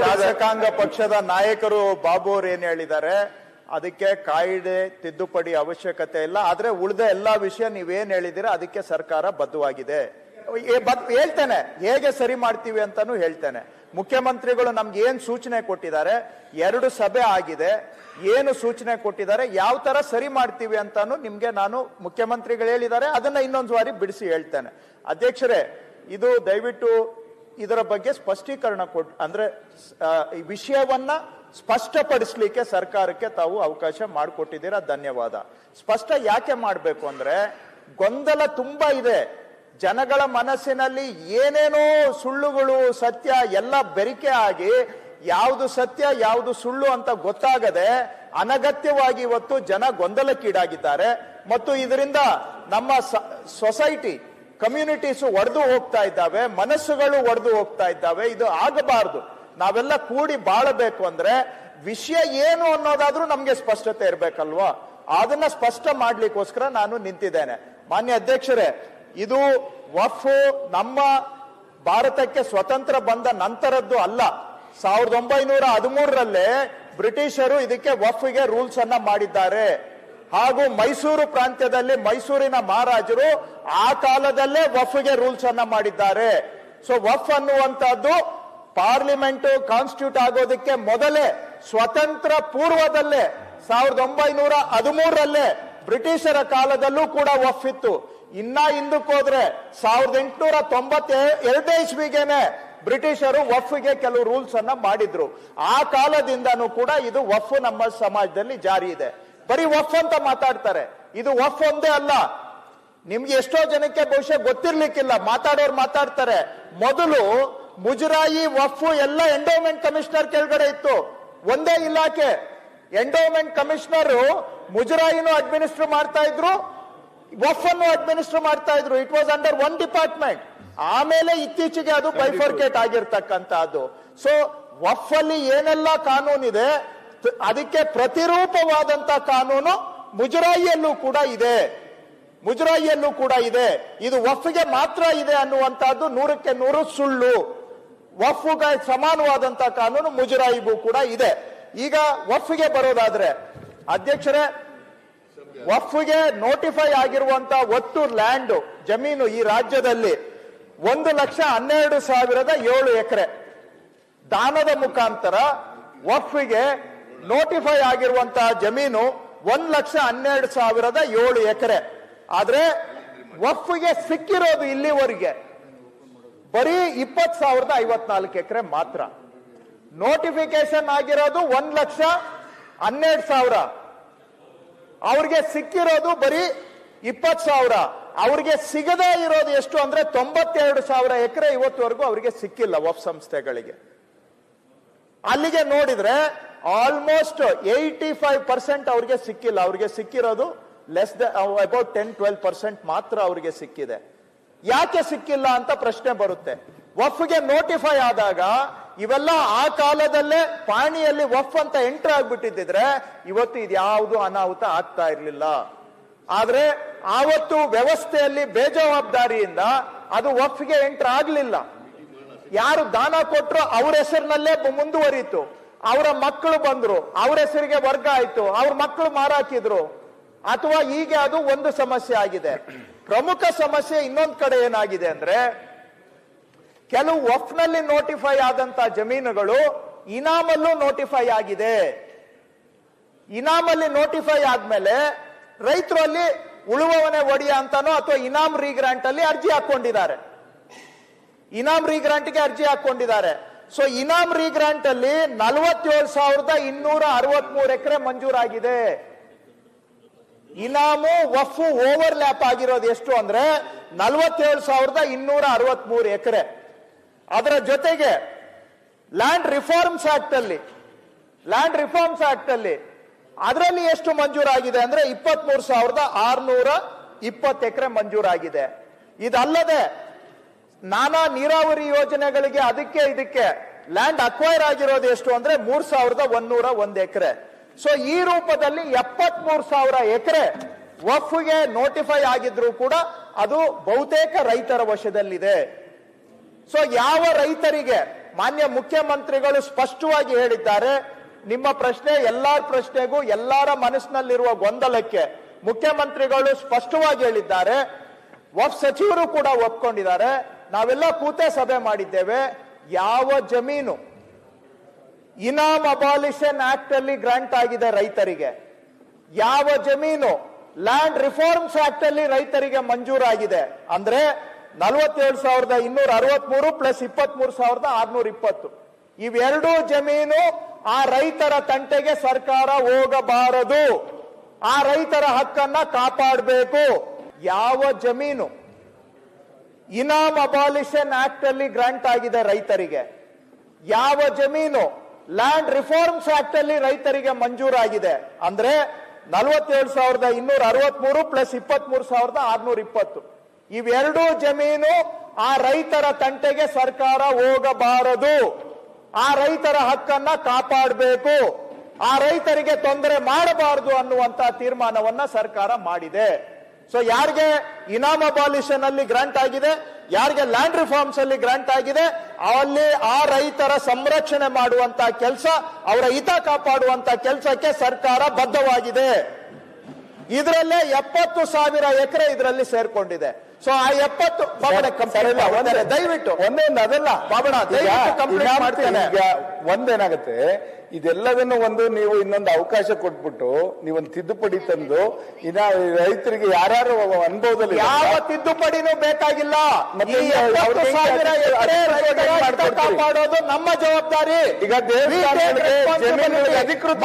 ಶಾಸಕಾಂಗ ಪಕ್ಷದ ನಾಯಕರು ಬಾಬು ಅವರು ಏನ್ ಹೇಳಿದ್ದಾರೆ, ಅದಕ್ಕೆ ಕಾಯ್ದೆ ತಿದ್ದುಪಡಿ ಅವಶ್ಯಕತೆ ಇಲ್ಲ, ಆದ್ರೆ ಉಳಿದ ಎಲ್ಲಾ ವಿಷಯ ನೀವೇನ್ ಹೇಳಿದಿರ ಅದಕ್ಕೆ ಸರ್ಕಾರ ಬದ್ಧವಾಗಿದೆ. ಹೇಳ್ತೇನೆ, ಹೇಗೆ ಸರಿ ಮಾಡ್ತೀವಿ ಅಂತಾನು ಹೇಳ್ತೇನೆ. ಮುಖ್ಯಮಂತ್ರಿಗಳು ನಮ್ಗೆ ಏನ್ ಸೂಚನೆ ಕೊಟ್ಟಿದ್ದಾರೆ, 2 ಸಭೆ ಆಗಿದೆ, ಏನು ಸೂಚನೆ ಕೊಟ್ಟಿದ್ದಾರೆ, ಯಾವ ತರ ಸರಿ ಮಾಡ್ತೀವಿ ಅಂತಾನು ನಿಮ್ಗೆ ನಾನು ಮುಖ್ಯಮಂತ್ರಿಗಳು ಹೇಳಿದ್ದಾರೆ, ಅದನ್ನ ಇನ್ನೊಂದು ಬಾರಿ ಬಿಡಿಸಿ ಹೇಳ್ತೇನೆ. ಅಧ್ಯಕ್ಷರೇ, ಇದು ದಯವಿಟ್ಟು ಇದರ ಬಗ್ಗೆ ಸ್ಪಷ್ಟೀಕರಣ ಅಂದ್ರೆ ಈ ವಿಷಯವನ್ನ ಸ್ಪಷ್ಟಪಡಿಸ್ಲಿಕ್ಕೆ ಸರ್ಕಾರಕ್ಕೆ ತಾವು ಅವಕಾಶ ಮಾಡಿಕೊಟ್ಟಿದ್ದೀರಾ, ಧನ್ಯವಾದ. ಸ್ಪಷ್ಟ ಯಾಕೆ ಮಾಡಬೇಕು ಅಂದ್ರೆ ಗೊಂದಲ ತುಂಬಾ ಇದೆ. ಜನಗಳ ಮನಸ್ಸಿನಲ್ಲಿ ಏನೇನೋ ಸುಳ್ಳುಗಳು ಸತ್ಯ ಎಲ್ಲ ಬೆರಿಕೆ ಆಗಿ ಯಾವುದು ಸತ್ಯ ಯಾವುದು ಸುಳ್ಳು ಅಂತ ಗೊತ್ತಾಗದೆ ಅನಗತ್ಯವಾಗಿ ಇವತ್ತು ಜನ ಗೊಂದಲಕ್ಕೀಡಾಗಿದ್ದಾರೆ. ಮತ್ತು ಇದರಿಂದ ನಮ್ಮ ಸೊಸೈಟಿ ಕಮ್ಯುನಿಟೀಸ್ ಒಡೆದು ಹೋಗ್ತಾ ಇದ್ದಾವೆ, ಮನಸ್ಸುಗಳು ಒಡೆದು ಹೋಗ್ತಾ ಇದ್ದಾವೆ. ಇದು ಆಗಬಾರದು. ನಾವೆಲ್ಲ ಕೂಡಿ ಬಾಳಬೇಕು ಅಂದ್ರೆ ವಿಷಯ ಏನು ಅನ್ನೋದಾದ್ರೂ ನಮ್ಗೆ ಸ್ಪಷ್ಟತೆ ಇರ್ಬೇಕಲ್ವಾ? ಅದನ್ನ ಸ್ಪಷ್ಟ ಮಾಡ್ಲಿಕ್ಕೋಸ್ಕರ ನಾನು ನಿಂತಿದ್ದೇನೆ. ಮಾನ್ಯ ಅಧ್ಯಕ್ಷರೇ, ಇದು ವಫ್ ನಮ್ಮ ಭಾರತಕ್ಕೆ ಸ್ವತಂತ್ರ ಬಂದ ನಂತರದ್ದು ಅಲ್ಲ. 1913ರಲ್ಲೇ ಬ್ರಿಟಿಷರು ಇದಕ್ಕೆ ವಫ್ಗೆ ರೂಲ್ಸ್ ಅನ್ನ ಮಾಡಿದ್ದಾರೆ. ಹಾಗೂ ಮೈಸೂರು ಪ್ರಾಂತ್ಯದಲ್ಲಿ ಮೈಸೂರಿನ ಮಹಾರಾಜರು ಆ ಕಾಲದಲ್ಲೇ ವಫ್ಗೆ ರೂಲ್ಸ್ ಅನ್ನ ಮಾಡಿದ್ದಾರೆ. ಸೊ ವಫ್ ಅನ್ನುವಂತಹದ್ದು ಪಾರ್ಲಿಮೆಂಟ್ ಕಾನ್ಸ್ಟಿಟ್ಯೂಟ್ ಆಗೋದಕ್ಕೆ ಮೊದಲೇ ಸ್ವತಂತ್ರ ಪೂರ್ವದಲ್ಲೇ 1913ರಲ್ಲೇ ಬ್ರಿಟಿಷರ ಕಾಲದಲ್ಲೂ ಕೂಡ ವಫ್ ಇತ್ತು. ಇನ್ನ ಹಿಂದಕ್ಕೆ ಹೋದ್ರೆ 1892 ಇಸ್ವಿಗೆನೆ ಬ್ರಿಟಿಷರು ವಫ್ಗೆ ಕೆಲವು ರೂಲ್ಸ್ ಅನ್ನ ಮಾಡಿದ್ರು. ಆ ಕಾಲದಿಂದನೂ ಕೂಡ ಇದು ವಫ್ ನಮ್ಮ ಸಮಾಜದಲ್ಲಿ ಜಾರಿ ಇದೆ. ಬರೀ ವಫ್ ಅಂತ ಮಾತಾಡ್ತಾರೆ, ಇದು ವಫ್ ಒಂದೇ ಅಲ್ಲ. ನಿಮ್ಗೆ ಎಷ್ಟೋ ಜನಕ್ಕೆ ಬಹುಶಃ ಗೊತ್ತಿರ್ಲಿಕ್ಕಿಲ್ಲ, ಮಾತಾಡೋರು ಮಾತಾಡ್ತಾರೆ. ಮೊದಲು ಮುಜರಾಯಿ ವಫ್ ಎಲ್ಲ ಎಂಡೋಮೆಂಟ್ ಕಮಿಷನರ್ ಕೆಳಗಡೆ ಇತ್ತು, ಒಂದೇ ಇಲಾಖೆ. ಎಂಡೋಮೆಂಟ್ ಕಮಿಷನರ್ ಮುಜರಾಯಿನೂ ಅಡ್ಮಿನಿಸ್ಟರ್ ಮಾಡ್ತಾ ಇದ್ರು, ವಫ್ ಅನ್ನು ಅಡ್ಮಿನಿಸ್ಟರ್ ಮಾಡ್ತಾ ಇದ್ರು. It was under one department. ಆಮೇಲೆ ಇತ್ತೀಚೆಗೆ ಅದು ಬೈಫರ್ಕೇಟ್ ಆಗಿರ್ತಕ್ಕಂಥದ್ದು. ಸೊ ವಫ್ ಅಲ್ಲಿ ಏನೆಲ್ಲ ಕಾನೂನಿದೆ ಅದಕ್ಕೆ ಪ್ರತಿರೂಪವಾದಂತ ಕಾನೂನು ಮುಜರಾಯಿಯಲ್ಲೂ ಕೂಡ ಇದೆ. ಮುಜರಾಯಿಯಲ್ಲೂ ಕೂಡ ಇದೆ. ಇದು ವಫ್ಗೆ ಮಾತ್ರ ಇದೆ ಅನ್ನುವಂತಹದ್ದು 100ಕ್ಕೆ 100 ಸುಳ್ಳು. ವಫ್ಗೆ ಸಮಾನವಾದಂತ ಕಾನೂನು ಮುಜರಾಯಿಗೂ ಕೂಡ ಇದೆ. ಈಗ ವಫ್ಗೆ ಬರೋದಾದ್ರೆ ಅಧ್ಯಕ್ಷರೇ, ವಫ್ಗೆ ನೋಟಿಫೈ ಆಗಿರುವಂತಹ ಒಟ್ಟು ಲ್ಯಾಂಡ್ ಜಮೀನು ಈ ರಾಜ್ಯದಲ್ಲಿ 1,12,07 ಎಕರೆ. ದಾನದ ಮುಖಾಂತರ ವಫ್ಗೆ ನೋಟಿಫೈ ಆಗಿರುವಂತಹ ಜಮೀನು 1,12,07 ಎಕರೆ. ಆದ್ರೆ ವಫ್ಗೆ ಸಿಕ್ಕಿರೋದು ಇಲ್ಲಿವರೆಗೆ ಬರೀ 20,054 ಎಕರೆ ಮಾತ್ರ. ನೋಟಿಫಿಕೇಶನ್ ಆಗಿರೋದು 1,12,000. ಅವ್ರಿಗೆ ಸಿಕ್ಕಿರೋದು ಬರೀ 20,000. ಅವ್ರಿಗೆ ಸಿಗದೇ ಇರೋದು ಎಷ್ಟು ಅಂದ್ರೆ 92,000 ಎಕರೆ ಇವತ್ತುವರೆಗೂ ಅವರಿಗೆ ಸಿಕ್ಕಿಲ್ಲ ವಫ್ ಸಂಸ್ಥೆಗಳಿಗೆ. ಅಲ್ಲಿಗೆ ನೋಡಿದ್ರೆ ಆಲ್ಮೋಸ್ಟ್ 85% ಅವ್ರಿಗೆ ಸಿಕ್ಕಿಲ್ಲ. ಅವ್ರಿಗೆ ಸಿಕ್ಕಿರೋದು ಲೆಸ್ ಅಬೌಟ್ 10-12% ಮಾತ್ರ ಅವ್ರಿಗೆ ಸಿಕ್ಕಿದೆ. ಯಾಕೆ ಸಿಕ್ಕಿಲ್ಲ ಅಂತ ಪ್ರಶ್ನೆ ಬರುತ್ತೆ. ವಫ್ಗೆ ನೋಟಿಫೈ ಆದಾಗ ಇವೆಲ್ಲ ಆ ಕಾಲದಲ್ಲೇ ಪಾಣಿಯಲ್ಲಿ ವಫ್ ಅಂತ ಎಂಟರ್ ಆಗ್ಬಿಟ್ಟಿದ್ರೆ ಇವತ್ತು ಇದ್ಯಾವುದು ಅನಾಹುತ ಆಗ್ತಾ ಇರ್ಲಿಲ್ಲ. ಆದ್ರೆ ಆವತ್ತು ವ್ಯವಸ್ಥೆಯಲ್ಲಿ ಬೇಜವಾಬ್ದಾರಿಯಿಂದ ಅದು ವಫ್ಗೆ ಎಂಟರ್ ಆಗ್ಲಿಲ್ಲ. ಯಾರು ದಾನ ಕೊಟ್ರು ಅವ್ರ ಹೆಸರಿನಲ್ಲೇ ಮುಂದುವರಿತು. ಅವರ ಮಕ್ಕಳು ಬಂದ್ರು, ಅವ್ರ ಹೆಸರಿಗೆ ವರ್ಗ ಆಯ್ತು, ಅವ್ರ ಮಕ್ಕಳು ಮಾರಾಕಿದ್ರು. ಅಥವಾ ಹೀಗೆ ಅದು ಒಂದು ಸಮಸ್ಯೆ ಆಗಿದೆ. ಪ್ರಮುಖ ಸಮಸ್ಯೆ ಇನ್ನೊಂದು ಕಡೆ ಏನಾಗಿದೆ ಅಂದ್ರೆ, ಕೆಲವು ವಫ್ನಲ್ಲಿ ನೋಟಿಫೈ ಆದಂತ ಜಮೀನುಗಳು ಇನಾಮಲ್ಲೂ ನೋಟಿಫೈ ಆಗಿದೆ. ಇನಾಮಲ್ಲಿ ನೋಟಿಫೈ ಆದ್ಮೇಲೆ ರೈತರು ಅಲ್ಲಿ ಉಳುವವನೇ ಒಡೆಯ ಅಂತಾನೋ ಅಥವಾ ಇನಾಮ್ ರೀಗ್ರಾಂಟ್ ಅಲ್ಲಿ ಅರ್ಜಿ ಹಾಕೊಂಡಿದ್ದಾರೆ. ಇನಾಮ್ ರೀಗ್ರಾಂಟ್ಗೆ ಅರ್ಜಿ ಹಾಕೊಂಡಿದ್ದಾರೆ. ಸೊ ಇನಾಮ್ ರೀಗ್ರಾಂಟ್ ಅಲ್ಲಿ 47,263 ಎಕರೆ ಮಂಜೂರಾಗಿದೆ. ಇನಾಮು ವಫ್ ಓವರ್ಲ್ಯಾಪ್ ಆಗಿರೋದು ಎಷ್ಟು ಅಂದ್ರೆ 47,263 ಎಕರೆ. ಅದರ ಜೊತೆಗೆ ಲ್ಯಾಂಡ್ ರಿಫಾರ್ಮ್ಸ್ ಆಕ್ಟ್ ಅಲ್ಲಿ ಅದರಲ್ಲಿ ಎಷ್ಟು ಮಂಜೂರಾಗಿದೆ ಅಂದ್ರೆ 23,620 ಎಕರೆ ಮಂಜೂರಾಗಿದೆ. ಇದಲ್ಲದೆ ನಾನಾ ನೀರಾವರಿ ಯೋಜನೆಗಳಿಗೆ ಅದಕ್ಕೆ ಇದಕ್ಕೆ ಲ್ಯಾಂಡ್ ಅಕ್ವೈರ್ ಆಗಿರೋದು ಎಷ್ಟು ಅಂದ್ರೆ 3,101 ಎಕರೆ. ಸೊ ಈ ರೂಪದಲ್ಲಿ 73,000 ಎಕರೆ ವಫ್ಗೆ ನೋಟಿಫೈ ಆಗಿದ್ರು ಕೂಡ ಅದು ಬಹುತೇಕ ರೈತರ ವಶದಲ್ಲಿದೆ. ಸೊ ಯಾವ ರೈತರಿಗೆ ಮಾನ್ಯ ಮುಖ್ಯಮಂತ್ರಿಗಳು ಸ್ಪಷ್ಟವಾಗಿ ಹೇಳಿದ್ದಾರೆ, ನಿಮ್ಮ ಪ್ರಶ್ನೆ ಎಲ್ಲಾರ ಪ್ರಶ್ನೆಗೂ ಎಲ್ಲರ ಮನಸ್ಸಿನಲ್ಲಿರುವ ಗೊಂದಲಕ್ಕೆ ಮುಖ್ಯಮಂತ್ರಿಗಳು ಸ್ಪಷ್ಟವಾಗಿ ಹೇಳಿದ್ದಾರೆ. ವಕ್ಫ್ ಸಚಿವರು ಕೂಡ ಒಪ್ಕೊಂಡಿದ್ದಾರೆ. ನಾವೆಲ್ಲ ಕೂತೆ ಸಭೆ ಮಾಡಿದ್ದೇವೆ. ಯಾವ ಜಮೀನು ಇನಾಮ್ ಅಬಾಲಿಷನ್ ಆಕ್ಟ್ ಅಲ್ಲಿ ಗ್ರಾಂಟ್ ಆಗಿದೆ ರೈತರಿಗೆ, ಯಾವ ಜಮೀನು ಲ್ಯಾಂಡ್ ರಿಫಾರ್ಮ್ಸ್ ಆಕ್ಟ್ ಅಲ್ಲಿ ರೈತರಿಗೆ ಮಂಜೂರಾಗಿದೆ ಅಂದ್ರೆ 47,263 ಪ್ಲಸ್ 23,620, ಇವೆರಡೂ ಜಮೀನು ಆ ರೈತರ ತಂಟೆಗೆ ಸರ್ಕಾರ ಹೋಗಬಾರದು. ಆ ರೈತರ ಹಕ್ಕನ್ನ ಕಾಪಾಡಬೇಕು. ಯಾವ ಜಮೀನು ಇನಾಮ್ ಅಬಾಲಿಷನ್ ಆಕ್ಟ್ ಅಲ್ಲಿ ಗ್ರಾಂಟ್ ಆಗಿದೆ ರೈತರಿಗೆ, ಯಾವ ಜಮೀನು ಲ್ಯಾಂಡ್ ರಿಫಾರ್ಮ್ಸ್ ಆಕ್ಟ್ ಅಲ್ಲಿ ರೈತರಿಗೆ ಮಂಜೂರಾಗಿದೆ ಅಂದ್ರೆ 47,263 ಪ್ಲಸ್ 23,620, ಇವೆರಡೂ ಜಮೀನು ಆ ರೈತರ ತಂಟೆಗೆ ಸರ್ಕಾರ ಹೋಗಬಾರದು. ಆ ರೈತರ ಹಕ್ಕನ್ನ ಕಾಪಾಡಬೇಕು. ಆ ರೈತರಿಗೆ ತೊಂದರೆ ಮಾಡಬಾರದು ಅನ್ನುವಂತ ತೀರ್ಮಾನವನ್ನ ಸರ್ಕಾರ ಮಾಡಿದೆ. ಸೊ ಯಾರಿಗೆ ಇನಾಮ್ ಅಬಾಲಿಷನ್ ಅಲ್ಲಿ ಗ್ರಾಂಟ್ ಆಗಿದೆ, ಯಾರಿಗೆ ಲ್ಯಾಂಡ್ ರಿಫಾರ್ಮ್ಸ್ ಅಲ್ಲಿ ಗ್ರಾಂಟ್ ಆಗಿದೆ, ಅಲ್ಲಿ ಆ ರೈತರ ಸಂರಕ್ಷಣೆ ಮಾಡುವಂತ ಕೆಲಸ, ಅವರ ಹಿತ ಕಾಪಾಡುವಂತ ಕೆಲಸಕ್ಕೆ ಸರ್ಕಾರ ಬದ್ಧವಾಗಿದೆ. ಇದರಲ್ಲೇ 70,000 ಎಕರೆ ಇದರಲ್ಲಿ ಸೇರ್ಕೊಂಡಿದೆ. ಸೊ ಆ 70 ದಯವಿಟ್ಟು ಅದಲ್ಲ ಬಾಬಣ್ಣ, ಕಂಪ್ಲೇಂಟ್ ಮಾಡ್ತೇನೆ. ಒಂದೇನಾಗುತ್ತೆ, ಇದೆಲ್ಲದನ್ನು ಒಂದು ಇನ್ನೊಂದು ಅವಕಾಶ ಕೊಟ್ಬಿಟ್ಟು ನೀವೊಂದು ತಿದ್ದುಪಡಿ ತಂದು ಇನ್ನ ರೈತರಿಗೆ ಯಾರ್ಯಾರು ಅನುಭವದಲ್ಲಿ ಯಾವ ತಿದ್ದುಪಡಿನೂ ಬೇಕಾಗಿಲ್ಲ. ಕಾಪಾಡೋದು ನಮ್ಮ ಜವಾಬ್ದಾರಿ. ಈಗ ದೇವಸ್ಥಾನಗಳಿಗೆ ಅಧಿಕೃತ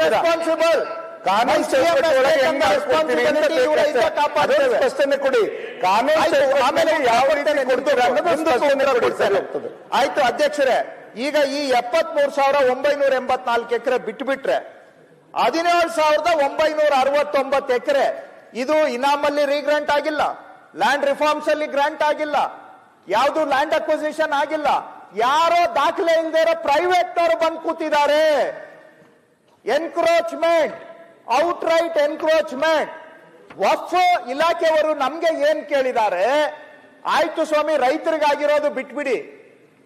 ರೆಸ್ಪಾನ್ಸಿಬಲ್ ಕಾನೂನು ಸ್ಪಷ್ಟನೆ ಕೊಡಿ. ಆಮೇಲೆ ಯಾವ ರೀತಿ ಕೊಡ್ತಾರೆ ಅನ್ನೋದು ಆಯ್ತು ಅಧ್ಯಕ್ಷರೇ. ಈಗ ಈ 73,984 ಎಕರೆ ಬಿಟ್ಬಿಟ್ರೆ 17,969 ಎಕರೆ ಇದು ಇನಾಮಲ್ಲಿ ರೀಗ್ರಾಂಟ್ ಆಗಿಲ್ಲ, ಲ್ಯಾಂಡ್ ರಿಫಾರ್ಮ್ಸ್ ಅಲ್ಲಿ ಗ್ರಾಂಟ್ ಆಗಿಲ್ಲ, ಯಾವುದು ಲ್ಯಾಂಡ್ ಅಕ್ವಿಸಿಷನ್ ಆಗಿಲ್ಲ. ಯಾರೋ ದಾಖಲೆ ಇಲ್ಲದೆ ಇರೋ ಪ್ರೈವೇಟ್ ನವರು ಬಂದು ಕೂತಿದ್ದಾರೆ. Encroachment, outright encroachment. ವಕ್ಫ್ ಇಲಾಖೆಯವರು ನಮ್ಗೆ ಏನ್ ಕೇಳಿದ್ದಾರೆ, ಆಯ್ತು ಸ್ವಾಮಿ ರೈತರಿಗಾಗಿರೋದು ಬಿಟ್ಬಿಡಿ,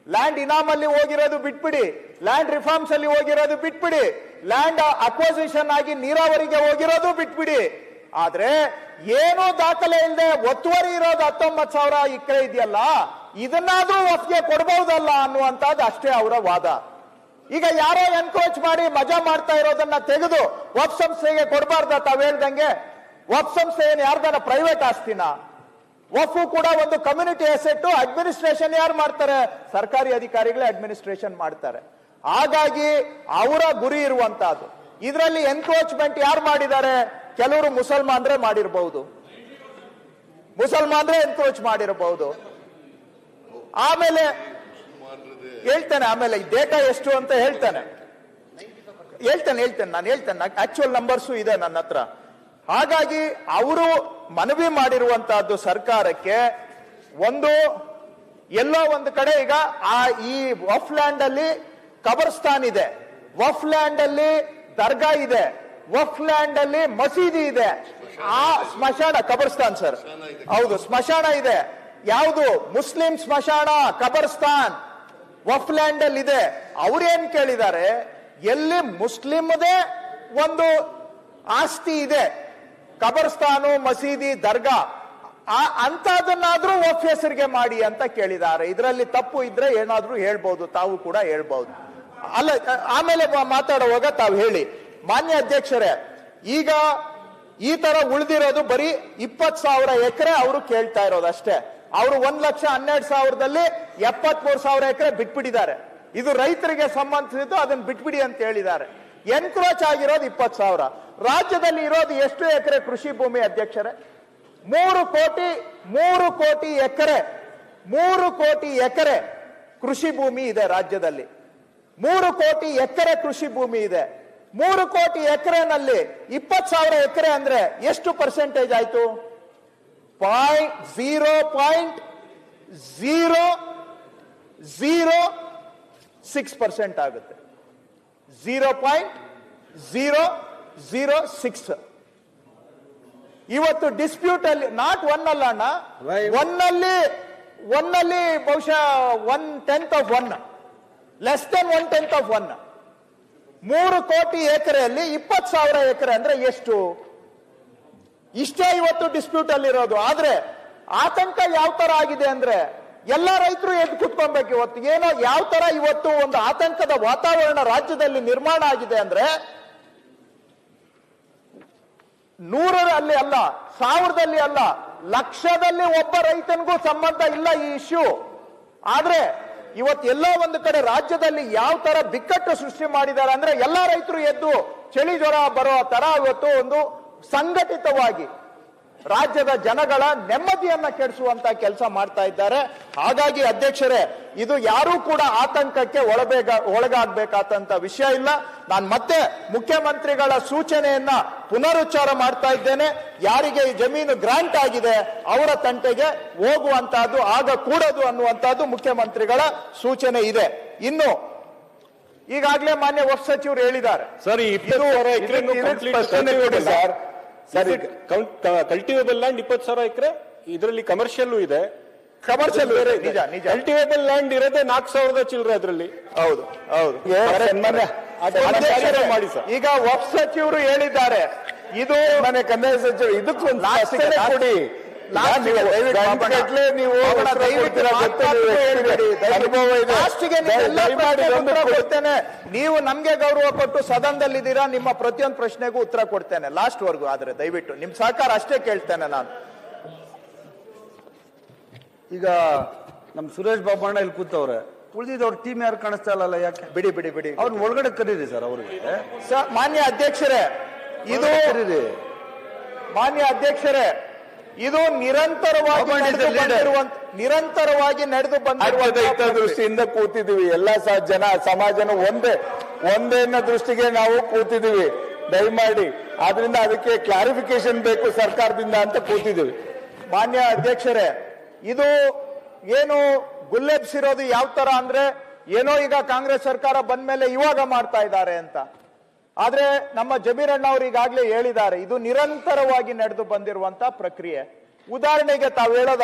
ಲ್ಯಾಂಡ್ ಇನಾಮಲ್ಲಿ ಹೋಗಿರೋದು ಬಿಟ್ಬಿಡಿ, ಲ್ಯಾಂಡ್ ರಿಫಾರ್ಮ್ಸ್ ಅಲ್ಲಿ ಹೋಗಿರೋದು ಬಿಟ್ಬಿಡಿ, ಲ್ಯಾಂಡ್ ಅಕ್ವಿಸಿಷನ್ ಆಗಿ ನೀರಾವರಿಗೆ ಹೋಗಿರೋದು ಬಿಟ್ಬಿಡಿ. ಆದ್ರೆ ಏನೋ ದಾಖಲೆ ಇಲ್ಲದೆ ಒತ್ತುವರಿ ಇರೋದು 19,000 ಎಕರೆ ಇದೆಯಲ್ಲ, ಇದನ್ನಾದ್ರೂ ವಕ್ಫ್ಗೆ ಕೊಡಬಹುದಲ್ಲ ಅನ್ನುವಂಥದ್ದು ಅಷ್ಟೇ ಅವರ ವಾದ. ಈಗ ಯಾರೋ ಎನ್ಕ್ರೋಚ್ ಮಾಡಿ ಮಜಾ ಮಾಡ್ತಾ ಇರೋದನ್ನ ತೆಗೆದು ವಕ್ಫ್ ಸಂಸ್ಥೆಗೆ ಕೊಡಬಾರ್ದ? ತಾವ್ ಹೇಳ್ದಂಗೆ ವಕ್ಫ್ ಸಂಸ್ಥೆ ಏನು ಯಾರ್ದಾನ ಪ್ರೈವೇಟ್ ಆಸ್ತಿನ? ವಕ್ಫ್ ಕೂಡ ಒಂದು ಕಮ್ಯುನಿಟಿ ಅಸೆಟ್. ಅಡ್ಮಿನಿಸ್ಟ್ರೇಷನ್ ಯಾರು ಮಾಡ್ತಾರೆ? ಸರ್ಕಾರಿ ಅಧಿಕಾರಿಗಳೇ ಅಡ್ಮಿನಿಸ್ಟ್ರೇಷನ್ ಮಾಡ್ತಾರೆ. ಹಾಗಾಗಿ ಅವರ ಗುರಿ ಇರುವಂತಹದ್ದು. ಇದರಲ್ಲಿ ಎನ್ಕ್ರೋಚ್ಮೆಂಟ್ ಯಾರು ಮಾಡಿದ್ದಾರೆ? ಕೆಲವರು ಮುಸಲ್ಮಾನರೇ ಮಾಡಿರಬಹುದು, ಮುಸಲ್ಮಾನರೇ ಎನ್ಕ್ರೋಚ್ ಮಾಡಿರಬಹುದು. ಆಮೇಲೆ ಹೇಳ್ತೇನೆ, ಆಮೇಲೆ ಡೇಟಾ ಎಷ್ಟು ಅಂತ ಹೇಳ್ತೇನೆ, ನಾನು ಆಕ್ಚುಯಲ್ ನಂಬರ್ಸು ಇದೆ ನನ್ನ ಹತ್ರ. ಹಾಗಾಗಿ ಅವರು ಮನವಿ ಮಾಡಿರುವಂತಹದ್ದು ಸರ್ಕಾರಕ್ಕೆ, ಎಲ್ಲೋ ಒಂದು ಕಡೆ ಈಗ ಈ ವಫ್ ಲ್ಯಾಂಡ್ ಅಲ್ಲಿ ಕಬರ್ಸ್ತಾನ್ ಇದೆ, ವಫ್ ಲ್ಯಾಂಡ್ ಅಲ್ಲಿ ದರ್ಗಾ ಇದೆ, ವಫ್ ಲ್ಯಾಂಡ್ ಅಲ್ಲಿ ಮಸೀದಿ ಇದೆ, ಆ ಸ್ಮಶಾನ ಕಬರ್ಸ್ತಾನ್ ಸರ್, ಹೌದು ಸ್ಮಶಾನ ಇದೆ. ಯಾವುದು? ಮುಸ್ಲಿಂ ಸ್ಮಶಾನ ಕಬರ್ಸ್ತಾನ್ ವಫ್ ಲ್ಯಾಂಡ್ ಅಲ್ಲಿ ಇದೆ. ಅವ್ರೇನ್ ಕೇಳಿದ್ದಾರೆ, ಎಲ್ಲಿ ಮುಸ್ಲಿಮದೇ ಒಂದು ಆಸ್ತಿ ಇದೆ, ಕಬರ್ಸ್ತಾನು, ಮಸೀದಿ, ದರ್ಗಾ, ಅಂತದನ್ನಾದ್ರೂ ವಫ್ ಹೆಸರಿಗೆ ಮಾಡಿ ಅಂತ ಕೇಳಿದ್ದಾರೆ. ಇದರಲ್ಲಿ ತಪ್ಪು ಇದ್ರೆ ಏನಾದ್ರೂ ಹೇಳ್ಬಹುದು, ತಾವು ಕೂಡ ಹೇಳ್ಬಹುದು. ಅಲ್ಲ, ಆಮೇಲೆ ಮಾತಾಡುವಾಗ ತಾವು ಹೇಳಿ. ಮಾನ್ಯ ಅಧ್ಯಕ್ಷರೇ, ಈಗ ಈ ತರ ಉಳಿದಿರೋದು ಬರೀ 20,000 ಎಕರೆ ಅವರು ಕೇಳ್ತಾ ಇರೋದು ಅಷ್ಟೇ. ಅವರು 1,12,000ದಲ್ಲಿ 73,000 ಎಕರೆ ಬಿಟ್ಬಿಟ್ಟಿದ್ದಾರೆ. ಇದು ರೈತರಿಗೆ ಸಂಬಂಧಿಸಿದ್ದು, ಅದನ್ನ ಬಿಟ್ಬಿಡಿ ಅಂತ ಹೇಳಿದ್ದಾರೆ. ಎನ್ಕ್ರೋಚ್ ಆಗಿರೋದು 20,000. ರಾಜ್ಯದಲ್ಲಿ ಇರೋದು ಎಷ್ಟು ಎಕರೆ ಕೃಷಿ ಭೂಮಿ ಅಧ್ಯಕ್ಷರೇ? 3 ಕೋಟಿ ಎಕರೆ ಕೃಷಿ ಭೂಮಿ ಇದೆ ರಾಜ್ಯದಲ್ಲಿ. 3 ಕೋಟಿ ಎಕರೆ ಕೃಷಿ ಭೂಮಿ ಇದೆ. 3 ಕೋಟಿ ಎಕರೆನಲ್ಲಿ 20,000 ಎಕರೆ ಅಂದ್ರೆ ಎಷ್ಟು ಪರ್ಸೆಂಟೇಜ್ ಆಯ್ತು? 0.006% ಆಗುತ್ತೆ. 0.006. ಇವತ್ತು ಡಿಸ್ಪ್ಯೂಟ್ ಅಲ್ಲಿ ನಾಟ್ ಒನ್ ಅಲ್ಲ ಅಣ್ಣ, ಒನ್ನಲ್ಲಿ ಬಹುಶಃ 1/10 of 1, ಲೆಸ್ ದೆನ್ 1/10 of 1. 3 ಕೋಟಿ ಎಕರೆಯಲ್ಲಿ 20,000 ಎಕರೆ ಅಂದ್ರೆ ಎಷ್ಟು? ಇಷ್ಟೇ ಇವತ್ತು ಡಿಸ್ಪ್ಯೂಟ್ ಅಲ್ಲಿರೋದು. ಆದ್ರೆ ಆತಂಕ ಯಾವ ತರ ಆಗಿದೆ ಅಂದ್ರೆ ಎಲ್ಲ ರೈತರು ಎದ್ದು ಕುತ್ಕೊಬೇಕು. ಇವತ್ತು ಏನೋ ಯಾವ ತರ ಇವತ್ತು ಒಂದು ಆತಂಕದ ವಾತಾವರಣ ರಾಜ್ಯದಲ್ಲಿ ನಿರ್ಮಾಣ ಆಗಿದೆ ಅಂದ್ರೆ 100ರಲ್ಲಿ ಅಲ್ಲ, 1000ದಲ್ಲಿ ಅಲ್ಲ, ಲಕ್ಷದಲ್ಲಿ ಒಬ್ಬ ರೈತನಿಗೂ ಸಂಬಂಧ ಇಲ್ಲ ಈ ಇಶ್ಯೂ. ಆದ್ರೆ ಇವತ್ತು ಎಲ್ಲೋ ಒಂದು ಕಡೆ ರಾಜ್ಯದಲ್ಲಿ ಯಾವ ತರ ಬಿಕ್ಕಟ್ಟು ಸೃಷ್ಟಿ ಮಾಡಿದ್ದಾರೆ ಅಂದ್ರೆ ಎಲ್ಲ ರೈತರು ಎದ್ದು ಚಳಿ ಜ್ವರ ಬರೋ ತರ ಇವತ್ತು ಒಂದು ಸಂಘಟಿತವಾಗಿ ರಾಜ್ಯದ ಜನಗಳ ನೆಮ್ಮದಿಯನ್ನ ಕೆಡಿಸುವಂತ ಕೆಲಸ ಮಾಡ್ತಾ ಇದ್ದಾರೆ. ಹಾಗಾಗಿ ಅಧ್ಯಕ್ಷರೇ, ಇದು ಯಾರೂ ಕೂಡ ಆತಂಕಕ್ಕೆ ಒಳಗಾಗಬೇಕಾದಂತ ವಿಷಯ ಇಲ್ಲ. ನಾನು ಮತ್ತೆ ಮುಖ್ಯಮಂತ್ರಿಗಳ ಸೂಚನೆಯನ್ನ ಪುನರುಚ್ಚಾರ ಮಾಡ್ತಾ ಇದ್ದೇನೆ. ಯಾರಿಗೆ ಈ ಜಮೀನು ಗ್ರಾಂಟ್ ಆಗಿದೆ ಅವರ ತಂಟೆಗೆ ಹೋಗುವಂತಹದ್ದು ಆಗಕೂಡದು ಅನ್ನುವಂತಹದ್ದು ಮುಖ್ಯಮಂತ್ರಿಗಳ ಸೂಚನೆ ಇದೆ. ಇನ್ನು ಈಗಾಗಲೇ ಮಾನ್ಯ ವಕ್ಫ್ ಸಚಿವರು ಹೇಳಿದ್ದಾರೆ ಸರ್, ಕಲ್ಟಿವೇಬಲ್ ಲ್ಯಾಂಡ್ 20,000 ಎಕರೆ, ಇದರಲ್ಲಿ ಕಮರ್ಷಿಯಲ್ ಇದೆ. ಕಮರ್ಷಿಯಲ್ ನಿಜ ನಿಜ. ಕಲ್ಟಿವೇಬಲ್ ಲ್ಯಾಂಡ್ ಇರೋದೇ 4,000 ಚಿಲ್ಲರೆ ಅದರಲ್ಲಿ. ಹೌದು ಹೌದು. ಮಾಡಿ ಸರ್. ಈಗ ವಕ್ಫ್ ಸಚಿವರು ಹೇಳಿದ್ದಾರೆ, ಇದು ಮನೆ ಕಂದಾಯ ಸಚಿವರು ಇದಕ್ಕೊಂದು ಕೊಡಿ. ನೀವು ನಮ್ಗೆ ಗೌರವ ಕೊಟ್ಟು ಸದನದಲ್ಲಿದ್ದೀರಾ, ನಿಮ್ಮ ಪ್ರತಿಯೊಂದು ಪ್ರಶ್ನೆಗೂ ಉತ್ತರ ಕೊಡ್ತೇನೆ ಲಾಸ್ಟ್ ವರ್ಗು. ಆದ್ರೆ ದಯವಿಟ್ಟು ನಿಮ್ ಸಹಕಾರ ಅಷ್ಟೇ ಕೇಳ್ತೇನೆ ನಾನು. ಈಗ ನಮ್ ಸುರೇಶ್ ಬಾಬಣ್ಣ ಇಲ್ಲಿ ಕೂತವ್ರೆ, ಉಳಿದಿದ್ದವ್ರ ಟೀಮ್ ಯಾರು ಕಾಣಿಸ್ತಾ ಇಲ್ಲಲ್ಲ, ಯಾಕೆ? ಬಿಡಿ ಬಿಡಿ ಬಿಡಿ, ಅವ್ರನ್ನ ಒಳಗಡೆ ಕರೀರಿ ಸರ್. ಅವ್ರಿಗೆ ಮಾನ್ಯ ಅಧ್ಯಕ್ಷರೇ, ಇದು ಮಾನ್ಯ ಅಧ್ಯಕ್ಷರೇ, ಇದು ನಿರಂತರವಾಗಿ ನಡೆದು ಬಂದಿರುವ ದೃಷ್ಟಿಯಿಂದ ಕೂತಿದ್ದೀವಿ. ಎಲ್ಲ ಜನ ಸಮಾಜನ ಒಂದೇ ಅನ್ನೋ ದೃಷ್ಟಿಗೆ ನಾವು ಕೂತಿದ್ದೀವಿ. ದಯಮಾಡಿ ಆದ್ರಿಂದ ಅದಕ್ಕೆ ಕ್ಲಾರಿಫಿಕೇಶನ್ ಬೇಕು ಸರ್ಕಾರದಿಂದ ಅಂತ ಕೂತಿದ್ದೀವಿ. ಮಾನ್ಯ ಅಧ್ಯಕ್ಷರೇ, ಇದು ಏನು ಗುಲ್ಲೆಬ್ಸಿರೋದು ಯಾವ ತರ ಅಂದ್ರೆ ಏನೋ ಈಗ ಕಾಂಗ್ರೆಸ್ ಸರ್ಕಾರ ಬಂದ ಮೇಲೆ ಇವಾಗ ಮಾಡ್ತಾ ಇದ್ದಾರೆ ಅಂತ. ಆದ್ರೆ ನಮ್ಮ ಜಮೀರಣ್ಣ ಅವರು ಈಗಾಗಲೇ ಹೇಳಿದ್ದಾರೆ, ಇದು ನಿರಂತರವಾಗಿ ನಡೆದು ಬಂದಿರುವಂತ ಪ್ರಕ್ರಿಯೆ. ಉದಾಹರಣೆಗೆ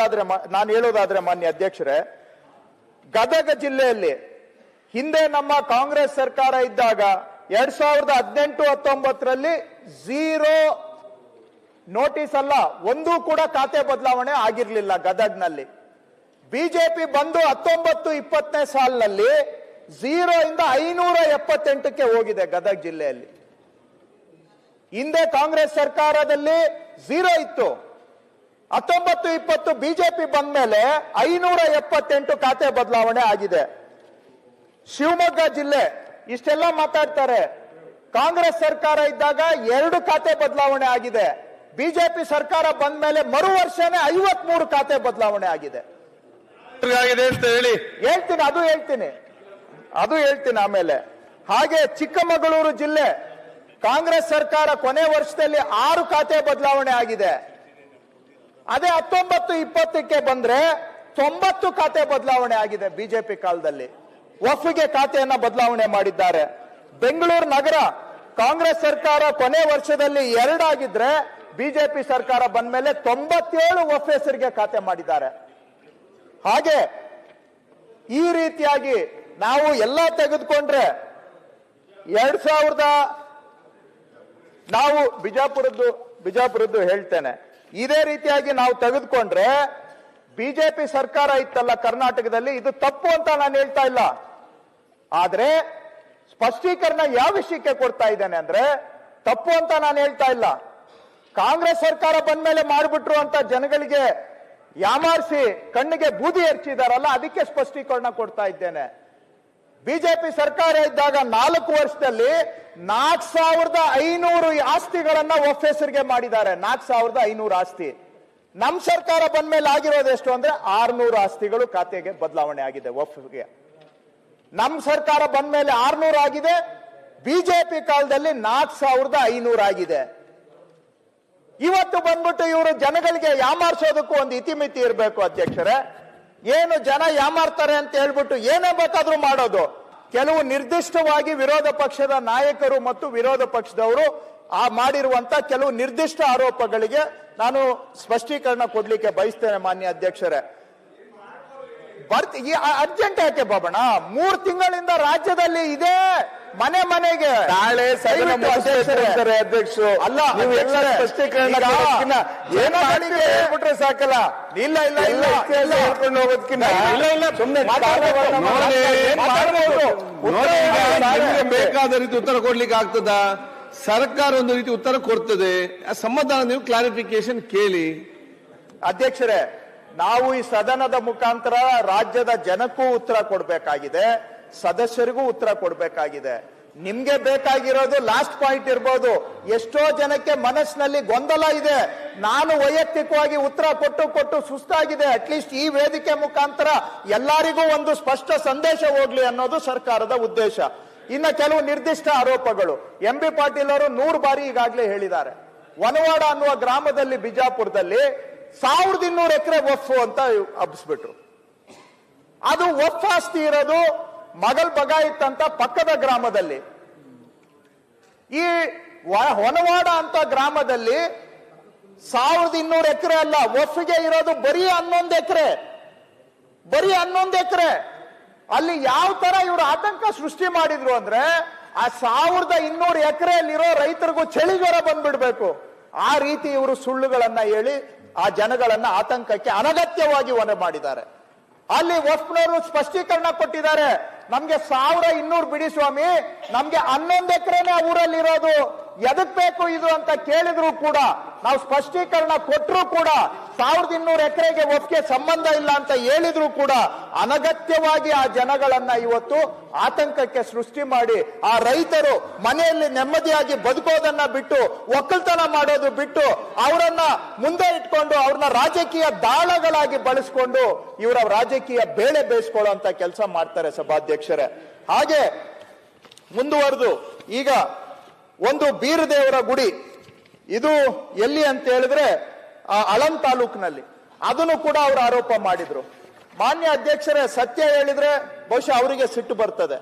ನಾನು ಹೇಳೋದಾದ್ರೆ ಮಾನ್ಯ ಅಧ್ಯಕ್ಷರೇ, ಗದಗ ಜಿಲ್ಲೆಯಲ್ಲಿ ಹಿಂದೆ ನಮ್ಮ ಕಾಂಗ್ರೆಸ್ ಸರ್ಕಾರ ಇದ್ದಾಗ 2018-19ರಲ್ಲಿ 0 ನೋಟಿಸ್ ಅಲ್ಲ, ಒಂದೂ ಕೂಡ ಖಾತೆ ಬದಲಾವಣೆ ಆಗಿರ್ಲಿಲ್ಲ ಗದಗ್ನಲ್ಲಿ. ಬಿಜೆಪಿ ಬಂದು 19-20ನೇ ಸಾಲಿನಲ್ಲಿ 0 ಇಂದ 578ಕ್ಕೆ ಹೋಗಿದೆ ಗದಗ ಜಿಲ್ಲೆಯಲ್ಲಿ. ಹಿಂದೆ ಕಾಂಗ್ರೆಸ್ ಸರ್ಕಾರದಲ್ಲಿ 0 ಇತ್ತು. 19-20 ಬಿಜೆಪಿ ಬಂದ ಮೇಲೆ 578 ಖಾತೆ ಬದಲಾವಣೆ ಆಗಿದೆ. ಶಿವಮೊಗ್ಗ ಜಿಲ್ಲೆ ಇಷ್ಟೆಲ್ಲ ಮಾತಾಡ್ತಾರೆ, ಕಾಂಗ್ರೆಸ್ ಸರ್ಕಾರ ಇದ್ದಾಗ 2 ಖಾತೆ ಬದಲಾವಣೆ ಆಗಿದೆ. ಬಿಜೆಪಿ ಸರ್ಕಾರ ಬಂದ ಮೇಲೆ ಮರು ವರ್ಷನೇ 53 ಖಾತೆ ಬದಲಾವಣೆ ಆಗಿದೆ ಅಂತ ಹೇಳಿ ಹೇಳ್ತೀನಿ ಆಮೇಲೆ. ಹಾಗೆ ಚಿಕ್ಕಮಗಳೂರು ಜಿಲ್ಲೆ ಕಾಂಗ್ರೆಸ್ ಸರ್ಕಾರ ಕೊನೆ ವರ್ಷದಲ್ಲಿ 6 ಖಾತೆ ಬದಲಾವಣೆ ಆಗಿದೆ. ಅದೇ 19-20ಕ್ಕೆ ಬಂದ್ರೆ 90 ಖಾತೆ ಬದಲಾವಣೆ ಆಗಿದೆ ಬಿಜೆಪಿ ಕಾಲದಲ್ಲಿ. ವಫ್ಗೆ ಖಾತೆಯನ್ನ ಬದಲಾವಣೆ ಮಾಡಿದ್ದಾರೆ. ಬೆಂಗಳೂರು ನಗರ ಕಾಂಗ್ರೆಸ್ ಸರ್ಕಾರ ಕೊನೆ ವರ್ಷದಲ್ಲಿ 2 ಆಗಿದ್ರೆ ಬಿಜೆಪಿ ಸರ್ಕಾರ ಬಂದ ಮೇಲೆ 97 ವಫ್ ಹೆಸರಿಗೆ ಖಾತೆ ಮಾಡಿದ್ದಾರೆ. ಹಾಗೆ ಈ ರೀತಿಯಾಗಿ ನಾವು ಎಲ್ಲ ತೆಗೆದುಕೊಂಡ್ರೆ 2000 ನಾವು ಬಿಜಾಪುರದ್ದು ಹೇಳ್ತೇನೆ. ಇದೇ ರೀತಿಯಾಗಿ ನಾವು ತೆಗೆದುಕೊಂಡ್ರೆ ಬಿಜೆಪಿ ಸರ್ಕಾರ ಇತ್ತಲ್ಲ ಕರ್ನಾಟಕದಲ್ಲಿ, ಇದು ತಪ್ಪು ಅಂತ ನಾನು ಹೇಳ್ತಾ ಇಲ್ಲ. ಆದ್ರೆ ಸ್ಪಷ್ಟೀಕರಣ ಯಾವ ವಿಷಯಕ್ಕೆ ಕೊಡ್ತಾ ಇದ್ದೇನೆ ಅಂದ್ರೆ ತಪ್ಪು ಅಂತ ನಾನು ಹೇಳ್ತಾ ಇಲ್ಲ. ಕಾಂಗ್ರೆಸ್ ಸರ್ಕಾರ ಬಂದ ಮೇಲೆ ಮಾಡಿಬಿಟ್ರು ಅಂತ ಜನಗಳಿಗೆ ಯಾಮಾರಿಸಿ ಕಣ್ಣಿಗೆ ಬೂದಿ ಎರಚಿದಾರಲ್ಲ, ಅದಕ್ಕೆ ಸ್ಪಷ್ಟೀಕರಣ ಕೊಡ್ತಾ ಇದ್ದೇನೆ. ಬಿಜೆಪಿ ಸರ್ಕಾರ ಇದ್ದಾಗ 4 ವರ್ಷದಲ್ಲಿ 4,500 ಆಸ್ತಿಗಳನ್ನ ವಫ್ ಹೆಸರಿಗೆ ಮಾಡಿದ್ದಾರೆ. 4,500 ಆಸ್ತಿ. ನಮ್ ಸರ್ಕಾರ ಬಂದ ಮೇಲೆ ಆಗಿರೋದು ಎಷ್ಟು ಅಂದ್ರೆ 600 ಆಸ್ತಿಗಳು ಖಾತೆಗೆ ಬದಲಾವಣೆ ಆಗಿದೆ ವಫ್ಗೆ. ನಮ್ ಸರ್ಕಾರ ಬಂದ ಮೇಲೆ 600 ಆಗಿದೆ, ಬಿಜೆಪಿ ಕಾಲದಲ್ಲಿ 4,500 ಆಗಿದೆ. ಇವತ್ತು ಬಂದ್ಬಿಟ್ಟು ಇವರು ಜನಗಳಿಗೆ ಯಾಮಾರಿಸೋದಕ್ಕೂ ಒಂದು ಇತಿಮಿತಿ ಇರಬೇಕು ಅಧ್ಯಕ್ಷರೇ. ಏನು ಜನ ಯಾಮಾರ್ತಾರೆ ಅಂತ ಹೇಳ್ಬಿಟ್ಟು ಏನೇ ಬೇಕಾದ್ರೂ ಮಾಡೋದು. ಕೆಲವು ನಿರ್ದಿಷ್ಟವಾಗಿ ವಿರೋಧ ಪಕ್ಷದ ನಾಯಕರು ಮತ್ತು ವಿರೋಧ ಪಕ್ಷದವರು ಮಾಡಿರುವಂತ ಕೆಲವು ನಿರ್ದಿಷ್ಟ ಆರೋಪಗಳಿಗೆ ನಾನು ಸ್ಪಷ್ಟೀಕರಣ ಕೊಡ್ಲಿಕ್ಕೆ ಬಯಸ್ತೇನೆ ಮಾನ್ಯ ಅಧ್ಯಕ್ಷರೇ. ಅರ್ಜೆಂಟ್ ಯಾಕೆ ಬಾಬಣ್ಣ? 3 ತಿಂಗಳಿಂದ ರಾಜ್ಯದಲ್ಲಿ ಇದೆ, ಮನೆ ಮನೆಗೆ. ನಾಳೆ ಸದನ ಮುಗಿಸ್ತಾರೆ ಅಧ್ಯಕ್ಷರು. ಅಲ್ಲ, ನೀವು ಎಲ್ಲ ಸ್ಪಷ್ಟೀಕರಣ ಕೊಡೋದಕ್ಕಿಂತ ಏನಾಗಿದೆ ಹೇಳ್ಬಿಟ್ರೆ ಸಾಕಲ್ಲ. ಇಲ್ಲ ಇಲ್ಲ ಇಲ್ಲ ಎಲ್ಲ ಹೇಳ್ಕೊಂಡು ಹೋಗೋದಕ್ಕಿಂತ ಸುಮ್ಮನೆ ನಿಮ್ಗೆ ಬೇಕಾದ ರೀತಿ ಉತ್ತರ ಕೊಡ್ಲಿಕ್ಕೆ ಆಗ್ತದ? ಸರ್ಕಾರ ಒಂದು ರೀತಿ ಉತ್ತರ ಕೊಡ್ತದೆ, ಸಮಾಧಾನ ನೀವು ಕ್ಲಾರಿಫಿಕೇಶನ್ ಕೇಳಿ. ಅಧ್ಯಕ್ಷರೇ, ನಾವು ಈ ಸದನದ ಮುಖಾಂತರ ರಾಜ್ಯದ ಜನಕ್ಕೂ ಉತ್ತರ ಕೊಡಬೇಕಾಗಿದೆ, ಸದಸ್ಯರಿಗೂ ಉತ್ತರ ಕೊಡಬೇಕಾಗಿದೆ. ನಿಮ್ಗೆ ಬೇಕಾಗಿರೋದು ಲಾಸ್ಟ್ ಪಾಯಿಂಟ್ ಇರ್ಬೋದು. ಎಷ್ಟೋ ಜನಕ್ಕೆ ಮನಸ್ಸಿನಲ್ಲಿ ಗೊಂದಲ ಇದೆ. ನಾನು ವೈಯಕ್ತಿಕವಾಗಿ ಉತ್ತರ ಕೊಟ್ಟು ಸುಸ್ತಾಗಿದೆ. ಅಟ್ಲೀಸ್ಟ್ ಈ ವೇದಿಕೆ ಮುಖಾಂತರ ಎಲ್ಲರಿಗೂ ಒಂದು ಸ್ಪಷ್ಟ ಸಂದೇಶ ಹೋಗ್ಲಿ ಅನ್ನೋದು ಸರ್ಕಾರದ ಉದ್ದೇಶ. ಇನ್ನ ಕೆಲವು ನಿರ್ದಿಷ್ಟ ಆರೋಪಗಳು MB ಪಾಟೀಲ್ ಅವರು 100 ಬಾರಿ ಈಗಾಗಲೇ ಹೇಳಿದ್ದಾರೆ. ವನವಾಡ ಅನ್ನುವ ಗ್ರಾಮದಲ್ಲಿ ಬಿಜಾಪುರದಲ್ಲಿ 1200 ಎಕರೆ ವಫ್ ಅಂತ ಹಬ್ಬಿಸ್ಬಿಟ್ರು. ಅದು ವಫ್ ಆಸ್ತಿ ಇರೋದು ಮಗಲ್ ಬಗಾಯಿತ್ ಅಂತ ಪಕ್ಕದ ಗ್ರಾಮದಲ್ಲಿ. ಈ ಹೊನವಾಡ ಅಂತ ಗ್ರಾಮದಲ್ಲಿ 1200 ಎಕರೆ ಅಲ್ಲ, ವಫ್ಗೆ ಇರೋದು ಬರೀ 11 ಎಕರೆ. ಬರೀ 11 ಎಕರೆ. ಅಲ್ಲಿ ಯಾವ ತರ ಇವರು ಆತಂಕ ಸೃಷ್ಟಿ ಮಾಡಿದ್ರು ಅಂದ್ರೆ, ಆ 1200 ಎಕರೆಯಲ್ಲಿರೋ ರೈತರಿಗೂ ಚಳಿ ಜ್ವರ ಬಂದ್ಬಿಡ್ಬೇಕು. ಆ ರೀತಿ ಇವರು ಸುಳ್ಳುಗಳನ್ನ ಹೇಳಿ ಆ ಜನಗಳನ್ನ ಆತಂಕಕ್ಕೆ ಅನಗತ್ಯವಾಗಿ ಹೊಣೆ ಮಾಡಿದ್ದಾರೆ. ಅಲ್ಲಿ ವಫ್ನವರು ಸ್ಪಷ್ಟೀಕರಣ ಕೊಟ್ಟಿದ್ದಾರೆ. ನಮ್ಗೆ 1200 ಬಿಡಿ ಸ್ವಾಮಿ, ನಮ್ಗೆ 11 ಎಕರೆನೇ ಊರಲ್ಲಿರೋದು, ಎದಕ್ ಬೇಕು ಇದು ಅಂತ ಕೇಳಿದ್ರು ಕೂಡ, ನಾವು ಸ್ಪಷ್ಟೀಕರಣ ಕೊಟ್ಟರು ಕೂಡ 1200 ಎಕರೆಗೆ ವಫ್ಗೆ ಸಂಬಂಧ ಇಲ್ಲ ಅಂತ ಹೇಳಿದ್ರು ಕೂಡ ಅನಗತ್ಯವಾಗಿ ಆ ಜನಗಳನ್ನ ಇವತ್ತು ಆತಂಕಕ್ಕೆ ಸೃಷ್ಟಿ ಮಾಡಿ ಆ ರೈತರು ಮನೆಯಲ್ಲಿ ನೆಮ್ಮದಿಯಾಗಿ ಬದುಕೋದನ್ನ ಬಿಟ್ಟು ಒಕ್ಕಲ್ತನ ಮಾಡೋದು ಬಿಟ್ಟು ಅವರನ್ನ ಮುಂದೆ ಇಟ್ಕೊಂಡು ಅವ್ರನ್ನ ರಾಜಕೀಯ ದಾಳಗಳಾಗಿ ಬಳಸ್ಕೊಂಡು ಇವರ ರಾಜಕೀಯ ಬೇಳೆ ಬೇಯಿಸ್ಕೊಳ್ಳೋ ಅಂತ ಕೆಲಸ ಮಾಡ್ತಾರೆ ಸಭಾಧ್ಯಕ್ಷರೇ. ಹಾಗೆ ಮುಂದುವರೆದು ಈಗ ಒಂದು ಬೀರದೇವರ ಗುಡಿ, ಇದು ಎಲ್ಲಿ ಅಂತ ಹೇಳಿದ್ರೆ ಅಳಂ ತಾಲೂಕಿನಲ್ಲಿ, ಅದನ್ನು ಕೂಡ ಅವರು ಆರೋಪ ಮಾಡಿದ್ರು. ಮಾನ್ಯ ಅಧ್ಯಕ್ಷರೇ, ಸತ್ಯ ಹೇಳಿದ್ರೆ ಬಹುಶಃ ಅವರಿಗೆ ಸಿಟ್ಟು ಬರ್ತದೆ.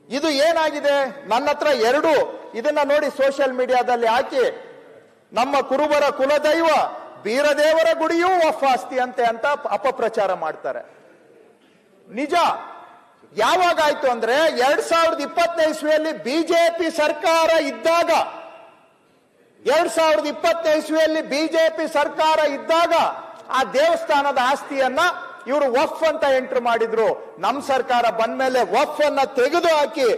ಇದು ಏನಾಗಿದೆ, ನನ್ನ ಹತ್ರ 2 ಇದನ್ನ ನೋಡಿ ಸೋಷಿಯಲ್ ಮೀಡಿಯಾದಲ್ಲಿ ಹಾಕಿ ನಮ್ಮ ಕುರುಬರ ಕುಲದೈವ ಬೀರದೇವರ ಗುಡಿಯೂ ವಫ್ ಆಸ್ತಿ ಅಂತೆ ಅಂತ ಅಪಪ್ರಚಾರ ಮಾಡ್ತಾರೆ. ನಿಜ ಯಾವಾಗ ಆಯ್ತು ಅಂದ್ರೆ 2020 ಇಸ್ವಿಯಲ್ಲಿ ಬಿಜೆಪಿ ಸರ್ಕಾರ ಇದ್ದಾಗ, 2020 ಇಸ್ವಿಯಲ್ಲಿ ಬಿಜೆಪಿ ಸರ್ಕಾರ ಇದ್ದಾಗ ಆ ದೇವಸ್ಥಾನದ ಆಸ್ತಿಯನ್ನ ಇವರು ವಫ್ ಅಂತ ಎಂಟ್ರ್ ಮಾಡಿದ್ರು. ನಮ್ ಸರ್ಕಾರ ಬಂದ್ಮೇಲೆ ವಫ್ ಅನ್ನ ತೆಗೆದು ಹಾಕಿ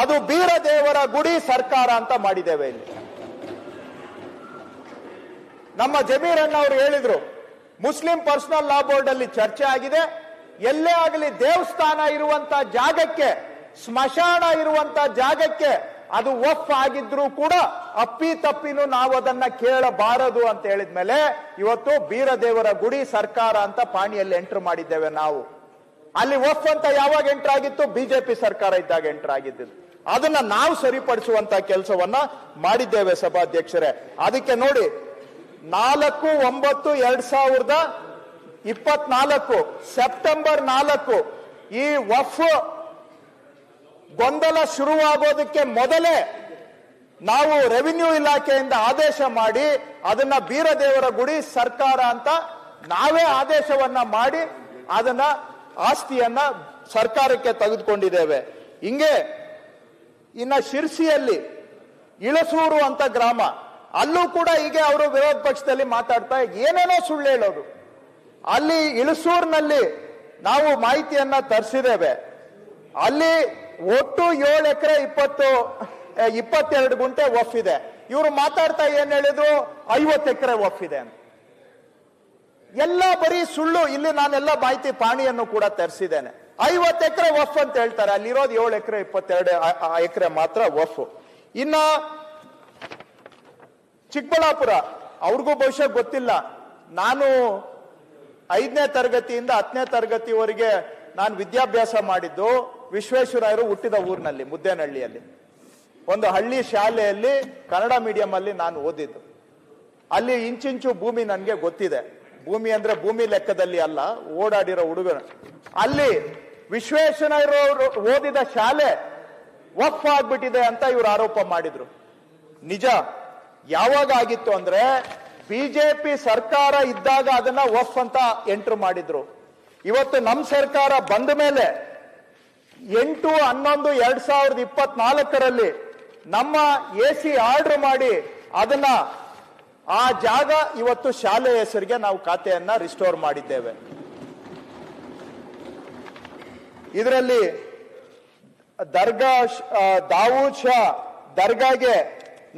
ಅದು ಬೀರದೇವರ ಗುಡಿ ಸರ್ಕಾರ ಅಂತ ಮಾಡಿದ್ದೇವೆ. ಇಲ್ಲಿ ನಮ್ಮ ಜಮೀರ್ ಅಣ್ಣ ಅವರು ಹೇಳಿದ್ರು, ಮುಸ್ಲಿಂ ಪರ್ಸನಲ್ ಲಾ ಬೋರ್ಡ್ ಅಲ್ಲಿ ಚರ್ಚೆ ಆಗಿದೆ. ಎಲ್ಲೇ ಆಗಲಿ ದೇವಸ್ಥಾನ ಇರುವಂತ ಜಾಗಕ್ಕೆ, ಸ್ಮಶಾನ ಇರುವಂತ ಜಾಗಕ್ಕೆ ಅದು ವಫ್ ಆಗಿದ್ರು ಕೂಡ ಅಪ್ಪಿ ತಪ್ಪಿನೂ ನಾವು ಅದನ್ನ ಕೇಳಬಾರದು ಅಂತ ಹೇಳಿದ್ಮೇಲೆ ಇವತ್ತು ಬೀರದೇವರ ಗುಡಿ ಸರ್ಕಾರ ಅಂತ ಪಾಣಿಯಲ್ಲಿ ಎಂಟರ್ ಮಾಡಿದ್ದೇವೆ ನಾವು. ಅಲ್ಲಿ ವಫ್ ಅಂತ ಯಾವಾಗ ಎಂಟರ್ ಆಗಿತ್ತು? ಬಿಜೆಪಿ ಸರ್ಕಾರ ಇದ್ದಾಗ ಎಂಟರ್ ಆಗಿದ್ದು. ಅದನ್ನ ನಾವು ಸರಿಪಡಿಸುವಂತ ಕೆಲಸವನ್ನ ಮಾಡಿದ್ದೇವೆ ಸಭಾಧ್ಯಕ್ಷರೇ. ಅದಕ್ಕೆ ನೋಡಿ 4/9/2024 ಸೆಪ್ಟೆಂಬರ್ 4 ಈ ವಫ್ ಗೊಂದಲ ಶುರುವಾಗೋದಕ್ಕೆ ಮೊದಲೇ ನಾವು ರೆವಿನ್ಯೂ ಇಲಾಖೆಯಿಂದ ಆದೇಶ ಮಾಡಿ ಅದನ್ನ ಬೀರದೇವರ ಗುಡಿ ಸರ್ಕಾರ ಅಂತ ನಾವೇ ಆದೇಶವನ್ನ ಮಾಡಿ ಅದನ್ನ ಆಸ್ತಿಯನ್ನ ಸರ್ಕಾರಕ್ಕೆ ತೆಗೆದುಕೊಂಡಿದ್ದೇವೆ. ಹಿಂಗೆ ಇನ್ನ ಶಿರ್ಸಿಯಲ್ಲಿ ಇಳಸೂರು ಅಂತ ಗ್ರಾಮ, ಅಲ್ಲೂ ಕೂಡ ಹೀಗೆ ಅವರು ವಿರೋಧ ಪಕ್ಷದಲ್ಲಿ ಮಾತಾಡ್ತಾ ಏನೇನೋ ಸುಳ್ಳು ಹೇಳೋದು. ಅಲ್ಲಿ ಇಳಸೂರಿನಲ್ಲಿ ನಾವು ಮಾಹಿತಿಯನ್ನ ತರಿಸಿದ್ದೇವೆ. ಅಲ್ಲಿ ಒಟ್ಟು 7 ಎಕರೆ 22 ಗುಂಟೆ ವಫ್ ಇದೆ. ಇವರು ಮಾತಾಡ್ತಾ ಏನ್ ಹೇಳಿದ್ರು 50 ಎಕರೆ ವಫ್ ಇದೆ ಅಂತ. ಎಲ್ಲ ಬರೀ ಸುಳ್ಳು. ಇಲ್ಲಿ ನಾನೆಲ್ಲ ಮಾಹಿತಿ ಪಾಣಿಯನ್ನು ಕೂಡ ತರಿಸಿದ್ದೇನೆ. 50 ಎಕರೆ ವಫ್ ಅಂತ ಹೇಳ್ತಾರೆ, ಅಲ್ಲಿರೋದು 7 ಎಕರೆ 22 ಎಕರೆ ಮಾತ್ರ ವಫ್. ಇನ್ನ ಚಿಕ್ಕಬಳ್ಳಾಪುರ, ಅವ್ರಿಗೂ ಬಹುಶಃ ಗೊತ್ತಿಲ್ಲ, ನಾನು 5ನೇ ತರಗತಿಯಿಂದ 10ನೇ ತರಗತಿವರೆಗೆ ನಾನು ವಿದ್ಯಾಭ್ಯಾಸ ಮಾಡಿದ್ದು ವಿಶ್ವೇಶ್ವರಯ್ಯರು ಹುಟ್ಟಿದ ಊರಿನಲ್ಲಿ, ಮುದ್ದೇನಹಳ್ಳಿಯಲ್ಲಿ ಒಂದು ಹಳ್ಳಿ ಶಾಲೆಯಲ್ಲಿ ಕನ್ನಡ ಮೀಡಿಯಂ ಅಲ್ಲಿ ನಾನು ಓದಿದ್ದು. ಅಲ್ಲಿ ಇಂಚಿಂಚು ಭೂಮಿ ನನಗೆ ಗೊತ್ತಿದೆ. ಭೂಮಿ ಅಂದ್ರೆ ಭೂಮಿ ಲೆಕ್ಕದಲ್ಲಿ ಅಲ್ಲ, ಓಡಾಡಿರೋ ಹುಡುಗರು. ಅಲ್ಲಿ ವಿಶ್ವೇಶ್ವರಯ್ಯರು ಓದಿದ ಶಾಲೆ ವಫ್ ಆಗ್ಬಿಟ್ಟಿದೆ ಅಂತ ಇವರು ಆರೋಪ ಮಾಡಿದ್ರು. ನಿಜ ಯಾವಾಗ ಆಗಿತ್ತು ಅಂದ್ರೆ ಬಿಜೆಪಿ ಸರ್ಕಾರ ಇದ್ದಾಗ ಅದನ್ನ ವಫ್ ಅಂತ ಎಂಟ್ರ್ ಮಾಡಿದ್ರು. ಇವತ್ತು ನಮ್ಮ ಸರ್ಕಾರ ಬಂದ ಮೇಲೆ 8/11/2024 ನಮ್ಮ AC ಆರ್ಡರ್ ಮಾಡಿ ಅದನ್ನ ಆ ಜಾಗ ಇವತ್ತು ಶಾಲೆ ಹೆಸರಿಗೆ ನಾವು ಖಾತೆಯನ್ನ ರಿಸ್ಟೋರ್ ಮಾಡಿದ್ದೇವೆ. ಇದರಲ್ಲಿ ದರ್ಗಾ ದಾವೂದ್ ಶಾ ದರ್ಗಾಗೆ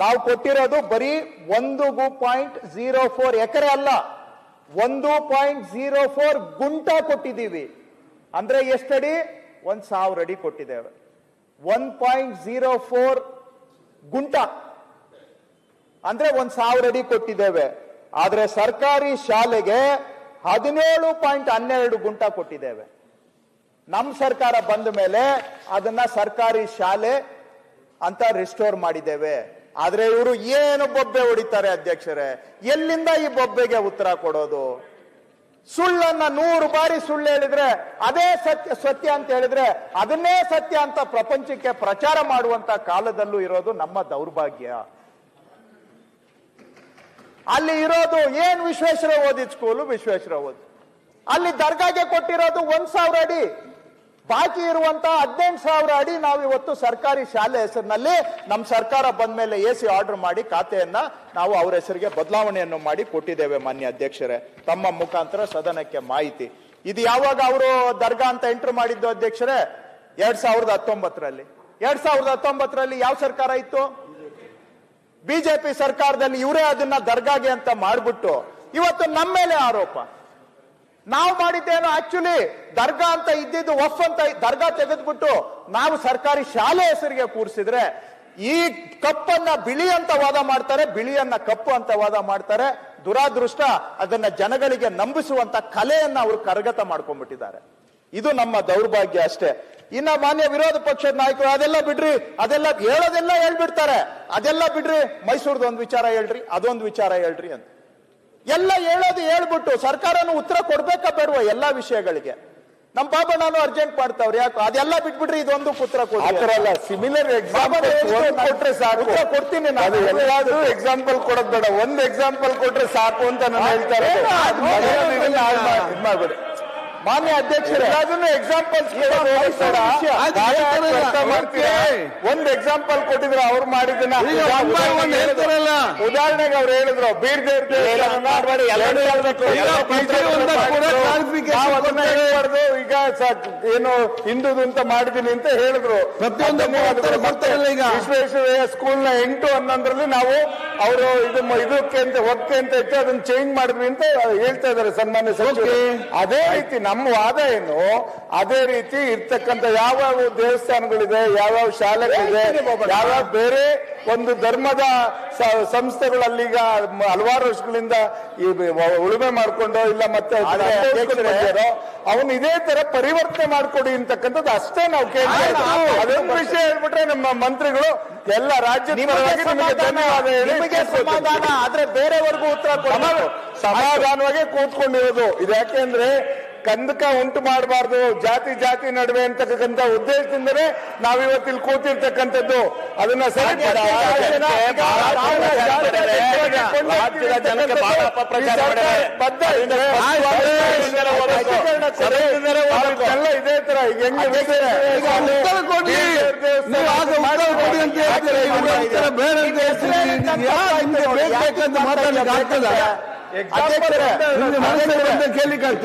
ನಾವು ಕೊಟ್ಟಿರೋದು ಬರೀ 1.04 ಎಕರೆ ಅಲ್ಲ, 1.04 ಗುಂಟ ಕೊಟ್ಟಿದ್ದೀವಿ. ಅಂದ್ರೆ ಎಷ್ಟಡಿ? 1000 ಅಡಿ ಕೊಟ್ಟಿದ್ದೇವೆ. 1.04 ಗುಂಟ ಅಂದ್ರೆ 1000 ಅಡಿ ಕೊಟ್ಟಿದ್ದೇವೆ. ಆದ್ರೆ ಸರ್ಕಾರಿ ಶಾಲೆಗೆ 17.12 ಗುಂಟ ಕೊಟ್ಟಿದ್ದೇವೆ. ನಮ್ಮ ಸರ್ಕಾರ ಬಂದ ಮೇಲೆ ಅದನ್ನ ಸರ್ಕಾರಿ ಶಾಲೆ ಅಂತ ರಿಸ್ಟೋರ್ ಮಾಡಿದ್ದೇವೆ. ಆದ್ರೆ ಇವರು ಏನು ಬೊಬ್ಬೆ ಹೊಡಿತಾರೆ ಅಧ್ಯಕ್ಷರೇ, ಎಲ್ಲಿಂದ ಈ ಬೊಬ್ಬೆಗೆ ಉತ್ತರ ಕೊಡೋದು? ಸುಳ್ಳನ್ನ 100 ಬಾರಿ ಸುಳ್ಳು ಹೇಳಿದ್ರೆ ಅದೇ ಸತ್ಯ ಅಂತ ಹೇಳಿದ್ರೆ ಅದನ್ನೇ ಸತ್ಯ ಅಂತ ಪ್ರಪಂಚಕ್ಕೆ ಪ್ರಚಾರ ಮಾಡುವಂತ ಕಾಲದಲ್ಲೂ ಇರೋದು ನಮ್ಮ ದೌರ್ಭಾಗ್ಯ. ಅಲ್ಲಿ ಇರೋದು ಏನ್ ವಿಶ್ವೇಶ್ವರ ಓದಿದ ಸ್ಕೂಲು, ವಿಶ್ವೇಶ್ವರ ಓದಿ ಅಲ್ಲಿ ದರ್ಗಾಗೆ ಕೊಟ್ಟಿರೋದು 1000 ಅಡಿ, ಬಾಕಿ ಇರುವಂತ 18,000 ಅಡಿ ನಾವು ಇವತ್ತು ಸರ್ಕಾರಿ ಶಾಲೆ ಹೆಸರಿನಲ್ಲಿ ನಮ್ಮ ಸರ್ಕಾರ ಬಂದ ಮೇಲೆ AC ಆರ್ಡರ್ ಮಾಡಿ ಖಾತೆಯನ್ನ ನಾವು ಅವ್ರ ಹೆಸರಿಗೆ ಬದಲಾವಣೆಯನ್ನು ಮಾಡಿ ಕೊಟ್ಟಿದ್ದೇವೆ. ಮಾನ್ಯ ಅಧ್ಯಕ್ಷರೇ, ತಮ್ಮ ಮುಖಾಂತರ ಸದನಕ್ಕೆ ಮಾಹಿತಿ. ಇದು ಯಾವಾಗ ಅವರು ದರ್ಗಾ ಅಂತ ಎಂಟರ್ ಮಾಡಿದ್ದು ಅಧ್ಯಕ್ಷರೇ? 2019ರಲ್ಲಿ. 2019ರಲ್ಲಿ ಯಾವ ಸರ್ಕಾರ ಇತ್ತು? ಬಿಜೆಪಿ ಸರ್ಕಾರದಲ್ಲಿ. ಇವರೇ ಅದನ್ನ ದರ್ಗಾಗೆ ಅಂತ ಮಾಡ್ಬಿಟ್ಟು ಇವತ್ತು ನಮ್ಮ ಮೇಲೆ ಆರೋಪ. ನಾವು ಮಾಡಿದ್ದೇನು? ಆಕ್ಚುಲಿ ದರ್ಗಾ ಅಂತ ಇದ್ದಿದ್ದು ವಫ್ ಅಂತ ದರ್ಗಾ ತೆಗೆದ್ಬಿಟ್ಟು ನಾವು ಸರ್ಕಾರಿ ಶಾಲೆ ಹೆಸರಿಗೆ ಕೂರಿಸಿದ್ರೆ ಈ ಕಪ್ಪನ್ನ ಬಿಳಿ ಅಂತ ವಾದ ಮಾಡ್ತಾರೆ, ಬಿಳಿಯನ್ನ ಕಪ್ಪು ಅಂತ ವಾದ ಮಾಡ್ತಾರೆ. ದುರಾದೃಷ್ಟ ಅದನ್ನ ಜನಗಳಿಗೆ ನಂಬಿಸುವಂತ ಕಲೆಯನ್ನ ಅವರು ಕರಗತ ಮಾಡ್ಕೊಂಡ್ಬಿಟ್ಟಿದ್ದಾರೆ. ಇದು ನಮ್ಮ ದೌರ್ಭಾಗ್ಯ ಅಷ್ಟೇ. ಇನ್ನ ಮಾನ್ಯ ವಿರೋಧ ಪಕ್ಷದ ನಾಯಕರು ಅದೆಲ್ಲ ಬಿಡ್ರಿ, ಅದೆಲ್ಲ ಹೇಳೋದೆಲ್ಲ ಹೇಳ್ಬಿಡ್ತಾರೆ. ಅದೆಲ್ಲ ಬಿಡ್ರಿ, ಮೈಸೂರ್ದು ಒಂದು ವಿಚಾರ ಹೇಳ್ರಿ, ಅದೊಂದು ವಿಚಾರ ಹೇಳ್ರಿ ಅಂತ ಎಲ್ಲ ಹೇಳೋದು ಹೇಳ್ಬಿಟ್ಟು ಸರ್ಕಾರನು ಉತ್ತರ ಕೊಡ್ಬೇಕಾ ಬೇಡವಾ ಎಲ್ಲಾ ವಿಷಯಗಳಿಗೆ? ನಮ್ ಬಾಬಣ್ಣನು ಅರ್ಜೆಂಟ್ ಮಾಡ್ತಾವ್ರಿ. ಯಾಕೆ? ಅದೆಲ್ಲ ಬಿಟ್ಬಿಡ್ರಿ, ಇದೊಂದು ಉತ್ತರ ಕೊಡ್ತಾರಲ್ಲ. ಸಿಮಿಲರ್ ಎಕ್ಸಾಂಪಲ್ ಕೊಟ್ರೆ ಸಾಕು. ಕೊಡ್ತೀನಿ ನಾನು. ಎಲ್ಲಾದ್ರೂ ಎಕ್ಸಾಂಪಲ್ ಕೊಡೋದ್ ಬೇಡ, ಒಂದು ಎಕ್ಸಾಂಪಲ್ ಕೊಟ್ರೆ ಸಾಕು ಅಂತ ನಾನು ಹೇಳ್ತಾರೆ. ಮಾಡ್ಬೇಡಿ ಮಾನ್ಯ ಅಧ್ಯಕ್ಷರೇ, ಅದನ್ನು ಎಕ್ಸಾಂಪಲ್ಸ್ ಒಂದು ಎಕ್ಸಾಂಪಲ್ ಕೊಟ್ಟಿದ್ರು ಅವ್ರು ಮಾಡಿದ್ದನ್ನ. ಉದಾಹರಣೆಗೆ ಅವ್ರು ಹೇಳಿದ್ರು ಈಗ ಏನು ಹಿಂದುದು ಅಂತ ಮಾಡಿದೀನಿ ಅಂತ ಹೇಳಿದ್ರು. ವಿಶ್ವೇಶ್ವರಯ್ಯ ಸ್ಕೂಲ್ ನ 8-11ರಲ್ಲಿ ನಾವು ಅವರು ಇದಕ್ಕೆ ಅಂತ ಹೊಕ್ಕೆ ಅಂತ ಇಟ್ಟು ಅದನ್ನ ಚೇಂಜ್ ಮಾಡಿದ್ವಿ ಅಂತ ಹೇಳ್ತಾ ಇದ್ದಾರೆ ಸನ್ಮಾನ್ಯ ಸಚಿವರು. ಅದೇ ರೀತಿ ನಮ್ಮ ವಾದ ಏನು, ಅದೇ ರೀತಿ ಇರ್ತಕ್ಕಂಥ ಯಾವ್ಯಾವ ದೇವಸ್ಥಾನಗಳಿದೆ, ಯಾವ್ಯಾವ ಶಾಲೆಗಳಿದೆ, ಯಾವ್ಯಾವ ಬೇರೆ ಒಂದು ಧರ್ಮದ ಸಂಸ್ಥೆಗಳಲ್ಲೀಗ ಹಲವಾರು ವರ್ಷಗಳಿಂದ ಈ ಉಳುಮೆ ಮಾಡ್ಕೊಂಡು ಇಲ್ಲ ಮತ್ತೆ ಅವನು ಇದೇ ತರ ಪರಿವರ್ತನೆ ಮಾಡ್ಕೊಡಿ ಅಂತಕ್ಕಂಥದ್ದು ಅಷ್ಟೇ ನಾವು ಕೇಳ್ತಾ. ಅದೊಂದು ವಿಷಯ ಹೇಳ್ಬಿಟ್ರೆ ನಮ್ಮ ಮಂತ್ರಿಗಳು ಎಲ್ಲ ರಾಜ್ಯದ ಧನ್ಯವಾದ ಹೇಳಿ ಸಮಾಧಾನ ಆದ್ರೆ ಬೇರೆವರೆಗೂ ಉತ್ತರ ಕೊಡೋದು ಸಮಾಧಾನವಾಗಿ ಕೂತ್ಕೊಂಡಿರೋದು. ಇದು ಯಾಕೆಂದ್ರೆ ಕಂದಕ ಉಂಟು ಮಾಡಬಾರ್ದು ಜಾತಿ ನಡುವೆ ಅಂತಕ್ಕಂಥ ಉದ್ದೇಶದಿಂದಲೇ ನಾವಿವತ್ತಿಲ್ಲಿ ಕೂತಿರ್ತಕ್ಕಂಥದ್ದು. ಅದನ್ನ ಇದೇ ತರ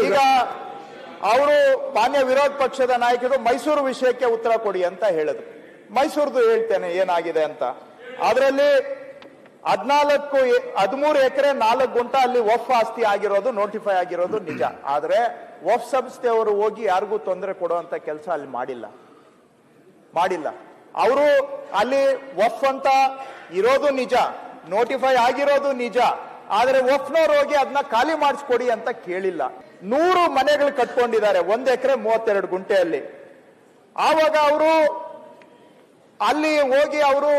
ಈಗ ಅವರು ಮಾನ್ಯ ವಿರೋಧ ಪಕ್ಷದ ನಾಯಕರು ಮೈಸೂರು ವಿಷಯಕ್ಕೆ ಉತ್ತರ ಕೊಡಿ ಅಂತ ಹೇಳಿದ್ರು. ಮೈಸೂರ್ದು ಹೇಳ್ತೇನೆ ಏನಾಗಿದೆ ಅಂತ. ಅದರಲ್ಲಿ 13 ಎಕರೆ 4 ಗುಂಟ ಅಲ್ಲಿ ವಫ್ ಆಸ್ತಿ ಆಗಿರೋದು ನೋಟಿಫೈ ಆಗಿರೋದು ನಿಜ. ಆದ್ರೆ ವಫ್ ಸಂಸ್ಥೆಯವರು ಹೋಗಿ ಯಾರಿಗೂ ತೊಂದರೆ ಕೊಡುವಂತ ಕೆಲಸ ಅಲ್ಲಿ ಮಾಡಿಲ್ಲ. ಅವರು ಅಲ್ಲಿ ವಫ್ ಅಂತ ಇರೋದು ನಿಜ, ನೋಟಿಫೈ ಆಗಿರೋದು ನಿಜ. ಆದ್ರೆ ವಫ್ನವ್ರು ಹೋಗಿ ಅದನ್ನ ಖಾಲಿ ಮಾಡಿಸ್ಕೊಡಿ ಅಂತ ಕೇಳಿಲ್ಲ. 100 ಮನೆಗಳು ಕಟ್ಕೊಂಡಿದ್ದಾರೆ 1 ಎಕರೆ 32 ಗುಂಟೆಯಲ್ಲಿ. ಆವಾಗ ಅವರು ಅಲ್ಲಿ ಹೋಗಿ ಅವರು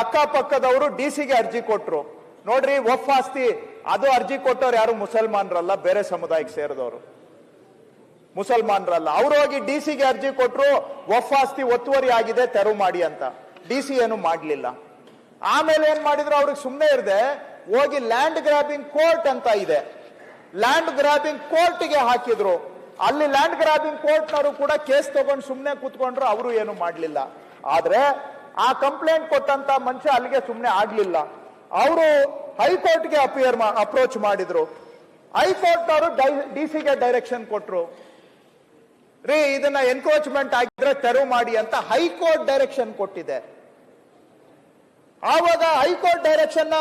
ಅಕ್ಕಪಕ್ಕದವರು ಡಿಸಿಗೆ ಅರ್ಜಿ ಕೊಟ್ರು. ನೋಡ್ರಿ ವಫ್ ಆಸ್ತಿ ಅದು ಅರ್ಜಿ ಕೊಟ್ಟವ್ರು ಯಾರು ಮುಸಲ್ಮಾನರಲ್ಲ, ಬೇರೆ ಸಮುದಾಯಕ್ಕೆ ಸೇರಿದವರು ಮುಸಲ್ಮಾನರಲ್ಲ. ಅವರು ಹೋಗಿ ಡಿಸಿಗೆ ಅರ್ಜಿ ಕೊಟ್ರು, ವಫ್ ಆಸ್ತಿ ಒತ್ತುವರಿ ಆಗಿದೆ ತೆರವು ಮಾಡಿ ಅಂತ. ಡಿಸಿ ಏನು ಮಾಡ್ಲಿಲ್ಲ. ಆಮೇಲೆ ಏನ್ ಮಾಡಿದ್ರು, ಅವ್ರಿಗೆ ಸುಮ್ಮನೆ ಇರದೆ ಹೋಗಿ ಲ್ಯಾಂಡ್ ಗ್ರಾಬಿಂಗ್ ಕೋರ್ಟ್ ಅಂತ ಇದೆ, ಲ್ಯಾಂಡ್ ಗ್ರಾಬಿಂಗ್ ಕೋರ್ಟ್ಗೆ ಹಾಕಿದ್ರು. ಅಲ್ಲಿ ಲ್ಯಾಂಡ್ ಗ್ರಾಬಿಂಗ್ ಕೋರ್ಟ್ನವರು ಕೂಡ ಕೇಸ್ ತಗೊಂಡು ಸುಮ್ಮನೆ ಕೂತ್ಕೊಂಡ್ರು, ಅವರು ಏನು ಮಾಡ್ಲಿಲ್ಲ. ಆದ್ರೆ ಆ ಕಂಪ್ಲೇಂಟ್ ಕೊಟ್ಟಂತ ಮನುಷ್ಯ ಅಲ್ಲಿಗೆ ಸುಮ್ಮನೆ ಆಗ್ಲಿಲ್ಲ. ಅವರು ಹೈಕೋರ್ಟ್ಗೆ ಅಪ್ರೋಚ್ ಮಾಡಿದ್ರು. ಹೈಕೋರ್ಟ್ನವರು ಡಿಸಿಗೆ ಡೈರೆಕ್ಷನ್ ಕೊಟ್ರು, ರೀ ಇದನ್ನ ಎನ್ಕ್ರೋಚ್ಮೆಂಟ್ ಆಗಿದ್ರೆ ತೆರವು ಮಾಡಿ ಅಂತ ಹೈಕೋರ್ಟ್ ಡೈರೆಕ್ಷನ್ ಕೊಟ್ಟಿದೆ. ಆವಾಗ ಹೈಕೋರ್ಟ್ ಡೈರೆಕ್ಷನ್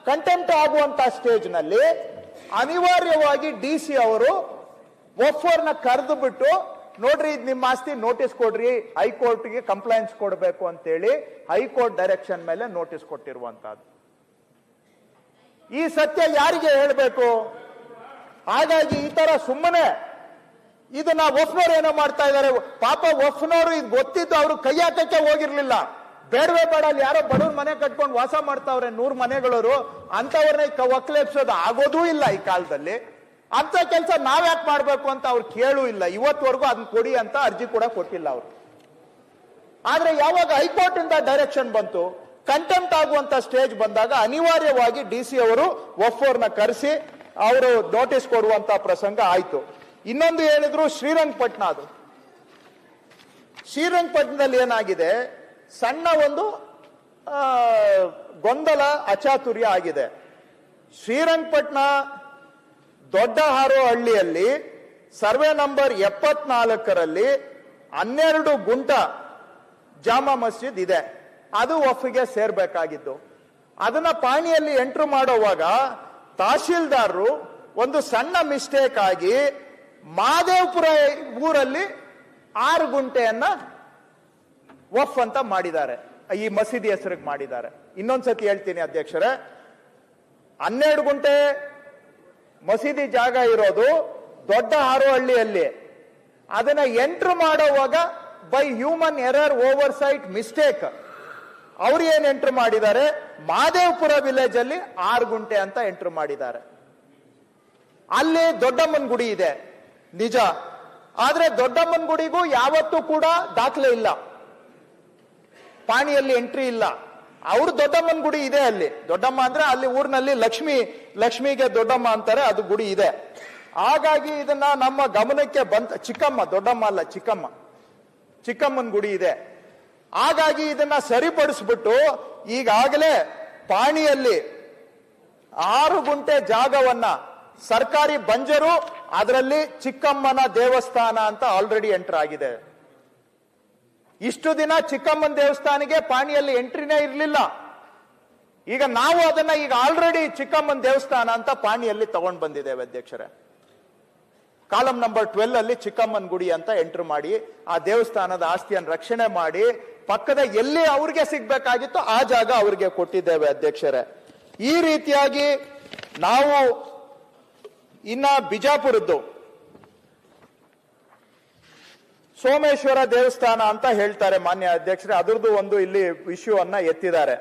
ಕಂಟೆಂಪ್ಟ್ ಆಗುವಂತ ಸ್ಟೇಜ್ ನಲ್ಲಿ ಅನಿವಾರ್ಯವಾಗಿ ಡಿಸಿ ಅವರು ಒಫರ್ನ ಕರೆದು ಬಿಟ್ಟು, ನೋಡ್ರಿ ಇದು ನಿಮ್ಮ ಆಸ್ತಿ, ನೋಟಿಸ್ ಕೊಡ್ರಿ, ಹೈಕೋರ್ಟ್ಗೆ ಕಂಪ್ಲೇಂಟ್ಸ್ ಕೊಡಬೇಕು ಅಂತೇಳಿ ಹೈಕೋರ್ಟ್ ಡೈರೆಕ್ಷನ್ ಮೇಲೆ ನೋಟಿಸ್ ಕೊಟ್ಟಿರುವಂತಹದ್ದು. ಈ ಸತ್ಯ ಯಾರಿಗೆ ಹೇಳಬೇಕು? ಹಾಗಾಗಿ ಈ ತರ ಸುಮ್ಮನೆ ಇದನ್ನ ಒಫ್ನವ್ರು ಏನೋ ಮಾಡ್ತಾ ಇದ್ದಾರೆ. ಪಾಪ ಒಫ್ನವರು ಇದು ಗೊತ್ತಿದ್ದು ಅವರು ಕೈ ಹಾಕಕ್ಕೆ ಹೋಗಿರ್ಲಿಲ್ಲ. ಬೇಡವೇ ಬೇಡ, ಅಲ್ಲಿ ಯಾರೋ ಬಡವ್ರ ಮನೆ ಕಟ್ಕೊಂಡು ವಾಸ ಮಾಡ್ತಾವ್ರೆ 100 ಮನೆಗಳವರು, ಅಂತವ್ರನ್ನ ಒಕ್ಕಲೆಬ್ಸೋದು ಆಗೋದೂ ಇಲ್ಲ ಈ ಕಾಲದಲ್ಲಿ. ಅಂತ ಕೆಲಸ ನಾವ್ಯಾಕೆ ಮಾಡ್ಬೇಕು ಅಂತ ಅವ್ರು ಕೇಳೂ ಇಲ್ಲ. ಇವತ್ತವರೆಗೂ ಅದನ್ನ ಕೊಡಿ ಅಂತ ಅರ್ಜಿ ಕೂಡ ಕೊಟ್ಟಿಲ್ಲ ಅವರು. ಆದ್ರೆ ಯಾವಾಗ ಹೈಕೋರ್ಟ್ ಇಂದ ಡೈರೆಕ್ಷನ್ ಬಂತು, ಕಂಟೆಂಪ್ಟ್ ಆಗುವಂತ ಸ್ಟೇಜ್ ಬಂದಾಗ ಅನಿವಾರ್ಯವಾಗಿ ಡಿಸಿ ಅವರು ಒಫ್ನವ್ರನ್ನ ಕರೆಸಿ ಅವರು ನೋಟಿಸ್ ಕೊಡುವಂತ ಪ್ರಸಂಗ ಆಯ್ತು. ಇನ್ನೊಂದು ಹೇಳಿದ್ರು ಶ್ರೀರಂಗಪಟ್ಟಣ. ಅದು ಶ್ರೀರಂಗಪಟ್ಟಣದಲ್ಲಿ ಏನಾಗಿದೆ, ಸಣ್ಣ ಒಂದು ಗೊಂದಲ ಅಚಾತುರ್ಯ ಆಗಿದೆ. ಶ್ರೀರಂಗಪಟ್ಟಣ ದೊಡ್ಡ ಹಾರೋಹಳ್ಳಿಯಲ್ಲಿ ಸರ್ವೆ ನಂಬರ್ 74ರಲ್ಲಿ 12 ಗುಂಟ ಜಾಮಾ ಮಸ್ಜಿದ್ ಇದೆ. ಅದು ವಫ್ಗೆ ಸೇರ್ಬೇಕಾಗಿದ್ದು. ಅದನ್ನ ಪಾಣಿಯಲ್ಲಿ ಎಂಟ್ರು ಮಾಡುವಾಗ ತಹಶೀಲ್ದಾರರು ಒಂದು ಸಣ್ಣ ಮಿಸ್ಟೇಕ್ ಆಗಿ ಮಾದೇವಪುರ ಊರಲ್ಲಿ 6 ಗುಂಟೆಯನ್ನ ವಫ್ ಅಂತ ಮಾಡಿದ್ದಾರೆ. ಈ ಮಸೀದಿ ಹೆಸರಿಗೆ ಮಾಡಿದ್ದಾರೆ. ಇನ್ನೊಂದ್ಸತಿ ಹೇಳ್ತೀನಿ ಅಧ್ಯಕ್ಷರೇ, 12 ಗುಂಟೆ ಮಸೀದಿ ಜಾಗ ಇರೋದು ದೊಡ್ಡ ಹಾರೋಹಳ್ಳಿಯಲ್ಲಿ. ಅದನ್ನ ಎಂಟ್ರು ಮಾಡುವಾಗ by human error, over site, mistake ಅವ್ರು ಏನ್ ಎಂಟ್ರು ಮಾಡಿದ್ದಾರೆ, ಮಾದೇವಪುರ ವಿಲೇಜ್ ಅಲ್ಲಿ 6 ಗುಂಟೆ ಅಂತ ಎಂಟ್ರು ಮಾಡಿದ್ದಾರೆ. ಅಲ್ಲಿ ದೊಡ್ಡಮ್ಮನ ಗುಡಿ ಇದೆ ನಿಜ, ಆದ್ರೆ ದೊಡ್ಡಮ್ಮನ ಗುಡಿಗೂ ಯಾವತ್ತೂ ಕೂಡ ದಾಖಲೆ ಇಲ್ಲ, ಪಾಣಿಯಲ್ಲಿ ಎಂಟ್ರಿ ಇಲ್ಲ. ಅವ್ರು ದೊಡ್ಡಮ್ಮನ ಗುಡಿ ಇದೆ ಅಲ್ಲಿ. ದೊಡ್ಡಮ್ಮ ಅಂದ್ರೆ ಅಲ್ಲಿ ಊರಿನಲ್ಲಿ ಲಕ್ಷ್ಮಿಗೆ ದೊಡ್ಡಮ್ಮ ಅಂತಾರೆ, ಅದು ಗುಡಿ ಇದೆ. ಹಾಗಾಗಿ ಇದನ್ನ ನಮ್ಮ ಗಮನಕ್ಕೆ ಬಂತ. ಚಿಕ್ಕಮ್ಮ, ದೊಡ್ಡಮ್ಮ ಅಲ್ಲ, ಚಿಕ್ಕಮ್ಮನ ಗುಡಿ ಇದೆ. ಹಾಗಾಗಿ ಇದನ್ನ ಸರಿಪಡಿಸ್ಬಿಟ್ಟು ಈಗಾಗಲೇ ಪಾಣಿಯಲ್ಲಿ 6 ಗುಂಟೆ ಜಾಗವನ್ನ ಸರ್ಕಾರಿ ಬಂಜರು, ಅದರಲ್ಲಿ ಚಿಕ್ಕಮ್ಮನ ದೇವಸ್ಥಾನ ಅಂತ ಆಲ್ರೆಡಿ ಎಂಟರ್ ಆಗಿದೆ. ಇಷ್ಟು ದಿನ ಚಿಕ್ಕಮ್ಮನ ದೇವಸ್ಥಾನಿಗೆ ಪಾಣಿಯಲ್ಲಿ ಎಂಟ್ರಿನೇ ಇರಲಿಲ್ಲ. ಈಗ ನಾವು ಅದನ್ನ ಈಗ ಆಲ್ರೆಡಿ ಚಿಕ್ಕಮ್ಮನ ದೇವಸ್ಥಾನ ಅಂತ ಪಾಣಿಯಲ್ಲಿ ತಗೊಂಡ್ ಬಂದಿದ್ದೇವೆ ಅಧ್ಯಕ್ಷರೇ. ಕಾಲಂ ನಂಬರ್ 12 ಅಲ್ಲಿ ಚಿಕ್ಕಮ್ಮನ ಗುಡಿ ಅಂತ ಎಂಟ್ರ್ ಮಾಡಿ ಆ ದೇವಸ್ಥಾನದ ಆಸ್ತಿಯನ್ನು ರಕ್ಷಣೆ ಮಾಡಿ ಪಕ್ಕದ ಎಲ್ಲಿ ಅವ್ರಿಗೆ ಸಿಗ್ಬೇಕಾಗಿತ್ತು ಆ ಜಾಗ ಅವ್ರಿಗೆ ಕೊಟ್ಟಿದ್ದೇವೆ ಅಧ್ಯಕ್ಷರೇ. ಈ ರೀತಿಯಾಗಿ ನಾವು ಇನ್ನ ಬಿಜಾಪುರದ್ದು ಸೋಮೇಶ್ವರ ದೇವಸ್ಥಾನ ಅಂತ ಹೇಳ್ತಾರೆ ಮಾನ್ಯ ಅಧ್ಯಕ್ಷರೇ, ಅದ್ರದ್ದು ಒಂದು ಇಲ್ಲಿ ಇಶ್ಯೂ ಅನ್ನ ಎತ್ತಿದ್ದಾರೆ.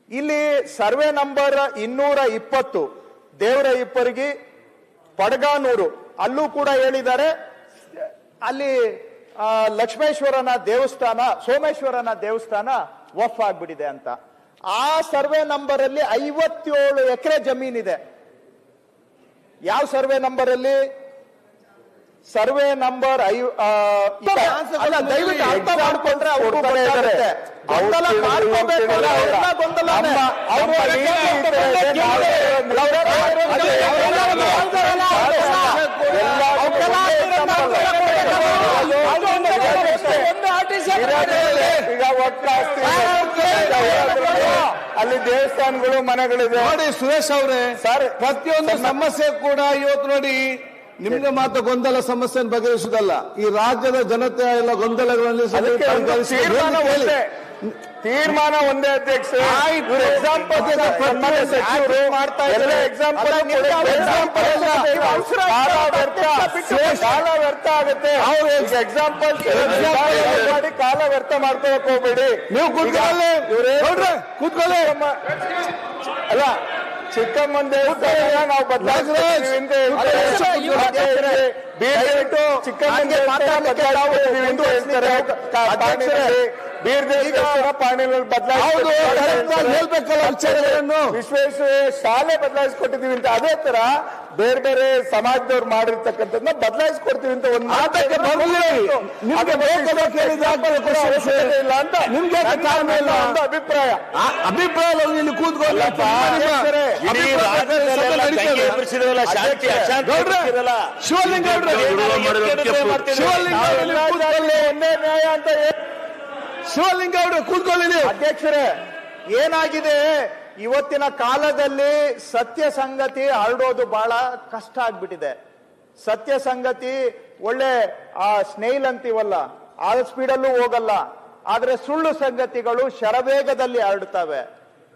ಇಲ್ಲಿ ಸರ್ವೆ ನಂಬರ್ 220 ದೇವರ ಇಪ್ಪರಿಗೆ ಪಡಗಾನೂರು, ಅಲ್ಲೂ ಕೂಡ ಹೇಳಿದ್ದಾರೆ ಅಲ್ಲಿ ಲಕ್ಷ್ಮೇಶ್ವರನ ದೇವಸ್ಥಾನ, ಸೋಮೇಶ್ವರನ ದೇವಸ್ಥಾನ ವಫ್ ಆಗ್ಬಿಟ್ಟಿದೆ ಅಂತ. ಆ ಸರ್ವೆ ನಂಬರ್ ಅಲ್ಲಿ 57 ಎಕರೆ ಜಮೀನಿದೆ. ಯಾವ ಸರ್ವೆ ನಂಬರ್ ಅಲ್ಲಿ? ಸರ್ವೆ ನಂಬರ್ ದಯವಿಟ್ಟು ಅರ್ಥ ಮಾಡ್ಕೊಂಡ್ರೆ ಗೊಂದಲ ಅಲ್ಲಿ ದೇವಸ್ಥಾನಗಳು ಮನೆಗಳಿದೆ ನೋಡಿ ಸುರೇಶ್ ಅವರೇ. ಸರ್, ಪ್ರತಿಯೊಂದು ಸಮಸ್ಯೆ ಕೂಡ ಇವತ್ತು ನೋಡಿ ನಿಮ್ಗೆ ಮಾತ್ರ ಗೊಂದಲ ಸಮಸ್ಯೆಯನ್ನು ಬಗೆಹರಿಸುವುದಲ್ಲ, ಈ ರಾಜ್ಯದ ಜನತೆಯ ಎಲ್ಲ ಗೊಂದಲಗಳಲ್ಲಿ ತೀರ್ಮಾನ ಒಂದೇ ಅಧ್ಯಕ್ಷ. ಎಕ್ಸಾಂಪಲ್ ಮಾಡ್ತಾ ಇದ್ದಾರೆ. ಕಾಲ ವ್ಯರ್ಥ ಆಗುತ್ತೆ. ಎಕ್ಸಾಂಪಲ್ ಮಾಡಿ ಕಾಲ ವ್ಯರ್ಥ ಮಾಡ್ಕೊಳಕ್ ಹೋಗ್ಬೇಡಿ. ನೀವು ಕೂತ್ಕೊಳ್ಳಿ. ಅಲ್ಲ, ಚಿಕ್ಕಮ್ಮನ ದೇವಸ್ಥಾನ ನಾವು ಹೌದು, correct ಆಗಿ ಹೇಳ್ಬೇಕಲ್ಲ ವಿಚಾರಗಳನ್ನು. ವಿಶ್ವೇಶ್ವರಯ್ಯ ಶಾಲೆ ಬದಲಾಯಿಸ್ಕೊಟ್ಟಿದೀವಿ ಅಂತ, ಅದೇ ತರ ಬೇರೆ ಬೇರೆ ಸಮಾಜದವ್ರು ಮಾಡಿರ್ತಕ್ಕಂಥದ್ದನ್ನ ಬದಲಾಯಿಸ್ಕೊಡ್ತೀವಿ ಅಂತ ಒಂದು ಆತಕ್ಕೆ ಬರ್ಲಿ. ನಿಮ್ಗೆ ಬೇಕಾದ ಕೇಳಿದ್ರೆ ಇಲ್ಲ ಅಂತ ನಿಮ್ಗೆ ಕಾರಣ ಇಲ್ಲ ಒಂದು ಅಭಿಪ್ರಾಯ. ಅಭಿಪ್ರಾಯ ಇಲ್ಲಿ ಕೂತ್ಕೊಳ್ಳಿ. ಶಿವಲಿಂಗ ಶಿವಲಿಂಗ ಅವರು ಕೂತ್ಕೊಳ್ಳಿ ನೀವು. ಅಧ್ಯಕ್ಷರೇ, ಏನಾಗಿದೆ ಇವತ್ತಿನ ಕಾಲದಲ್ಲಿ ಸತ್ಯ ಸಂಗತಿ ಹರಡೋದು ಬಹಳ ಕಷ್ಟ ಆಗ್ಬಿಟ್ಟಿದೆ. ಸತ್ಯ ಸಂಗತಿ ಒಳ್ಳೆ ಆ ಸ್ನೇಹಿಲ್ ಅಂತೀವಲ್ಲ, ಆ ಸ್ಪೀಡಲ್ಲೂ ಹೋಗಲ್ಲ, ಆದ್ರೆ ಸುಳ್ಳು ಸಂಗತಿಗಳು ಶರವೇಗದಲ್ಲಿ ಹರಡ್ತವೆ.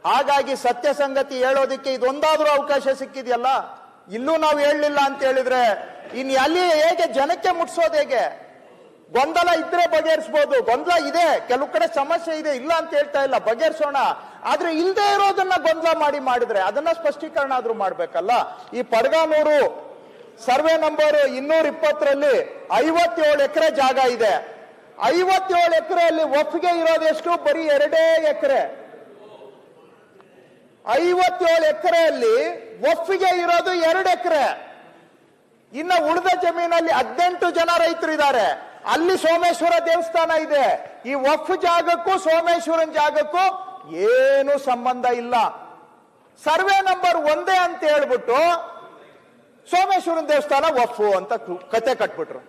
ಹಾಗಾಗಿ ಸತ್ಯ ಸಂಗತಿ ಹೇಳೋದಿಕ್ಕೆ ಇದೊಂದಾದ್ರೂ ಅವಕಾಶ ಸಿಕ್ಕಿದೆಯಲ್ಲ, ಇಲ್ಲೂ ನಾವು ಹೇಳಲಿಲ್ಲ ಅಂತ ಹೇಳಿದ್ರೆ ಇನ್ ಅಲ್ಲಿ ಹೇಗೆ ಜನಕ್ಕೆ ಮುಟ್ಸೋದು ಹೇಗೆ? ಗೊಂದಲ ಇದ್ರೆ ಬಗೆಹರಿಸಬಹುದು. ಗೊಂದಲ ಇದೆ, ಕೆಲವು ಕಡೆ ಸಮಸ್ಯೆ ಇದೆ, ಇಲ್ಲ ಅಂತ ಹೇಳ್ತಾ ಇಲ್ಲ, ಬಗೆಹರಿಸೋಣ. ಆದ್ರೆ ಇಲ್ಲದೆ ಇರೋದನ್ನ ಗೊಂದಲ ಮಾಡಿದ್ರೆ ಅದನ್ನ ಸ್ಪಷ್ಟೀಕರಣ ಆದ್ರೂ ಮಾಡ್ಬೇಕಲ್ಲ. ಈ ಪಡ್ಗಾನೂರು ಸರ್ವೆ ನಂಬರ್ 220ರಲ್ಲಿ 57 ಎಕರೆ ಜಾಗ ಇದೆ. 57 ಎಕರೆಯಲ್ಲಿ ಒಪ್ಪಿಗೆ ಇರೋದೆಷ್ಟು? ಬರೀ 2 ಎಕರೆ. 57 ಎಕರೆಯಲ್ಲಿ ಒಪ್ಪಿಗೆ ಇರೋದು 2 ಎಕರೆ. ಇನ್ನು ಉಳಿದ ಜಮೀನಲ್ಲಿ 18 ಜನ ರೈತರು ಇದ್ದಾರೆ. ಅಲ್ಲಿ ಸೋಮೇಶ್ವರ ದೇವಸ್ಥಾನ ಇದೆ. ಈ ವಫ್ ಜಾಗಕ್ಕೂ ಸೋಮೇಶ್ವರನ್ ಜಾಗಕ್ಕೂ ಏನು ಸಂಬಂಧ ಇಲ್ಲ. ಸರ್ವೆ ನಂಬರ್ 1 ಅಂತ ಹೇಳ್ಬಿಟ್ಟು ಸೋಮೇಶ್ವರನ್ ದೇವಸ್ಥಾನ ವಫ್ ಅಂತ ಕತೆ ಕಟ್ಬಿಟ್ರು.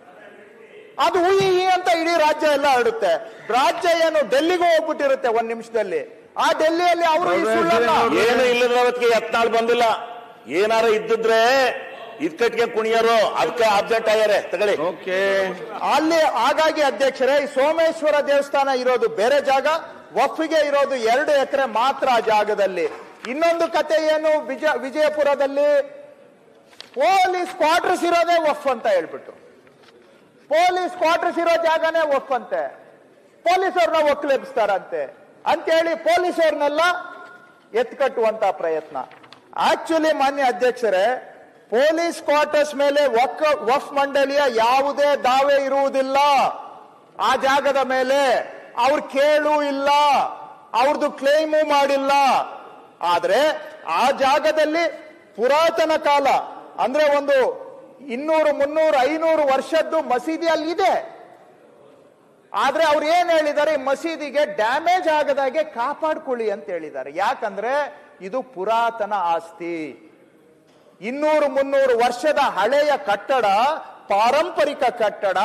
ಅದು ಹುಯಿ ಅಂತ ಇಡೀ ರಾಜ್ಯ ಎಲ್ಲ ಹರಡುತ್ತೆ. ರಾಜ್ಯ ಏನು ಡೆಲ್ಲಿಗೂ ಹೋಗ್ಬಿಟ್ಟಿರುತ್ತೆ 1 ನಿಮಿಷದಲ್ಲಿ. ಆ ಡೆಲ್ಲಿಯಲ್ಲಿ ಅವರು ಏನು ಇಲ್ಲದ್ರ ಅವತ್ತಿಗೆ ಯತ್ನಾಳ್ ಬಂದಿಲ್ಲ. ಏನಾರ ಇದ್ದಿದ್ರೆ ಇದ್ಕಟ್ಗೆ ಕುಣಿಯರು ಅದಕ್ಕೆ ಅಬ್ಸೆಂಟ್ ಆಗ್ಯಾರೆ ತಗೊಳ್ಳಿ. ಅಲ್ಲಿ ಹಾಗಾಗಿ ಅಧ್ಯಕ್ಷರೇ, ಈ ಸೋಮೇಶ್ವರ ದೇವಸ್ಥಾನ ಇರೋದು ಬೇರೆ ಜಾಗ, ವಫ್ಗೆ ಇರೋದು 2 ಎಕರೆ ಮಾತ್ರ ಆ ಜಾಗದಲ್ಲಿ. ಇನ್ನೊಂದು ಕತೆ ಏನು, ವಿಜಯಪುರದಲ್ಲಿ ಪೊಲೀಸ್ ಕ್ವಾರ್ಟರ್ಸ್ ಇರೋದೇ ವಫ್ ಅಂತ ಹೇಳ್ಬಿಟ್ಟು, ಪೊಲೀಸ್ ಕ್ವಾರ್ಟರ್ಸ್ ಇರೋ ಜಾಗನೇ ವಫ್ ಅಂತೆ, ಪೊಲೀಸವ್ರನ್ನ ಒಕ್ಕಲೆಬ್ಸ್ತಾರಂತೆ ಅಂತೇಳಿ ಪೊಲೀಸವ್ರನ್ನೆಲ್ಲ ಎತ್ಕಟ್ಟುವಂತ ಪ್ರಯತ್ನ. ಆಕ್ಚುಲಿ ಮಾನ್ಯ ಅಧ್ಯಕ್ಷರೇ, ಪೊಲೀಸ್ ಕ್ವಾರ್ಟರ್ಸ್ ಮೇಲೆ ವಫ್ ಮಂಡಳಿಯ ಯಾವುದೇ ದಾವೆ ಇರುವುದಿಲ್ಲ. ಆ ಜಾಗದ ಮೇಲೆ ಅವ್ರ ಕೇಳು ಇಲ್ಲ, ಅವ್ರದ್ದು ಕ್ಲೇಮು ಮಾಡಿಲ್ಲ. ಆದ್ರೆ ಆ ಜಾಗದಲ್ಲಿ ಪುರಾತನ ಕಾಲ ಅಂದ್ರೆ ಒಂದು 200, 300, 500 ವರ್ಷದ್ದು ಮಸೀದಿ ಅಲ್ಲಿ ಇದೆ. ಆದ್ರೆ ಅವ್ರು ಏನ್ ಹೇಳಿದ್ದಾರೆ, ಮಸೀದಿಗೆ ಡ್ಯಾಮೇಜ್ ಆಗದಾಗೆ ಕಾಪಾಡ್ಕೊಳ್ಳಿ ಅಂತ ಹೇಳಿದ್ದಾರೆ. ಯಾಕಂದ್ರೆ ಇದು ಪುರಾತನ ಆಸ್ತಿ, 200, 300 ವರ್ಷದ ಹಳೆಯ ಕಟ್ಟಡ, ಪಾರಂಪರಿಕ ಕಟ್ಟಡ.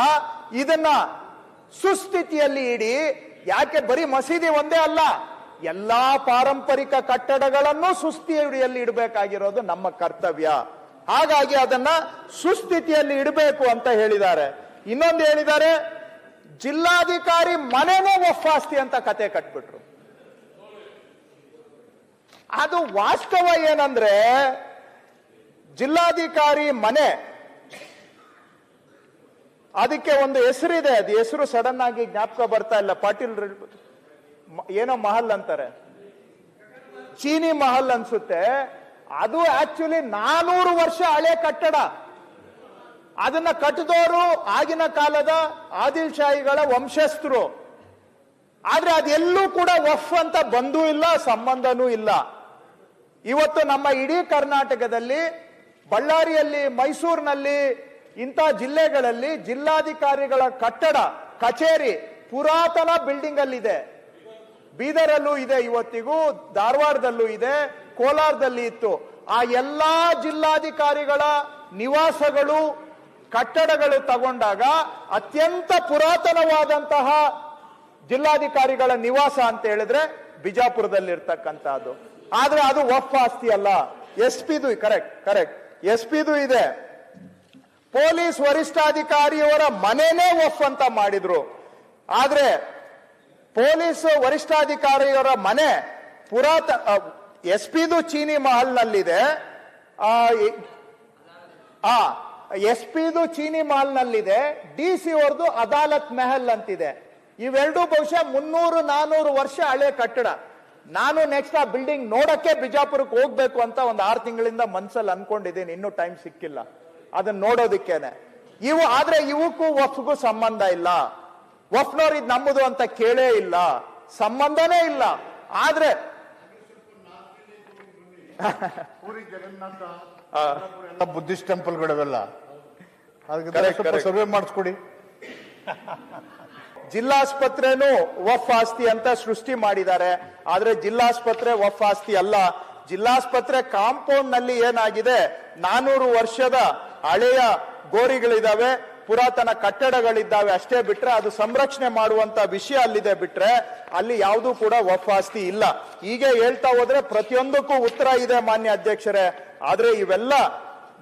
ಇದನ್ನ ಸುಸ್ಥಿತಿಯಲ್ಲಿ ಇಡಿ. ಯಾಕೆ ಬರೀ ಮಸೀದಿ ಒಂದೇ ಅಲ್ಲ, ಎಲ್ಲಾ ಪಾರಂಪರಿಕ ಕಟ್ಟಡಗಳನ್ನು ಸುಸ್ಥಿತಿಯಲ್ಲಿ ಇಡಬೇಕಾಗಿರೋದು ನಮ್ಮ ಕರ್ತವ್ಯ. ಹಾಗಾಗಿ ಅದನ್ನ ಸುಸ್ಥಿತಿಯಲ್ಲಿ ಇಡಬೇಕು ಅಂತ ಹೇಳಿದ್ದಾರೆ. ಇನ್ನೊಂದು ಹೇಳಿದ್ದಾರೆ, ಜಿಲ್ಲಾಧಿಕಾರಿ ಮನೆನೇ ವಫ್ ಆಸ್ತಿ ಅಂತ ಕತೆ ಕಟ್ಬಿಟ್ರು. ಅದು ವಾಸ್ತವ ಏನಂದ್ರೆ, ಜಿಲ್ಲಾಧಿಕಾರಿ ಮನೆ ಅದಕ್ಕೆ ಒಂದು ಹೆಸರಿದೆ. ಅದು ಹೆಸರು ಸಡನ್ ಆಗಿ ಜ್ಞಾಪಕ ಬರ್ತಾ ಇಲ್ಲ. ಪಾಟೀಲ್ ಏನೋ ಮಹಲ್ ಅಂತಾರೆ, ಚೀನಿ ಮಹಲ್ ಅನ್ಸುತ್ತೆ. ಅದು ಆಕ್ಚುಲಿ 400 ವರ್ಷ ಹಳೆ ಕಟ್ಟಡ. ಅದನ್ನ ಕಟ್ಟಿದವರು ಆಗಿನ ಕಾಲದ ಆದಿಲ್ ಶಾಹಿಗಳ ವಂಶಸ್ಥರು. ಆದ್ರೆ ಅದೆಲ್ಲೂ ಕೂಡ ವಫ್ ಅಂತ ಬಂದೂ ಇಲ್ಲ, ಸಂಬಂಧನೂ ಇಲ್ಲ. ಇವತ್ತು ನಮ್ಮ ಇಡೀ ಕರ್ನಾಟಕದಲ್ಲಿ, ಬಳ್ಳಾರಿಯಲ್ಲಿ, ಮೈಸೂರಿನಲ್ಲಿ, ಇಂಥ ಜಿಲ್ಲೆಗಳಲ್ಲಿ ಜಿಲ್ಲಾಧಿಕಾರಿಗಳ ಕಟ್ಟಡ, ಕಚೇರಿ ಪುರಾತನ ಬಿಲ್ಡಿಂಗ್ ಅಲ್ಲಿದೆ. ಬೀದರಲ್ಲೂ ಇದೆ, ಇವತ್ತಿಗೂ ಧಾರವಾಡದಲ್ಲೂ ಇದೆ, ಕೋಲಾರದಲ್ಲಿ ಇತ್ತು. ಆ ಎಲ್ಲಾ ಜಿಲ್ಲಾಧಿಕಾರಿಗಳ ನಿವಾಸಗಳು, ಕಟ್ಟಡಗಳು ತಗೊಂಡಾಗ ಅತ್ಯಂತ ಪುರಾತನವಾದಂತಹ ಜಿಲ್ಲಾಧಿಕಾರಿಗಳ ನಿವಾಸ ಅಂತ ಹೇಳಿದ್ರೆ ಬಿಜಾಪುರದಲ್ಲಿರ್ತಕ್ಕಂಥದ್ದು. ಆದ್ರೆ ಅದು ವಫ್ ಆಸ್ತಿ ಅಲ್ಲ. ಎಸ್ಪಿದು ಕರೆಕ್ಟ್ ಎಸ್ಪಿದು ಇದೆ. ಪೊಲೀಸ್ ವರಿಷ್ಠಾಧಿಕಾರಿಯವರ ಮನೆನೇ ವಫ್ ಅಂತ ಮಾಡಿದ್ರು. ಆದ್ರೆ ಪೊಲೀಸ್ ವರಿಷ್ಠಾಧಿಕಾರಿಯವರ ಮನೆ ಎಸ್ಪಿದು ಚೀನಿ ಮಹಲ್ ನಲ್ಲಿದೆ. ಎಸ್ಪಿದು ಚೀನಿ ಮಹಲ್ ನಲ್ಲಿದೆ, ಡಿಸಿ ಅವ್ರದ್ದು ಅದಾಲತ್ ಮೆಹಲ್ ಅಂತಿದೆ. ಇವೆರಡೂ ಬಹುಶಃ 300-400 ವರ್ಷ ಹಳೆ ಕಟ್ಟಡ. ನಾನು ನೆಕ್ಸ್ಟ್ ಆ ಬಿಲ್ಡಿಂಗ್ ನೋಡಕ್ಕೆ ಬಿಜಾಪುರಕ್ಕೆ ಹೋಗ್ಬೇಕು ಅಂತ ಒಂದು 6 ತಿಂಗಳಿಂದ ಮನ್ಸಲ್ಲಿ ಅನ್ಕೊಂಡಿದ್ದೀನಿ. ಇನ್ನೂ ಟೈಮ್ ಸಿಕ್ಕಿಲ್ಲ ಅದನ್ನ ನೋಡೋದಿಕ್ಕೇನೆ. ಆದ್ರೆ ಇವಕ್ಕೂ ವಫ್ಗೂ ಸಂಬಂಧ ಇಲ್ಲ. ವಫ್ನವ್ರು ಇದು ನಮ್ಮದು ಅಂತ ಕೇಳೇ ಇಲ್ಲ. ಸಂಬಂಧನೇ ಇಲ್ಲ. ಆದ್ರೆ ಪೂರಿ ಜಗನ್ನಾಥ ಬುದ್ಧಿಸ್ಟ್ ಟೆಂಪಲ್ಗಳಿವೆಲ್ಲ ಅದಕ್ಕೆ ಸರ್ವೆ ಮಾಡಿಸ್ಕೊಡಿ. ಜಿಲ್ಲಾಸ್ಪತ್ರೆನೂ ವಫ್ ಆಸ್ತಿ ಅಂತ ಸೃಷ್ಟಿ ಮಾಡಿದ್ದಾರೆ. ಆದ್ರೆ ಜಿಲ್ಲಾಸ್ಪತ್ರೆ ವಫ್ ಆಸ್ತಿ ಅಲ್ಲ. ಜಿಲ್ಲಾಸ್ಪತ್ರೆ ಕಾಂಪೌಂಡ್ ನಲ್ಲಿ ಏನಾಗಿದೆ, 400 ವರ್ಷದ ಹಳೆಯ ಗೋರಿಗಳಿದಾವೆ, ಪುರಾತನ ಕಟ್ಟಡಗಳಿದ್ದಾವೆ ಅಷ್ಟೇ ಬಿಟ್ರೆ ಅದು ಸಂರಕ್ಷಣೆ ಮಾಡುವಂತ ವಿಷಯ ಅಲ್ಲಿದೆ ಬಿಟ್ರೆ ಅಲ್ಲಿ ಯಾವುದೂ ಕೂಡ ವಫ್ ಆಸ್ತಿ ಇಲ್ಲ. ಹೀಗೆ ಹೇಳ್ತಾ ಹೋದ್ರೆ ಪ್ರತಿಯೊಂದಕ್ಕೂ ಉತ್ತರ ಇದೆ ಮಾನ್ಯ ಅಧ್ಯಕ್ಷರೇ. ಆದ್ರೆ ಇವೆಲ್ಲ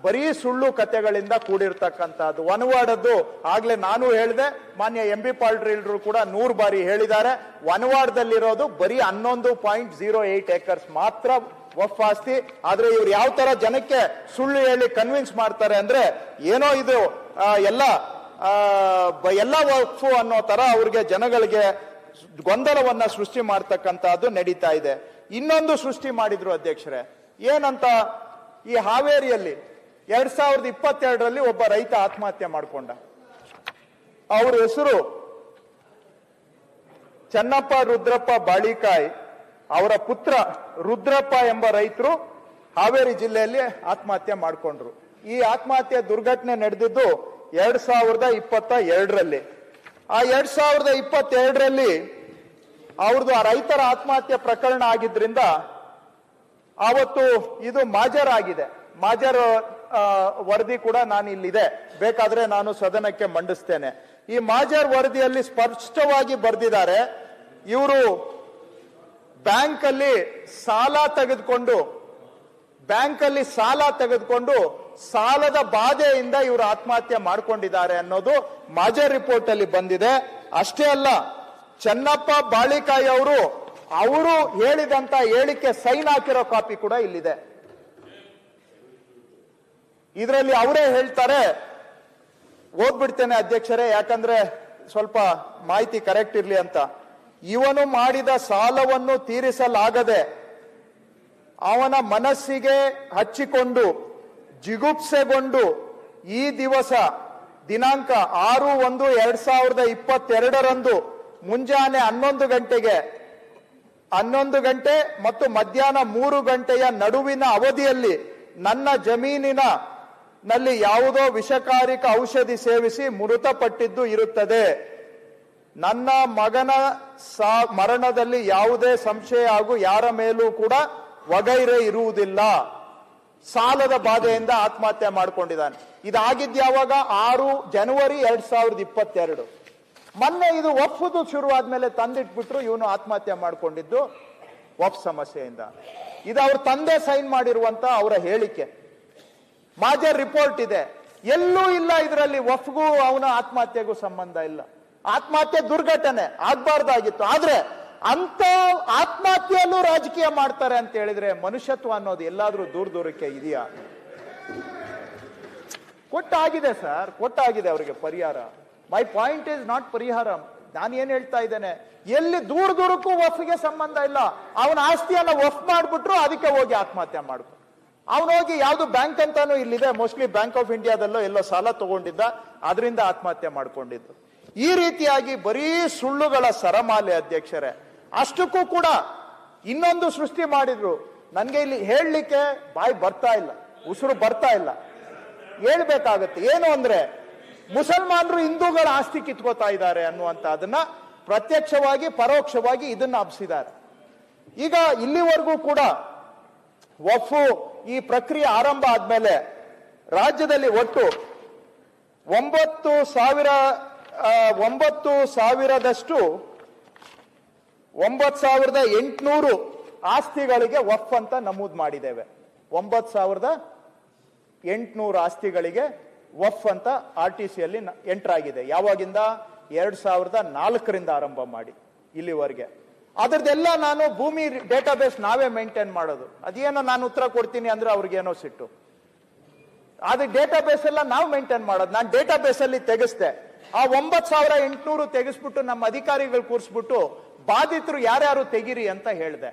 ಬರೀ ಸುಳ್ಳು ಕಥೆಗಳಿಂದ ಕೂಡಿರ್ತಕ್ಕಂಥದ್ದು. ವನವಾಡದ್ದು ಆಗ್ಲೇ ನಾನು ಹೇಳಿದೆ, ಮಾನ್ಯ MB ಪಾಟೀಲ್ರು ಕೂಡ 100 ಬಾರಿ ಹೇಳಿದ್ದಾರೆ. ವನವಾಡದಲ್ಲಿರೋದು ಬರೀ 11.08 ಏಕರ್ಸ್ ಮಾತ್ರ ವಫ್ ಆಸ್ತಿ. ಆದ್ರೆ ಇವ್ರು ಯಾವ ತರ ಜನಕ್ಕೆ ಸುಳ್ಳು ಹೇಳಿ ಕನ್ವಿನ್ಸ್ ಮಾಡ್ತಾರೆ ಅಂದ್ರೆ ಏನೋ ಇದು ಎಲ್ಲ ವಫ್ ಅನ್ನೋ ತರ ಅವ್ರಿಗೆ ಜನಗಳಿಗೆ ಗೊಂದಲವನ್ನ ಸೃಷ್ಟಿ ಮಾಡ್ತಕ್ಕಂಥದ್ದು ನಡೀತಾ ಇದೆ. ಇನ್ನೊಂದು ಸೃಷ್ಟಿ ಮಾಡಿದ್ರು ಅಧ್ಯಕ್ಷರೇ, ಏನಂತ, ಈ ಹಾವೇರಿಯಲ್ಲಿ 2022ರಲ್ಲಿ ಒಬ್ಬ ರೈತ ಆತ್ಮಹತ್ಯೆ ಮಾಡಿಕೊಂಡ. ಅವ್ರ ಹೆಸರು ಚನ್ನಪ್ಪ ರುದ್ರಪ್ಪ ಬಾಳಿಕಾಯಿ. ಅವರ ಪುತ್ರ ರುದ್ರಪ್ಪ ಎಂಬ ರೈತರು ಹಾವೇರಿ ಜಿಲ್ಲೆಯಲ್ಲಿ ಆತ್ಮಹತ್ಯೆ ಮಾಡಿಕೊಂಡ್ರು. ಈ ಆತ್ಮಹತ್ಯೆ ದುರ್ಘಟನೆ ನಡೆದಿದ್ದು 2022ರಲ್ಲಿ. ಆ 2022ರಲ್ಲಿ ಅವ್ರದ್ದು ಆ ರೈತರ ಆತ್ಮಹತ್ಯೆ ಪ್ರಕರಣ ಆಗಿದ್ರಿಂದ ಆವತ್ತು ಇದು ಮಾಜರ್ ಆಗಿದೆ. ಮಾಜರ್ ವರದಿ ಕೂಡ ನಾನು ಇಲ್ಲಿದೆ, ಬೇಕಾದ್ರೆ ನಾನು ಸದನಕ್ಕೆ ಮಂಡಿಸ್ತೇನೆ. ಈ ಮಾಜರ್ ವರದಿಯಲ್ಲಿ ಸ್ಪಷ್ಟವಾಗಿ ಬರೆದಿದ್ದಾರೆ, ಇವರು ಬ್ಯಾಂಕಲ್ಲಿ ಸಾಲ ತೆಗೆದುಕೊಂಡು ಸಾಲದ ಬಾಧೆಯಿಂದ ಇವರು ಆತ್ಮಹತ್ಯೆ ಮಾಡ್ಕೊಂಡಿದ್ದಾರೆ ಅನ್ನೋದು ಮಾಜರ್ ರಿಪೋರ್ಟ್ ಅಲ್ಲಿ ಬಂದಿದೆ. ಅಷ್ಟೇ ಅಲ್ಲ, ಚನ್ನಪ್ಪ ಬಾಳಿಕಾಯಿ ಅವರು ಹೇಳಿದಂತ ಹೇಳಿಕೆ ಸೈನ್ ಹಾಕಿರೋ ಕಾಪಿ ಕೂಡ ಇಲ್ಲಿದೆ. ಇದರಲ್ಲಿ ಅವರೇ ಹೇಳ್ತಾರೆ, ಓದ್ಬಿಡ್ತೇನೆ ಅಧ್ಯಕ್ಷರೇ, ಯಾಕಂದ್ರೆ ಸ್ವಲ್ಪ ಮಾಹಿತಿ ಕರೆಕ್ಟ್ ಇರ್ಲಿ ಅಂತ. ಇವನು ಮಾಡಿದ ಸಾಲವನ್ನು ತೀರಿಸಲಾಗದೆ ಅವನ ಮನಸ್ಸಿಗೆ ಹಚ್ಚಿಕೊಂಡು ಜಿಗುಪ್ಸೆಗೊಂಡು ಈ ದಿನಾಂಕ 6/1/2022ರಂದು ಮುಂಜಾನೆ 11 ಗಂಟೆ ಮತ್ತು ಮಧ್ಯಾಹ್ನ 3 ಗಂಟೆಯ ನಡುವಿನ ಅವಧಿಯಲ್ಲಿ ನನ್ನ ಜಮೀನಿನಲ್ಲಿ ಯಾವುದೋ ವಿಷಕಾರಿಕ ಔಷಧಿ ಸೇವಿಸಿ ಮೃತಪಟ್ಟಿದ್ದು ಇರುತ್ತದೆ. ನನ್ನ ಮಗನ ಮರಣದಲ್ಲಿ ಯಾವುದೇ ಸಂಶಯ ಹಾಗೂ ಯಾರ ಮೇಲೂ ಕೂಡ ವಗೈರೆ ಇರುವುದಿಲ್ಲ. ಸಾಲದ ಬಾಧೆಯಿಂದ ಆತ್ಮಹತ್ಯೆ ಮಾಡಿಕೊಂಡಿದ್ದಾನೆ. ಇದಾಗಿದ್ದು ಯಾವಾಗ? 6 ಜನವರಿ 2022. ಮೊನ್ನೆ ಇದು ವಫ್ದು ಶುರುವಾದ್ಮೇಲೆ ತಂದಿಟ್ಬಿಟ್ರು, ಇವನು ಆತ್ಮಹತ್ಯೆ ಮಾಡಿಕೊಂಡಿದ್ದು ವಫ್ ಸಮಸ್ಯೆಯಿಂದ. ಇದು ಅವ್ರ ತಂದೆ ಸೈನ್ ಮಾಡಿರುವಂತ ಅವರ ಹೇಳಿಕೆ. ಮಾಜರ್ ರಿಪೋರ್ಟ್ ಇದೆ, ಎಲ್ಲೂ ಇಲ್ಲ ಇದರಲ್ಲಿ ವಫ್ಗೂ ಅವನ ಆತ್ಮಹತ್ಯೆಗೂ ಸಂಬಂಧ ಇಲ್ಲ. ಆತ್ಮಹತ್ಯೆ ದುರ್ಘಟನೆ ಆಗ್ಬಾರ್ದಾಗಿತ್ತು, ಆದ್ರೆ ಅಂತ ಆತ್ಮಹತ್ಯೆಯಲ್ಲೂ ರಾಜಕೀಯ ಮಾಡ್ತಾರೆ ಅಂತ ಹೇಳಿದ್ರೆ ಮನುಷ್ಯತ್ವ ಅನ್ನೋದು ಎಲ್ಲಾದ್ರೂ ದೂರಕ್ಕೆ ಇದೆಯಾ? ಕೊಟ್ಟಾಗಿದೆ ಸರ್, ಕೊಟ್ಟಾಗಿದೆ ಅವರಿಗೆ ಪರಿಹಾರ. ಮೈ ಪಾಯಿಂಟ್ ಇಸ್ ನಾಟ್ ಪರಿಹಾರ. ನಾನು ಏನ್ ಹೇಳ್ತಾ ಇದ್ದೇನೆ, ಎಲ್ಲಿ ದೂರಕ್ಕೂ ವಫ್ಗೆ ಸಂಬಂಧ ಇಲ್ಲ. ಅವನ ಆಸ್ತಿಯನ್ನ ವಫ್ ಮಾಡ್ಬಿಟ್ರು, ಅದಕ್ಕೆ ಹೋಗಿ ಆತ್ಮಹತ್ಯೆ ಮಾಡ್ಕೊ. ಅವನು ಹೋಗಿ ಯಾವ್ದು ಬ್ಯಾಂಕ್ ಅಂತಾನು ಇಲ್ಲಿದೆ, ಮೋಸ್ಟ್ಲಿ ಬ್ಯಾಂಕ್ ಆಫ್ ಇಂಡಿಯಾದಲ್ಲೋ ಎಲ್ಲೋ ಸಾಲ ತಗೊಂಡಿದ್ದ, ಅದರಿಂದ ಆತ್ಮಹತ್ಯೆ ಮಾಡ್ಕೊಂಡಿದ್ದು. ಈ ರೀತಿಯಾಗಿ ಬರೀ ಸುಳ್ಳುಗಳ ಸರಮಾಲೆ ಅಧ್ಯಕ್ಷರೇ. ಅಷ್ಟಕ್ಕೂ ಕೂಡ ಇನ್ನೊಂದು ಸೃಷ್ಟಿ ಮಾಡಿದ್ರು. ನನ್ಗೆ ಇಲ್ಲಿ ಹೇಳಲಿಕ್ಕೆ ಬಾಯಿ ಬರ್ತಾ ಇಲ್ಲ, ಉಸಿರು ಬರ್ತಾ ಇಲ್ಲ, ಹೇಳ್ಬೇಕಾಗತ್ತೆ. ಏನು ಅಂದ್ರೆ, ಮುಸಲ್ಮಾನರು ಹಿಂದೂಗಳ ಆಸ್ತಿ ಕಿತ್ಕೋತಾ ಇದ್ದಾರೆ ಅನ್ನುವಂತ ಅದನ್ನ ಪ್ರತ್ಯಕ್ಷವಾಗಿ ಪರೋಕ್ಷವಾಗಿ ಇದನ್ನ ಹಬ್ಸಿದ್ದಾರೆ. ಈಗ ಇಲ್ಲಿವರೆಗೂ ಕೂಡ ವಫ್ ಈ ಪ್ರಕ್ರಿಯೆ ಆರಂಭ ಆದ್ಮೇಲೆ ರಾಜ್ಯದಲ್ಲಿ ಒಟ್ಟು 9,800 ಆಸ್ತಿಗಳಿಗೆ ವಫ್ ಅಂತ ನಮೂದು ಮಾಡಿದ್ದೇವೆ. 9,800 ಆಸ್ತಿಗಳಿಗೆ ವಫ್ ಅಂತ RTCಯಲ್ಲಿ ಎಂಟರ್ ಆಗಿದೆ. ಯಾವಾಗಿಂದ? 2004ರಿಂದ ಆರಂಭ ಮಾಡಿ ಇಲ್ಲಿವರೆಗೆ. ಅದರದೆಲ್ಲ ನಾನು ಭೂಮಿ ಡೇಟಾಬೇಸ್ ನಾವೇ ಮೇಂಟೈನ್ ಮಾಡೋದು. ಅದೇನೋ ನಾನು ಉತ್ತರ ಕೊಡ್ತೀನಿ ಅಂದ್ರೆ ಅವ್ರಿಗೇನೋ ಸಿಟ್ಟು. ಆದ್ರೆ ಡೇಟಾಬೇಸ್ ಎಲ್ಲ ನಾವು ಮೇಂಟೈನ್ ಮಾಡೋದು. ನಾನು ಡೇಟಾಬೇಸ್ ಅಲ್ಲಿ ತೆಗೆಸ್ದೆ, ಆ 9,800 ತೆಗೆಸ್ಬಿಟ್ಟು ನಮ್ಮ ಅಧಿಕಾರಿಗಳು ಕೂರಿಸ್ಬಿಟ್ಟು ಬಾಧಿತರು ಯಾರ್ಯಾರು ತೆಗಿರಿ ಅಂತ ಹೇಳಿದೆ.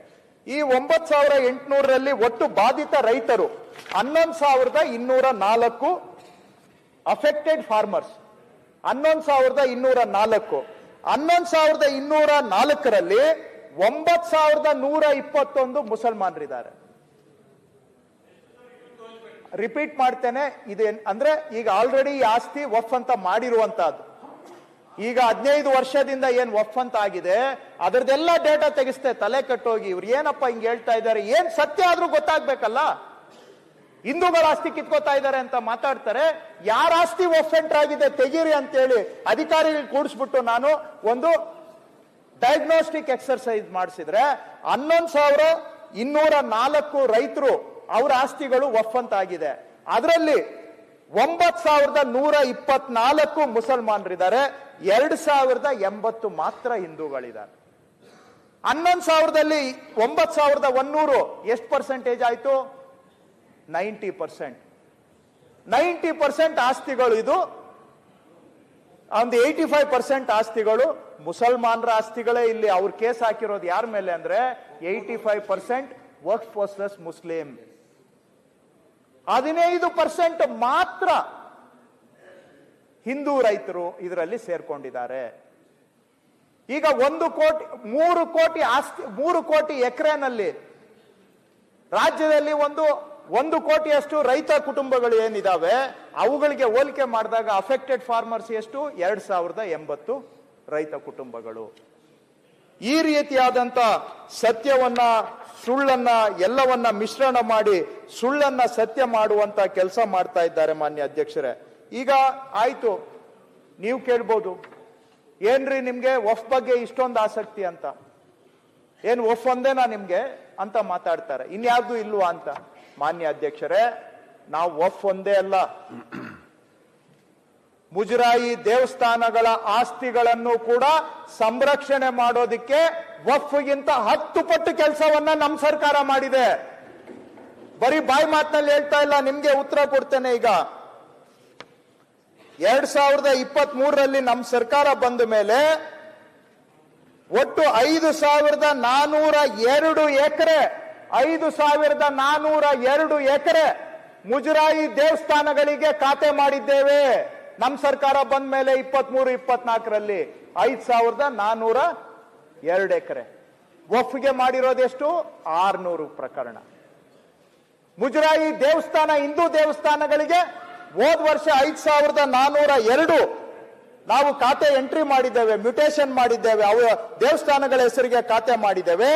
ಈ 9,800ರಲ್ಲಿ ಒಟ್ಟು ಬಾಧಿತ ರೈತರು 11,204 ಅಫೆಕ್ಟೆಡ್ ಫಾರ್ಮರ್ಸ್ 11,204. 11,204ರಲ್ಲಿ 9,121 ಮುಸಲ್ಮಾನರಿದ್ದಾರೆ. ರಿಪೀಟ್ ಮಾಡ್ತೇನೆ, ಇದೇನ್ ಅಂದ್ರೆ ಈಗ ಆಲ್ರೆಡಿ ಈ ಆಸ್ತಿ ವಫ್ ಅಂತ ಮಾಡಿರುವಂತಹದ್ದು. ಈಗ 15 ವರ್ಷದಿಂದ ಏನ್ ವಫ್ ಅಂತ ಆಗಿದೆ ಅದರದೆಲ್ಲ ಡೇಟಾ ತೆಗಿಸ್ತೆ, ತಲೆ ಕಟ್ಟೋಗಿ ಇವ್ರು ಏನಪ್ಪ ಹಿಂಗ್ ಹೇಳ್ತಾ ಇದ್ದಾರೆ, ಏನ್ ಸತ್ಯ ಆದ್ರೂ ಗೊತ್ತಾಗ್ಬೇಕಲ್ಲ. ಹಿಂದೂಗಳ ಆಸ್ತಿ ಕಿತ್ಕೋತಾ ಇದ್ದಾರೆ ಅಂತ ಮಾತಾಡ್ತಾರೆ. ಯಾರ ಆಸ್ತಿ ವಫ್ ಎಂಟರ್ ಆಗಿದೆ ತೆಗೀರಿ ಅಂತೇಳಿ ಅಧಿಕಾರಿಗಳು ಕೂಡಿಸ್ಬಿಟ್ಟು ನಾನು ಒಂದು ಡಯಾಗ್ನೋಸ್ಟಿಕ್ ಎಕ್ಸರ್ಸೈಸ್ ಮಾಡಿಸಿದ್ರೆ 11,204 ರೈತರು ಅವರ ಆಸ್ತಿಗಳು ವಫ್ ಅಂತ ಆಗಿದೆ. ಅದರಲ್ಲಿ 9,124 ಮುಸಲ್ಮಾನರಿದ್ದಾರೆ, 2,080 ಮಾತ್ರ ಹಿಂದೂಗಳಿದ್ದಾರೆ. 11,000ದಲ್ಲಿ 9,100 ಎಷ್ಟು ಪರ್ಸೆಂಟೇಜ್ ಆಯ್ತು? 90%. 90% ಆಸ್ತಿಗಳು ಇದು. ಒಂದು 85% ಆಸ್ತಿಗಳು ಮುಸಲ್ಮಾನರ ಆಸ್ತಿಗಳೇ. ಇಲ್ಲಿ ಅವ್ರ ಕೇಸ್ ಹಾಕಿರೋದು ಯಾರ ಮೇಲೆ ಅಂದ್ರೆ 85% ವಕ್ಫ್ ವರ್ಸಸ್ ಮುಸ್ಲಿಂ, 15% ಮಾತ್ರ ಹಿಂದೂ ರೈತರು ಇದರಲ್ಲಿ ಸೇರ್ಕೊಂಡಿದ್ದಾರೆ. ಈಗ 3 ಕೋಟಿ ಆಸ್ತಿ, 3 ಕೋಟಿ ಎಕರೆನಲ್ಲಿ ರಾಜ್ಯದಲ್ಲಿ 1 ಕೋಟಿಯಷ್ಟು ರೈತ ಕುಟುಂಬಗಳು ಏನಿದಾವೆ ಅವುಗಳಿಗೆ ಹೋಲಿಕೆ ಮಾಡಿದಾಗ ಅಫೆಕ್ಟೆಡ್ ಫಾರ್ಮರ್ಸ್ ಎಷ್ಟು? 2,080 ರೈತ ಕುಟುಂಬಗಳು. ಈ ರೀತಿಯಾದಂತ ಸತ್ಯವನ್ನ ಸುಳ್ಳನ್ನ ಎಲ್ಲವನ್ನ ಮಿಶ್ರಣ ಮಾಡಿ ಸುಳ್ಳನ್ನ ಸತ್ಯ ಮಾಡುವಂತ ಕೆಲಸ ಮಾಡ್ತಾ ಇದ್ದಾರೆ ಮಾನ್ಯ ಅಧ್ಯಕ್ಷರೇ. ಈಗ ಆಯ್ತು, ನೀವು ಕೇಳ್ಬೋದು ಏನ್ರಿ ನಿಮ್ಗೆ ವಫ್ ಬಗ್ಗೆ ಇಷ್ಟೊಂದು ಆಸಕ್ತಿ ಅಂತ, ಏನ್ ವಫ್ ಒಂದೇನಾ ನಿಮ್ಗೆ ಅಂತ ಮಾತಾಡ್ತಾರೆ, ಇನ್ಯಾವ್ದು ಇಲ್ವಾ ಅಂತ. ಮಾನ್ಯ ಅಧ್ಯಕ್ಷರೇ, ನಾವು ವಫ್ ಒಂದೇ ಅಲ್ಲ, ಮುಜರಾಯಿ ದೇವಸ್ಥಾನಗಳ ಆಸ್ತಿಗಳನ್ನು ಕೂಡ ಸಂರಕ್ಷಣೆ ಮಾಡೋದಿಕ್ಕೆ ವಫ್ಗಿಂತ 10 ಪಟ್ಟು ಕೆಲಸವನ್ನ ನಮ್ಮ ಸರ್ಕಾರ ಮಾಡಿದೆ. ಬರೀ ಬಾಯಿ ಮಾತಿನಲ್ಲಿ ಹೇಳ್ತಾ ಇಲ್ಲ, ನಿಮ್ಗೆ ಉತ್ತರ ಕೊಡ್ತೇನೆ. ಈಗ 2023ರಲ್ಲಿ ನಮ್ಮ ಸರ್ಕಾರ ಬಂದ ಮೇಲೆ ಒಟ್ಟು 5,402 ಎಕರೆ 5,402 ಎಕರೆ ಮುಜರಾಯಿ ದೇವಸ್ಥಾನಗಳಿಗೆ ಖಾತೆ ಮಾಡಿದ್ದೇವೆ. ನಮ್ಮ ಸರ್ಕಾರ ಬಂದ ಮೇಲೆ 23-24ರಲ್ಲಿ 5,402 ಎಕರೆ. ವಫ್ಗೆ ಮಾಡಿರೋದೆಷ್ಟು? 600 ಪ್ರಕರಣ. ಮುಜರಾಯಿ ದೇವಸ್ಥಾನ ಹಿಂದೂ ದೇವಸ್ಥಾನಗಳಿಗೆ ಹೋದ ವರ್ಷ 5,402 ನಾವು ಖಾತೆ ಎಂಟ್ರಿ ಮಾಡಿದ್ದೇವೆ, ಮ್ಯೂಟೇಷನ್ ಮಾಡಿದ್ದೇವೆ, ಅವ ದೇವಸ್ಥಾನಗಳ ಹೆಸರಿಗೆ ಖಾತೆ ಮಾಡಿದ್ದೇವೆ.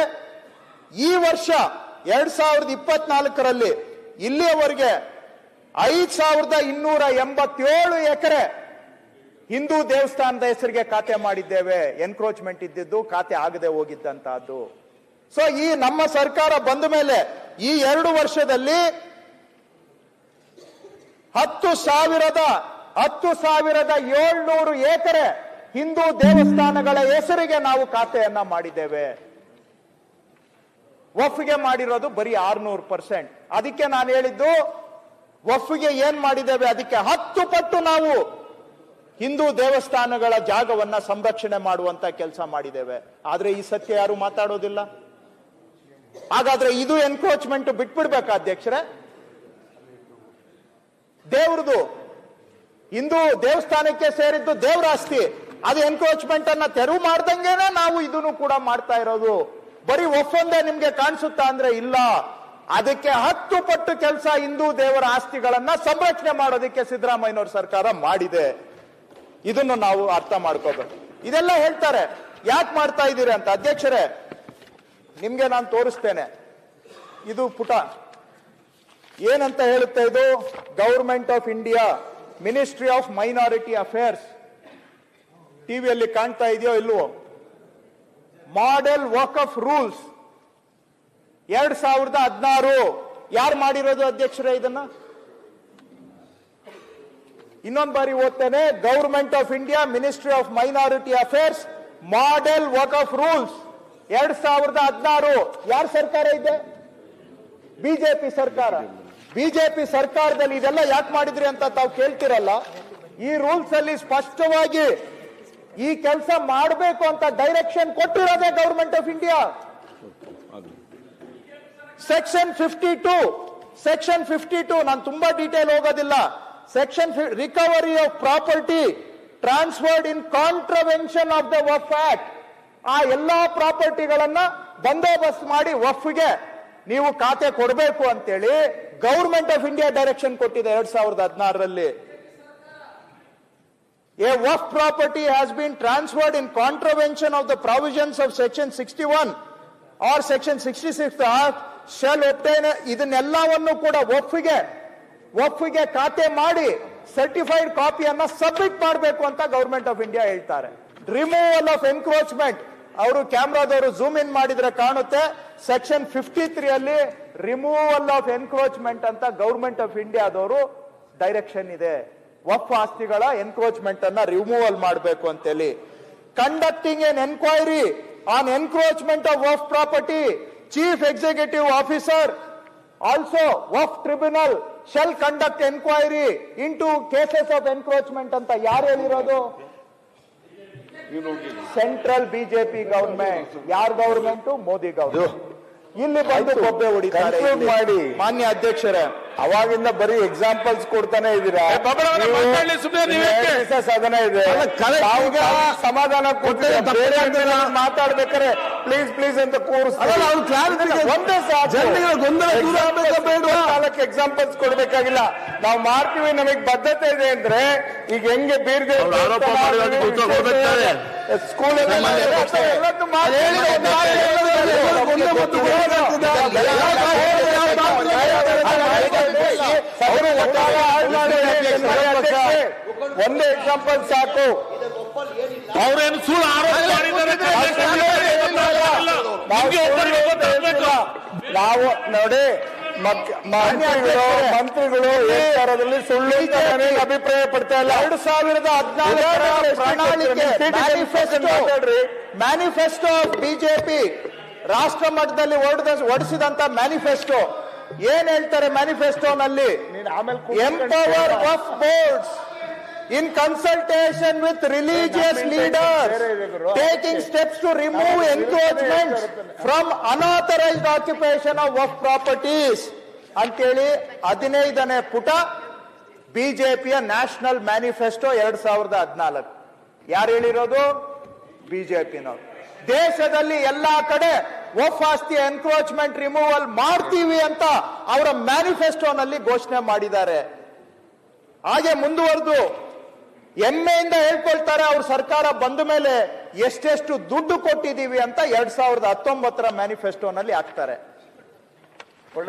ಈ ವರ್ಷ 2024ರಲ್ಲಿ ಇಲ್ಲಿಯವರೆಗೆ 5,287 ಎಕರೆ ಹಿಂದೂ ದೇವಸ್ಥಾನದ ಹೆಸರಿಗೆ ಖಾತೆ ಮಾಡಿದ್ದೇವೆ. ಎನ್ಕ್ರೋಚ್ಮೆಂಟ್ ಇದ್ದಿದ್ದು, ಖಾತೆ ಆಗದೆ ಹೋಗಿದ್ದಂತಹದ್ದು. ಸೊ ಈ ನಮ್ಮ ಸರ್ಕಾರ ಬಂದ ಮೇಲೆ ಈ 2 ವರ್ಷದಲ್ಲಿ 10,700 ಎಕರೆ ಹಿಂದೂ ದೇವಸ್ಥಾನಗಳ ಹೆಸರಿಗೆ ನಾವು ಖಾತೆಯನ್ನ ಮಾಡಿದ್ದೇವೆ. ವಫ್ಗೆ ಮಾಡಿರೋದು ಬರೀ 600%. ಅದಕ್ಕೆ ನಾನು ಹೇಳಿದ್ದು ವಫ್ಗೆ ಏನ್ ಮಾಡಿದ್ದೇವೆ ಅದಕ್ಕೆ 10 ಪಟ್ಟು ನಾವು ಹಿಂದೂ ದೇವಸ್ಥಾನಗಳ ಜಾಗವನ್ನ ಸಂರಕ್ಷಣೆ ಮಾಡುವಂತ ಕೆಲಸ ಮಾಡಿದ್ದೇವೆ. ಆದ್ರೆ ಈ ಸತ್ಯ ಯಾರು ಮಾತಾಡೋದಿಲ್ಲ. ಹಾಗಾದ್ರೆ ಇದು ಎನ್ಕ್ರೋಚ್ಮೆಂಟ್ ಬಿಟ್ಬಿಡ್ಬೇಕಾ ಅಧ್ಯಕ್ಷರೇ? ದೇವ್ರದು ಹಿಂದೂ ದೇವಸ್ಥಾನಕ್ಕೆ ಸೇರಿದ್ದು ದೇವ್ರ ಆಸ್ತಿ, ಅದು ಎನ್ಕ್ರೋಚ್ಮೆಂಟ್ ಅನ್ನ ತೆರವು ಮಾಡ್ದಂಗೆನೆ ನಾವು ಇದನ್ನು ಕೂಡ ಮಾಡ್ತಾ ಇರೋದು. ಬರೀ ಒಪ್ಪಂದೇ ನಿಮ್ಗೆ ಕಾಣಿಸುತ್ತಾ ಅಂದ್ರೆ ಇಲ್ಲ. ಅದಕ್ಕೆ 10 ಪಟ್ಟು ಕೆಲಸ ಹಿಂದೂ ದೇವರ ಆಸ್ತಿಗಳನ್ನ ಸಂರಕ್ಷಣೆ ಮಾಡೋದಕ್ಕೆ ಸಿದ್ದರಾಮಯ್ಯನವ್ರ ಸರ್ಕಾರ ಮಾಡಿದೆ. ಇದನ್ನು ನಾವು ಅರ್ಥ ಮಾಡ್ಕೋಬೇಕು. ಇದೆಲ್ಲ ಹೇಳ್ತಾರೆ ಯಾಕೆ ಮಾಡ್ತಾ ಇದ್ದೀರಿ ಅಂತ. ಅಧ್ಯಕ್ಷರೇ, ನಿಮ್ಗೆ ನಾನು ತೋರಿಸ್ತೇನೆ. ಇದು ಪುಟ ಏನಂತ ಹೇಳುತ್ತೆ ಇದು? Government of India, ministry of minority affairs. ಟಿವಿಯಲ್ಲಿ ಕಾಣ್ತಾ ಇದೆಯೋ ಇಲ್ವೋ? Model Waqf rules 2016. ಯಾರು ಮಾಡಿರೋದು ಅಧ್ಯಕ್ಷರೇ ಇದನ್ನ? ಇನ್ನೊಂದು ಬಾರಿ ಓದ್ತೇನೆ. Government of India, ministry of minority affairs, model Waqf rules 2016. ಯಾರ ಸರ್ಕಾರ ಇದೆ? ಬಿಜೆಪಿ ಸರ್ಕಾರ. ಬಿಜೆಪಿ ಸರ್ಕಾರದಲ್ಲಿ ಇದೆಲ್ಲ ಯಾಕೆ ಮಾಡಿದ್ರಿ ಅಂತ ತಾವು ಕೇಳ್ತಿರಲ್ಲ. ಈ ರೂಲ್ಸ್ ಅಲ್ಲಿ ಸ್ಪಷ್ಟವಾಗಿ ಈ ಕೆಲಸ ಮಾಡಬೇಕು ಅಂತ ಡೈರೆಕ್ಷನ್ ಕೊಟ್ಟಿರೋದೇ ಗವರ್ಮೆಂಟ್ ಆಫ್ ಇಂಡಿಯಾ. ಸೆಕ್ಷನ್ 52 ನಾನು ತುಂಬಾ ಡೀಟೇಲ್ ಹೋಗೋದಿಲ್ಲ. Section recovery of property, transferred in contravention of the Waqf act. ಆ ಎಲ್ಲಾ ಪ್ರಾಪರ್ಟಿಗಳನ್ನ ಬಂದೋಬಸ್ತ್ ಮಾಡಿ ವಫ್ಗೆ ನೀವು ಖಾತೆ ಕೊಡಬೇಕು ಅಂತೇಳಿ ಗವರ್ಮೆಂಟ್ ಆಫ್ ಇಂಡಿಯಾ ಡೈರೆಕ್ಷನ್ ಕೊಟ್ಟಿದೆ 2016ರಲ್ಲಿ. A WAF property has been transferred in contravention of the provisions of section 61 or section 66 shall obtain ಇದನ್ನೆಲ್ಲವನ್ನು ಕೂಡ ವಫ್ಗೆ ಖಾತೆ ಮಾಡಿ ಸರ್ಟಿಫೈಡ್ ಕಾಪಿಯನ್ನ ಸಬ್ಮಿಟ್ ಮಾಡಬೇಕು ಅಂತ ಗವರ್ಮೆಂಟ್ ಆಫ್ ಇಂಡಿಯಾ ಹೇಳ್ತಾರೆ. ರಿಮೂವಲ್ ಆಫ್ ಎನ್ಕ್ರೋಚ್ಮೆಂಟ್, ಅವರು ಕ್ಯಾಮ್ರಾದವರು ಝೂಮ್ ಇನ್ ಮಾಡಿದ್ರೆ ಕಾಣುತ್ತೆ, ಸೆಕ್ಷನ್ 53 ಅಲ್ಲಿ ರಿಮೂವಲ್ ಆಫ್ ಎನ್ಕ್ರೋಚ್ಮೆಂಟ್ ಅಂತ ಗವರ್ಮೆಂಟ್ ಆಫ್ ಇಂಡಿಯಾದವರು ಡೈರೆಕ್ಷನ್ ಇದೆ. ವಫ್ ಆಸ್ತಿಗಳ ಎನ್ಕ್ರೋಚ್ಮೆಂಟ್ ಅನ್ನ ರಿಮೂವಲ್ ಮಾಡಬೇಕು ಅಂತೇಳಿ. Conducting an enquiry on encroachment of ವಫ್ property, chief executive officer also ವಫ್ tribunal shall conduct enquiry into cases of encroachment ಅಂತ ಯಾರು ಹೇಳಿರೋದು? Central BJP government. ಯಾರ್ ಗವರ್ಮೆಂಟ್? ಮೋದಿ ಗವರ್ಮೆಂಟ್. ಇಲ್ಲಿ ಬಂದು ಬೊಬ್ಬೆ ಹೊಡಿತಾರೆ. ಮಾಡಿ ಮಾನ್ಯ ಅಧ್ಯಕ್ಷರೇ, ಅವಾಗಿಂದ ಬರೀ ಎಕ್ಸಾಂಪಲ್ಸ್ ಕೊಡ್ತಾನೆ ಇದ್ದೀರಾ. ಸದನ ಇದೆ, ಸಮಾಧಾನ ಮಾತಾಡ್ಬೇಕಾರೆ ಪ್ಲೀಸ್ ಅಂತ ಒಂದೇ ನಾಲ್ಕು ಎಕ್ಸಾಂಪಲ್ಸ್ ಕೊಡ್ಬೇಕಾಗಿಲ್ಲ. ನಾವು ಮಾಡ್ತೀವಿ, ನಮಗೆ ಬದ್ಧತೆ ಇದೆ ಅಂದ್ರೆ ಈಗ ಹೆಂಗೆ ಬೀರ್ಗೆ ಸ್ಕೂಲ್ ಒಂದೇ ಎಕ್ಸಾಂಪಲ್ ಸಾಕು. ಅವರೇನು ಸುಳ್ಳು ಆರೋಪ ನಾವು ನೋಡಿ ಮಂತ್ರಿಗಳು ಸರ್ಕಾರದಲ್ಲಿ ಸುಳ್ಳು ಅಭಿಪ್ರಾಯ ಪಡ್ತಾ ಇಲ್ಲ. 2014 ಪ್ರಣಾಳಿಕೆ ಮ್ಯಾನಿಫೆಸ್ಟೋ ಬಿಜೆಪಿ ರಾಷ್ಟ್ರ ಮಟ್ಟದಲ್ಲಿ ಹೊರಡಿಸಿದಂತ ಮ್ಯಾನಿಫೆಸ್ಟೋ ಏನ್ ಹೇಳ್ತಾರೆ? ಮ್ಯಾನಿಫೆಸ್ಟೋನಲ್ಲಿ empower Waqf boards in consultation with religious leaders, taking steps to remove encroachments from unauthorized occupation of waqf properties ಅಂತೇಳಿ 15ನೇ ಪುಟ ಬಿಜೆಪಿಯ ನ್ಯಾಷನಲ್ ಮ್ಯಾನಿಫೆಸ್ಟೋ 2014. ಯಾರು ಹೇಳಿರೋದು? ಬಿಜೆಪಿನವರು. ದೇಶದಲ್ಲಿ ಎಲ್ಲಾ ಕಡೆ ವಫ್ ಆಸ್ತಿ ಎನ್ಕ್ರೋಚ್ಮೆಂಟ್ ರಿಮೂವಲ್ ಮಾಡ್ತೀವಿ ಅಂತ ಅವರ ಮ್ಯಾನಿಫೆಸ್ಟೋನಲ್ಲಿ ಘೋಷಣೆ ಮಾಡಿದ್ದಾರೆ. ಹಾಗೆ ಮುಂದುವರೆದು ಹೆಮ್ಮೆಯಿಂದ ಹೇಳ್ಕೊಳ್ತಾರೆ, ಅವ್ರ ಸರ್ಕಾರ ಬಂದ ಮೇಲೆ ಎಷ್ಟೆಷ್ಟು ದುಡ್ಡು ಕೊಟ್ಟಿದ್ದೀವಿ ಅಂತ 2019 ಮ್ಯಾನಿಫೆಸ್ಟೋನಲ್ಲಿ ಹಾಕ್ತಾರೆ.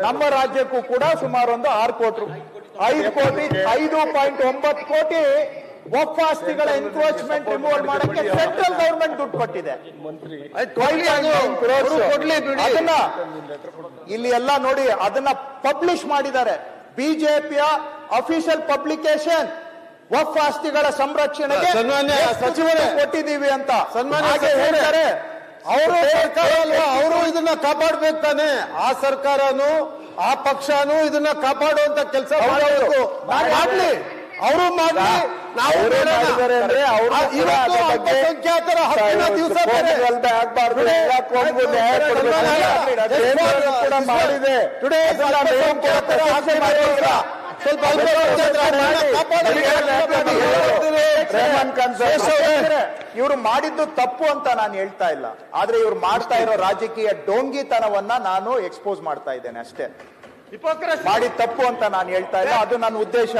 ನಮ್ಮ ರಾಜ್ಯಕ್ಕೂ ಕೂಡ ಸುಮಾರು ಒಂದು 5.9 ಕೋಟಿ ವಫ್ ಆಸ್ತಿಗಳ ಎನ್ಕ್ರೋಚ್ಮೆಂಟ್ ರಿಮೂವಲ್ ಮಾಡಕ್ಕೆ ಸೆಂಟ್ರಲ್ ಗವರ್ಮೆಂಟ್ ದುಡ್ಡು ಕೊಟ್ಟಿದೆ. ಅದನ್ನ ಇಲ್ಲಿ ಎಲ್ಲ ನೋಡಿ, ಅದನ್ನ ಪಬ್ಲಿಷ್ ಮಾಡಿದ್ದಾರೆ. ಬಿಜೆಪಿಯ ಅಫಿಷಿಯಲ್ ಪಬ್ಲಿಕೇಶನ್ ವಫ್ ಆಸ್ತಿಗಳ ಸಂರಕ್ಷಣೆಗೆ ಸಚಿವರು ಕೊಟ್ಟಿದ್ದೀವಿ ಅಂತ ಹೇಳ್ತಾರೆ. ಅವರು ಇದನ್ನ ಕಾಪಾಡ್ಬೇಕು ತಾನೆ. ಆ ಸರ್ಕಾರನು ಆ ಪಕ್ಷನೂ ಇದನ್ನ ಕಾಪಾಡುವಂತ ಕೆಲಸ ಮಾಡಬೇಕು. ಮಾಡ್ಲಿ, ಅವರು ಮಾಡ್ಲಿ. ನಾವು ಅಲ್ಪಸಂಖ್ಯಾತರ ಹಕ್ಕಿನ ದಿವಸ ಮಾಡಿದೆ. ಸ್ವಲ್ಪ ಇವರು ಮಾಡಿದ್ದು ತಪ್ಪು ಅಂತ ನಾನು ಹೇಳ್ತಾ ಇಲ್ಲ, ಆದ್ರೆ ಇವ್ರು ಮಾಡ್ತಾ ಇರೋ ರಾಜಕೀಯ ಡೋಂಗಿತನವನ್ನ ನಾನು ಎಕ್ಸ್ಪೋಸ್ ಮಾಡ್ತಾ ಇದ್ದೇನೆ ಅಷ್ಟೇ. ಮಾಡಿದ ತಪ್ಪು ಅಂತ ನಾನು ಹೇಳ್ತಾ ಇಲ್ಲ, ಅದು ನನ್ನ ಉದ್ದೇಶ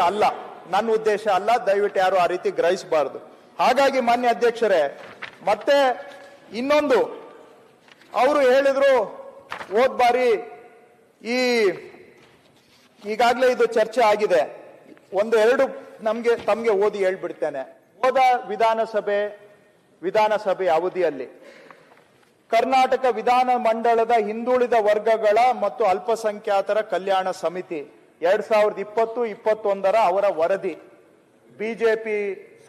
ಅಲ್ಲ. ದಯವಿಟ್ಟು ಯಾರು ಆ ರೀತಿ ಗ್ರಹಿಸಬಾರದು. ಹಾಗಾಗಿ ಮಾನ್ಯ ಅಧ್ಯಕ್ಷರೇ, ಮತ್ತೆ ಇನ್ನೊಂದು ಅವರು ಹೇಳಿದ್ರು, ಹೋದ್ ಬಾರಿ ಈಗಾಗಲೇ ಇದು ಚರ್ಚೆ ಆಗಿದೆ, ಎರಡು ತಮ್ಗೆ ಓದಿ ಹೇಳ್ಬಿಡ್ತೇನೆ. ಹೋದ ವಿಧಾನಸಭೆ ಅವಧಿಯಲ್ಲಿ ಕರ್ನಾಟಕ ವಿಧಾನ ಮಂಡಲದ ಹಿಂದುಳಿದ ವರ್ಗಗಳ ಮತ್ತು ಅಲ್ಪಸಂಖ್ಯಾತರ ಕಲ್ಯಾಣ ಸಮಿತಿ 2020-21 ಅವರ ವರದಿ, ಬಿಜೆಪಿ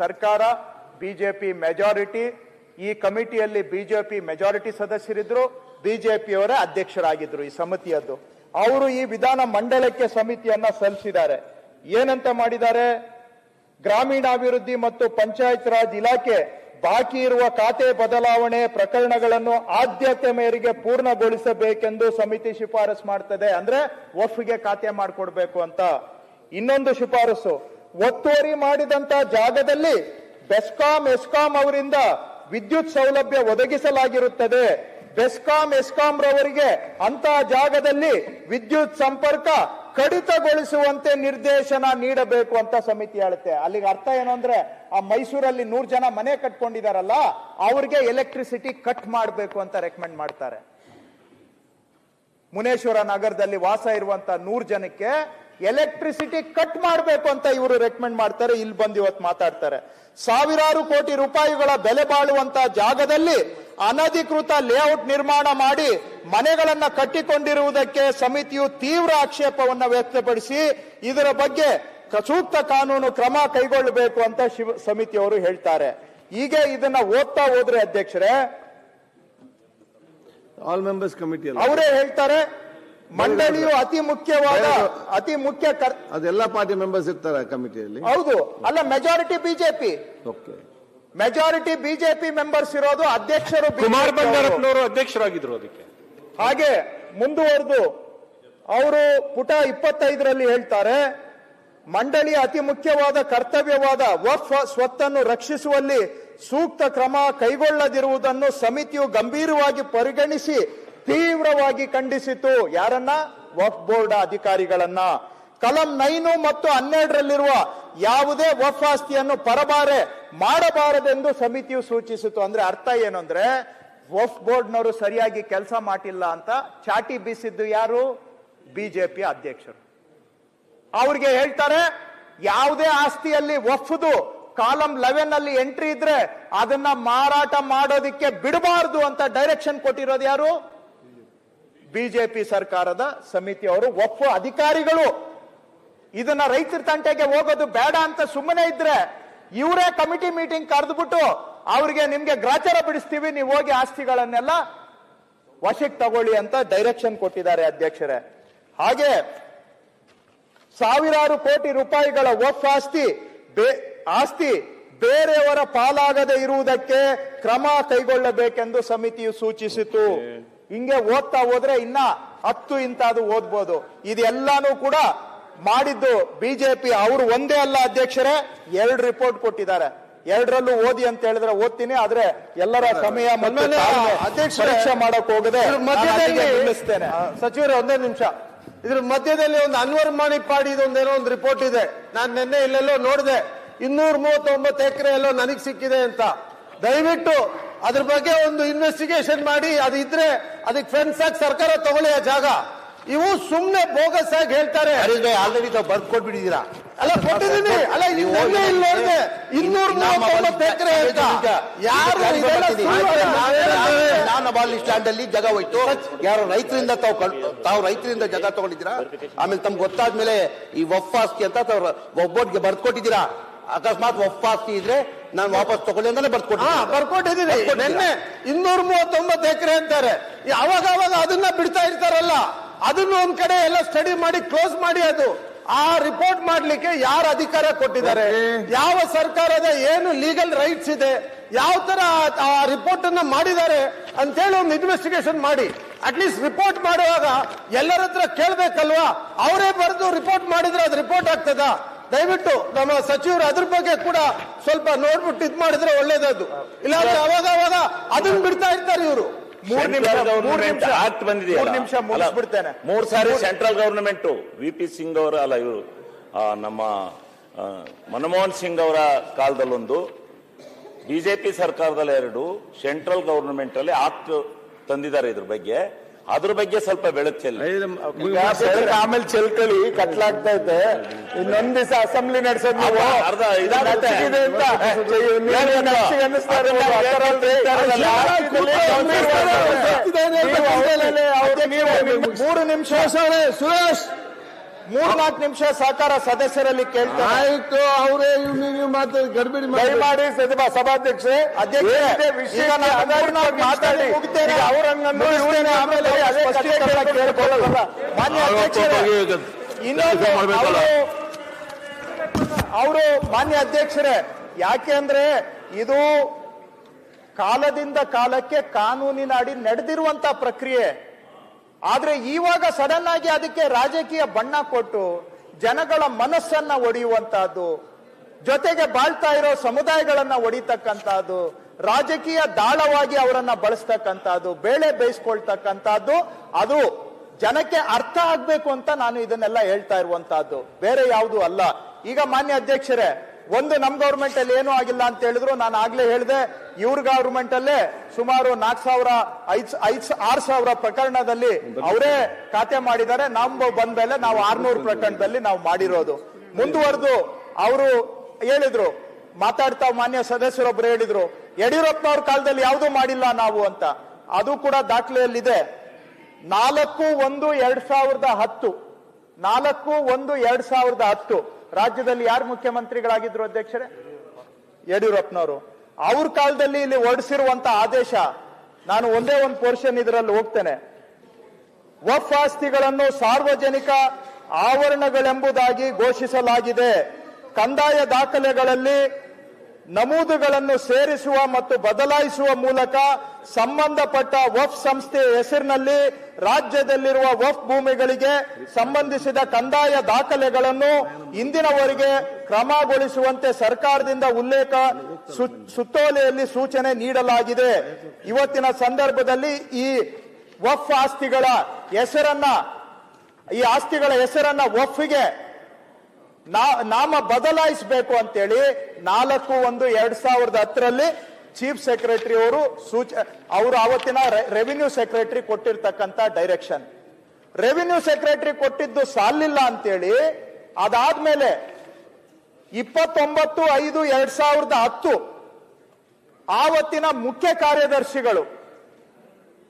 ಸರ್ಕಾರ, ಬಿಜೆಪಿ ಮೆಜಾರಿಟಿ, ಈ ಕಮಿಟಿಯಲ್ಲಿ ಬಿಜೆಪಿ ಮೆಜಾರಿಟಿ ಸದಸ್ಯರಿದ್ರು, ಬಿಜೆಪಿಯವರೇ ಅಧ್ಯಕ್ಷರಾಗಿದ್ರು ಈ ಸಮಿತಿಯದ್ದು. ಅವರು ಈ ವಿಧಾನ ಮಂಡಲಕ್ಕೆ ಸಮಿತಿಯನ್ನ ಸಲ್ಲಿಸಿದ್ದಾರೆ. ಏನಂತ ಮಾಡಿದ್ದಾರೆ? ಗ್ರಾಮೀಣಾಭಿವೃದ್ಧಿ ಮತ್ತು ಪಂಚಾಯತ್ ರಾಜ್ ಇಲಾಖೆ ಬಾಕಿ ಇರುವ ಖಾತೆ ಬದಲಾವಣೆ ಪ್ರಕರಣಗಳನ್ನು ಆದ್ಯತೆ ಮೇರೆಗೆ ಪೂರ್ಣಗೊಳಿಸಬೇಕೆಂದು ಸಮಿತಿ ಶಿಫಾರಸು ಮಾಡ್ತದೆ. ಅಂದ್ರೆ ವಫ್ಗೆ ಖಾತೆ ಮಾಡಿಕೊಡ್ಬೇಕು ಅಂತ. ಇನ್ನೊಂದು ಶಿಫಾರಸು, ಒತ್ತುವರಿ ಮಾಡಿದಂತ ಜಾಗದಲ್ಲಿ ಬೆಸ್ಕಾಂ ಎಸ್ಕಾಂ ಅವರಿಂದ ವಿದ್ಯುತ್ ಸೌಲಭ್ಯ ಒದಗಿಸಲಾಗಿರುತ್ತದೆ. ಬೆಸ್ಕಾಂ ಎಸ್ಕಾಂ ರವರಿಗೆ ಅಂತ ಜಾಗದಲ್ಲಿ ವಿದ್ಯುತ್ ಸಂಪರ್ಕ ಕಡಿತಗೊಳಿಸುವಂತೆ ನಿರ್ದೇಶನ ನೀಡಬೇಕು ಅಂತ ಸಮಿತಿ ಹೇಳುತ್ತೆ. ಅಲ್ಲಿಗೆ ಅರ್ಥ ಏನು ಅಂದ್ರೆ, ಆ ಮೈಸೂರಲ್ಲಿ 100 ಜನ ಮನೆ ಕಟ್ಕೊಂಡಿದಾರಲ್ಲ, ಅವ್ರಿಗೆ ಎಲೆಕ್ಟ್ರಿಸಿಟಿ ಕಟ್ ಮಾಡಬೇಕು ಅಂತ ರೆಕಮೆಂಡ್ ಮಾಡ್ತಾರೆ. ಮುನೇಶ್ವರ ನಗರದಲ್ಲಿ ವಾಸ ಇರುವಂತ 100 ಜನಕ್ಕೆ ಎಲೆಕ್ಟ್ರಿಸಿಟಿ ಕಟ್ ಮಾಡಬೇಕು ಅಂತ ಇವರು ರೆಕಮೆಂಡ್ ಮಾಡ್ತಾರೆ. ಇಲ್ಲಿ ಬಂದು ಇವತ್ತು ಮಾತಾಡ್ತಾರೆ. ಸಾವಿರಾರು ಕೋಟಿ ರೂಪಾಯಿಗಳ ಬೆಲೆ ಬಾಳುವಂತ ಜಾಗದಲ್ಲಿ ಅನಧಿಕೃತ ಲೇಔಟ್ ನಿರ್ಮಾಣ ಮಾಡಿ ಮನೆಗಳನ್ನ ಕಟ್ಟಿಕೊಂಡಿರುವುದಕ್ಕೆ ಸಮಿತಿಯು ತೀವ್ರ ಆಕ್ಷೇಪವನ್ನು ವ್ಯಕ್ತಪಡಿಸಿ ಇದರ ಬಗ್ಗೆ ಸೂಕ್ತ ಕಾನೂನು ಕ್ರಮ ಕೈಗೊಳ್ಳಬೇಕು ಅಂತ ಸಮಿತಿಯವರು ಹೇಳ್ತಾರೆ. ಹೀಗೆ ಇದನ್ನ ಓದ್ತಾ ಹೋದ್ರೆ ಅಧ್ಯಕ್ಷರೇ, ಆಲ್ ಮೆಂಬರ್ಸ್ ಕಮಿಟಿ ಅವರೇ ಹೇಳ್ತಾರೆ ಮಂಡಳಿಯು ಅತಿ ಮುಖ್ಯ ಅದೆಲ್ಲ ಪಾರ್ಟಿ ಮೆಂಬರ್ಸ್ ಇರ್ತಾರೆ ಕಮಿಟಿಯಲ್ಲಿ. ಹೌದು, ಅಲ್ಲ majority BJP, majority BJP members ಇರೋದು, ಅಧ್ಯಕ್ಷರು ಕುಮಾರ್ ಬಂಗಾರಪ್ಪನವರು ಅಧ್ಯಕ್ಷರಾಗಿದ್ರು ಅದಕ್ಕೆ. ಹಾಗೆ ಮುಂದುವರೆದು ಅವರು ಪುಟ 25ರಲ್ಲಿ ಹೇಳ್ತಾರೆ, ಮಂಡಳಿಯ ಅತಿ ಮುಖ್ಯವಾದ ಕರ್ತವ್ಯವಾದ ವಕ್ಫ್ ಸ್ವತ್ತನ್ನು ರಕ್ಷಿಸುವಲ್ಲಿ ಸೂಕ್ತ ಕ್ರಮ ಕೈಗೊಳ್ಳದಿರುವುದನ್ನು ಸಮಿತಿಯು ಗಂಭೀರವಾಗಿ ಪರಿಗಣಿಸಿ ತೀವ್ರವಾಗಿ ಖಂಡಿಸಿತು. ಯಾರನ್ನ? ವಕ್ಫ್ ಬೋರ್ಡ್ ಅಧಿಕಾರಿಗಳನ್ನ. ಕಲಂ 9 ಮತ್ತು 12ರಲ್ಲಿರುವ ಯಾವುದೇ ವಕ್ಫ್ ಆಸ್ತಿಯನ್ನು ಪರಬಾರೆ ಮಾಡಬಾರದೆಂದು ಸಮಿತಿಯು ಸೂಚಿಸಿತು. ಅಂದ್ರೆ ಅರ್ಥ ಏನು ಅಂದ್ರೆ, ವಕ್ಫ್ ಬೋರ್ಡ್ನವರು ಸರಿಯಾಗಿ ಕೆಲಸ ಮಾಡಿಲ್ಲ ಅಂತ ಚಾಟಿ ಬೀಸಿದ್ದು ಯಾರು? ಬಿಜೆಪಿ ಅಧ್ಯಕ್ಷರು. ಅವ್ರಿಗೆ ಹೇಳ್ತಾರೆ, ಯಾವುದೇ ಆಸ್ತಿಯಲ್ಲಿ ವಕ್ಫ್ದು ಕಾಲಂ 11 ಅಲ್ಲಿ ಎಂಟ್ರಿ ಇದ್ರೆ ಅದನ್ನ ಮಾರಾಟ ಮಾಡೋದಿಕ್ಕೆ ಬಿಡಬಾರದು ಅಂತ ಡೈರೆಕ್ಷನ್ ಕೊಟ್ಟಿರೋದು ಯಾರು? ಬಿಜೆಪಿ ಸರ್ಕಾರದ ಸಮಿತಿಯವರು, ವಕ್ಫ್ ಅಧಿಕಾರಿಗಳು. ಇದನ್ನ ರೈತರ ತಂಟೆಗೆ ಹೋಗೋದು ಬೇಡ ಅಂತ ಸುಮ್ಮನೆ ಇದ್ರೆ ಇವರೇ ಕಮಿಟಿ ಮೀಟಿಂಗ್ ಕರೆದ್ಬಿಟ್ಟು ಅವ್ರಿಗೆ ನಿಮ್ಗೆ ಗ್ರಾಚಾರ ಬಿಡಿಸ್ತೀವಿ, ನೀವು ಹೋಗಿ ಆಸ್ತಿಗಳನ್ನೆಲ್ಲ ವಶಕ್ಕೆ ತಗೊಳ್ಳಿ ಅಂತ ಡೈರೆಕ್ಷನ್ ಕೊಟ್ಟಿದ್ದಾರೆ ಅಧ್ಯಕ್ಷರೇ. ಹಾಗೆ ಸಾವಿರಾರು ಕೋಟಿ ರೂಪಾಯಿಗಳ ವಕ್ಫ್ ಆಸ್ತಿ ಬೇರೆಯವರ ಪಾಲಾಗದೆ ಇರುವುದಕ್ಕೆ ಕ್ರಮ ಕೈಗೊಳ್ಳಬೇಕೆಂದು ಸಮಿತಿಯು ಸೂಚಿಸಿತು. ಹಿಂಗೆ ಓದ್ತಾ ಹೋದ್ರೆ ಇನ್ನ 10 ಇಂತಾದು ಓದ್ಬೋದು. ಇದೆಲ್ಲಾನು ಕೂಡ ಮಾಡಿದ್ದು ಬಿಜೆಪಿ. ಅವರು ಒಂದೇ ಅಲ್ಲ ಅಧ್ಯಕ್ಷರೇ, 2 ರಿಪೋರ್ಟ್ ಕೊಟ್ಟಿದ್ದಾರೆ. 2ರಲ್ಲೂ ಓದಿ ಅಂತ ಹೇಳಿದ್ರೆ ಓದ್ತೀನಿ, ಆದ್ರೆ ಎಲ್ಲರ ಸಮಯ ಪರೀಕ್ಷೆ ಮಾಡಕ್ ಹೋಗದೆ ನಿಲ್ಲಿಸ್ತೇನೆ. ಸಚಿವರೇ ಒಂದೇ ನಿಮಿಷ, ಇದ್ರ ಮಧ್ಯದಲ್ಲಿ ಒಂದು ಅನ್ವರ್ ಮಾಣಿಪ್ಪಾಡಿ ಒಂದೇನೋ ಒಂದು ರಿಪೋರ್ಟ್ ಇದೆ. ನಾನು ನಿನ್ನೆ ಇಲ್ಲೆಲ್ಲೋ ನೋಡಿದೆ, 239 ಎಕರೆ ಎಲ್ಲೋ ನನಗೆ ಸಿಕ್ಕಿದೆ ಅಂತ. ದಯವಿಟ್ಟು ಅದ್ರ ಬಗ್ಗೆ ಒಂದು ಇನ್ವೆಸ್ಟಿಗೇಷನ್ ಮಾಡಿ, ಅದು ಇದ್ರೆ ಅದಕ್ಕೆ ಫೆನ್ಸ್ ಆಗಿ ಸರ್ಕಾರ ತಗೊಳ್ಳಿ ಆ ಜಾಗ. ಇವು ಸುಮ್ನೆ ಬೋಗಸ್ ಆಗಿ ಹೇಳ್ತಾರೆ. ಆಲ್ರೆಡಿ ತಾವು ಬರ್ದು ಕೊಟ್ಬಿಟ್ಟಿದ್ದೀರಾ. ಅಲ್ಲ ಕೊಟ್ಟಿದ್ದೀನಿ, ಅಲ್ಲ ಇಲ್ಲಿ ನೋಡಿದೆ 239 ಎಕರೆ ಅಂತ. ಯಾರು ನಾನಬಾಲಿ ಸ್ಟ್ಯಾಂಡ್ ಅಲ್ಲಿ ಜಾಗ ಹೋಯ್ತು, ಯಾರು ರೈತರಿಂದ ತಾವು ರೈತರಿಂದ ಜಾಗ ತಗೊಂಡಿದ್ದೀರಾ. ಆಮೇಲೆ ತಮ್ಗೆ ಗೊತ್ತಾದ್ಮೇಲೆ ಈ ವಕ್ಫ್ ಆಸ್ತಿ ಅಂತ ಒಬ್ಬೊಟ್ಟಿಗೆ ಬರ್ದು ಕೊಟ್ಟಿದ್ದೀರಾ. ಅಕಸ್ಮಾತ್ ವಕ್ಫ್ ಆಸ್ತಿ ಇದ್ರೆ ನಾನು ವಾಪಸ್ ತಗೊಳ್ಳಿ ಅಂತಾನೆ ಬರ್ಕೊಟ್ಟಿದ್ದೀನಿ. ನಿನ್ನೆ 239 ಎಕರೆ ಅಂತಾರೆ. ಅವಾಗ ಅದನ್ನ ಬಿಡ್ತಾ ಇರ್ತಾರಲ್ಲ, ಅದನ್ನ ಒಂದ್ ಕಡೆ ಎಲ್ಲ ಸ್ಟಡಿ ಮಾಡಿ ಕ್ಲೋಸ್ ಮಾಡಿ, ಅದು ಆ ರಿಪೋರ್ಟ್ ಮಾಡ್ಲಿಕ್ಕೆ ಯಾರು ಅಧಿಕಾರ ಕೊಟ್ಟಿದ್ದಾರೆ, ಯಾವ ಸರ್ಕಾರದ ಏನು ಲೀಗಲ್ ರೈಟ್ಸ್ ಇದೆ, ಯಾವ ತರ ಆ ರಿಪೋರ್ಟ್ ಅನ್ನ ಮಾಡಿದ್ದಾರೆ ಅಂತೇಳಿ ಒಂದು ಇನ್ವೆಸ್ಟಿಗೇಷನ್ ಮಾಡಿ. ಅಟ್ಲೀಸ್ಟ್ ರಿಪೋರ್ಟ್ ಮಾಡುವಾಗ ಎಲ್ಲರ ಹತ್ರ ಕೇಳ್ಬೇಕಲ್ವಾ? ಅವರೇ ಬರೆದು ರಿಪೋರ್ಟ್ ಮಾಡಿದ್ರೆ ಅದು ರಿಪೋರ್ಟ್ ಆಗ್ತದ? ದಯವಿಟ್ಟು ನಮ್ಮ ಸಚಿವರು ಅದ್ರ ಬಗ್ಗೆ ಕೂಡ ಸ್ವಲ್ಪ ನೋಡ್ಬಿಟ್ಟು ಇದ್ ಮಾಡಿದ್ರೆ ಒಳ್ಳೇದದು. ಇಲ್ಲಾಂದ್ರೆ ಅವಾಗ ಅದನ್ನ ಬಿಡ್ತಾ ಇರ್ತಾರೆ ಇವರು. 3 ನಿಮಿಷ ಮುಗಿಸ್ಬಿಡ್ತೇನೆ. 3 ಸಾರಿ ಸೆಂಟ್ರಲ್ ಗವರ್ನಮೆಂಟ್ VP ಸಿಂಗ್ ಅವರ ಅಲ್ಲ, ಇವರು ನಮ್ಮ ಮನಮೋಹನ್ ಸಿಂಗ್ ಅವರ ಕಾಲದಲ್ಲೊಂದು, ಬಿಜೆಪಿ ಸರ್ಕಾರದಲ್ಲಿ 2, ಸೆಂಟ್ರಲ್ ಗವರ್ನಮೆಂಟ್ ಅಲ್ಲಿ ಆಕ್ಟ್ ತಂದಿದ್ದಾರೆ ಇದ್ರ ಬಗ್ಗೆ. ಅದ್ರ ಬಗ್ಗೆ ಸ್ವಲ್ಪ ಬೆಳಕು ಚೆಲ್ಲಿ. ಆಮೇಲೆ ಚೆಲ್ಕಳಿ ಕಟ್ಲಾಗ್ತಾ ಇದೆ. ಇನ್ನೊಂದ್ ದಿವಸ ಅಸೆಂಬ್ಲಿ ನಡೆಸೋದು ಮೂರು ನಿಮಿಷ ಸುರೇಶ್ 3-4 ನಿಮಿಷ ಸಹಕಾರ ಸದಸ್ಯರಲ್ಲಿ ಕೇಳ್ತಾರೆ. ಆಯ್ತು, ಅವರೇ ಮಾತು ಗಡ್ಬಿಡಿ ಮಾಡಿ ಸಭಾಧ್ಯಕ್ಷೆ ಮಾತಾಡಿ ಮಾನ್ಯ ಅಧ್ಯಕ್ಷರೇ, ಅವರು ಮಾನ್ಯ ಅಧ್ಯಕ್ಷರೇ, ಯಾಕೆ ಅಂದ್ರೆ ಇದು ಕಾಲದಿಂದ ಕಾಲಕ್ಕೆ ಕಾನೂನಿನ ಅಡಿ ನಡೆದಿರುವಂತ ಪ್ರಕ್ರಿಯೆ. ಆದ್ರೆ ಇವಾಗ ಸಡನ್ ಆಗಿ ಅದಕ್ಕೆ ರಾಜಕೀಯ ಬಣ್ಣ ಕೊಟ್ಟು ಜನಗಳ ಮನಸ್ಸನ್ನ ಒಡೆಯುವಂತಹದ್ದು, ಜೊತೆಗೆ ಬಾಳ್ತಾ ಇರೋ ಸಮುದಾಯಗಳನ್ನ ಒಡಿತಕ್ಕಂತಹದ್ದು, ರಾಜಕೀಯ ದಾಳವಾಗಿ ಅವರನ್ನ ಬಳಸ್ತಕ್ಕಂತಹದ್ದು, ಬೇಳೆ ಬೇಯಿಸ್ಕೊಳ್ತಕ್ಕಂತಹದ್ದು, ಅದು ಜನಕ್ಕೆ ಅರ್ಥ ಆಗ್ಬೇಕು ಅಂತ ನಾನು ಇದನ್ನೆಲ್ಲ ಹೇಳ್ತಾ ಇರುವಂತಹದ್ದು, ಬೇರೆ ಯಾವುದು ಅಲ್ಲ. ಈಗ ಮಾನ್ಯ ಅಧ್ಯಕ್ಷರೇ, ಒಂದು ನಮ್ ಗವರ್ಮೆಂಟ್ ಅಲ್ಲಿ ಏನೂ ಆಗಿಲ್ಲ ಅಂತ ಹೇಳಿದ್ರು. ನಾನು ಆಗ್ಲೇ ಹೇಳಿದೆ, ಇವ್ರ ಗವರ್ಮೆಂಟ್ ಅಲ್ಲೇ ಸುಮಾರು 6,000 ಪ್ರಕರಣದಲ್ಲಿ ಅವರೇ ಖಾತೆ ಮಾಡಿದ್ದಾರೆ. ನಾವು ಬಂದ ಮೇಲೆ ನಾವು 600 ಪ್ರಕರಣದಲ್ಲಿ ನಾವು ಮಾಡಿರೋದು. ಮುಂದುವರೆದು ಅವರು ಹೇಳಿದ್ರು, ಮಾತಾಡ್ತಾ ಮಾನ್ಯ ಸದಸ್ಯರೊಬ್ಬರು ಹೇಳಿದ್ರು, ಯಡಿಯೂರಪ್ಪನವ್ರ ಕಾಲದಲ್ಲಿ ಯಾವುದೂ ಮಾಡಿಲ್ಲ ನಾವು ಅಂತ. ಅದು ಕೂಡ ದಾಖಲೆಯಲ್ಲಿದೆ. 4/1/2010 4/1/2010 ರಾಜ್ಯದಲ್ಲಿ ಯಾರು ಮುಖ್ಯಮಂತ್ರಿಗಳಾಗಿದ್ರು ಅಧ್ಯಕ್ಷರೇ? ಯಡಿಯೂರಪ್ಪನವರು. ಅವ್ರ ಕಾಲದಲ್ಲಿ ಇಲ್ಲಿ ಹೊರಡಿಸಿರುವಂತ ಆದೇಶ, ನಾನು ಒಂದೇ ಒಂದು ಪೋರ್ಷನ್ ಇದರಲ್ಲಿ ಹೋಗ್ತೇನೆ. ವಕ್ಫ್ ಆಸ್ತಿಗಳನ್ನು ಸಾರ್ವಜನಿಕ ಆವರಣಗಳೆಂಬುದಾಗಿ ಘೋಷಿಸಲಾಗಿದೆ. ಕಂದಾಯ ದಾಖಲೆಗಳಲ್ಲಿ ನಮೂದುಗಳನ್ನು ಸೇರಿಸುವ ಮತ್ತು ಬದಲಾಯಿಸುವ ಮೂಲಕ ಸಂಬಂಧಪಟ್ಟ ವಕ್ಫ್ ಸಂಸ್ಥೆಯ ಹೆಸರಿನಲ್ಲಿ ರಾಜ್ಯದಲ್ಲಿರುವ ವಕ್ಫ್ ಭೂಮಿಗಳಿಗೆ ಸಂಬಂಧಿಸಿದ ಕಂದಾಯ ದಾಖಲೆಗಳನ್ನು ಇಂದಿನವರೆಗೆ ಕ್ರಮಗೊಳಿಸುವಂತೆ ಸರ್ಕಾರದಿಂದ ಉಲ್ಲೇಖ ಸುತ್ತೋಲೆಯಲ್ಲಿ ಸೂಚನೆ ನೀಡಲಾಗಿದೆ. ಇವತ್ತಿನ ಸಂದರ್ಭದಲ್ಲಿ ಈ ವಕ್ಫ್ ಆಸ್ತಿಗಳ ಹೆಸರನ್ನ, ಈ ಆಸ್ತಿಗಳ ಹೆಸರನ್ನ ವಕ್ಫ್ಗೆ ನಾಮ ಬದಲಾಯಿಸಬೇಕು ಅಂತೇಳಿ 4/1/2010 ಚೀಫ್ ಸೆಕ್ರೆಟರಿ ಅವರು ಆವತ್ತಿನ ರೆವಿನ್ಯೂ ಸೆಕ್ರೆಟರಿ ಕೊಟ್ಟಿರ್ತಕ್ಕಂಥ ಡೈರೆಕ್ಷನ್. ರೆವಿನ್ಯೂ ಸೆಕ್ರೆಟರಿ ಕೊಟ್ಟಿದ್ದು ಸಾಲಿಲ್ಲ ಅಂತೇಳಿ ಅದಾದ್ಮೇಲೆ 29/5/2010 ಆವತ್ತಿನ ಮುಖ್ಯ ಕಾರ್ಯದರ್ಶಿಗಳು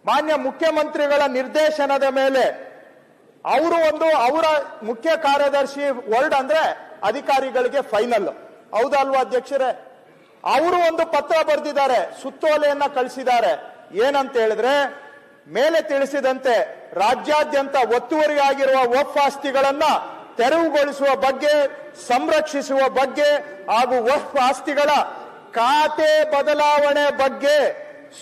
ಮಾನ್ಯ ಮುಖ್ಯಮಂತ್ರಿಗಳ ನಿರ್ದೇಶನದ ಮೇಲೆ ಅವರ ಮುಖ್ಯ ಕಾರ್ಯದರ್ಶಿ ವರ್ಡ್ ಅಂದ್ರೆ ಅಧಿಕಾರಿಗಳಿಗೆ ಫೈನಲ್, ಹೌದಲ್ವಾ ಅಧ್ಯಕ್ಷರೇ? ಅವರು ಒಂದು ಪತ್ರ ಬರೆದಿದ್ದಾರೆ, ಸುತ್ತೋಲೆಯನ್ನ ಕಳಿಸಿದ್ದಾರೆ. ಏನಂತ ಹೇಳಿದ್ರೆ, ಮೇಲೆ ತಿಳಿಸಿದಂತೆ ರಾಜ್ಯಾದ್ಯಂತ ಒತ್ತುವರಿಯಾಗಿರುವ ವಕ್ಫ್ ಆಸ್ತಿಗಳನ್ನ ತೆರವುಗೊಳಿಸುವ ಬಗ್ಗೆ, ಸಂರಕ್ಷಿಸುವ ಬಗ್ಗೆ ಹಾಗೂ ವಕ್ಫ್ ಆಸ್ತಿಗಳ ಖಾತೆ ಬದಲಾವಣೆ ಬಗ್ಗೆ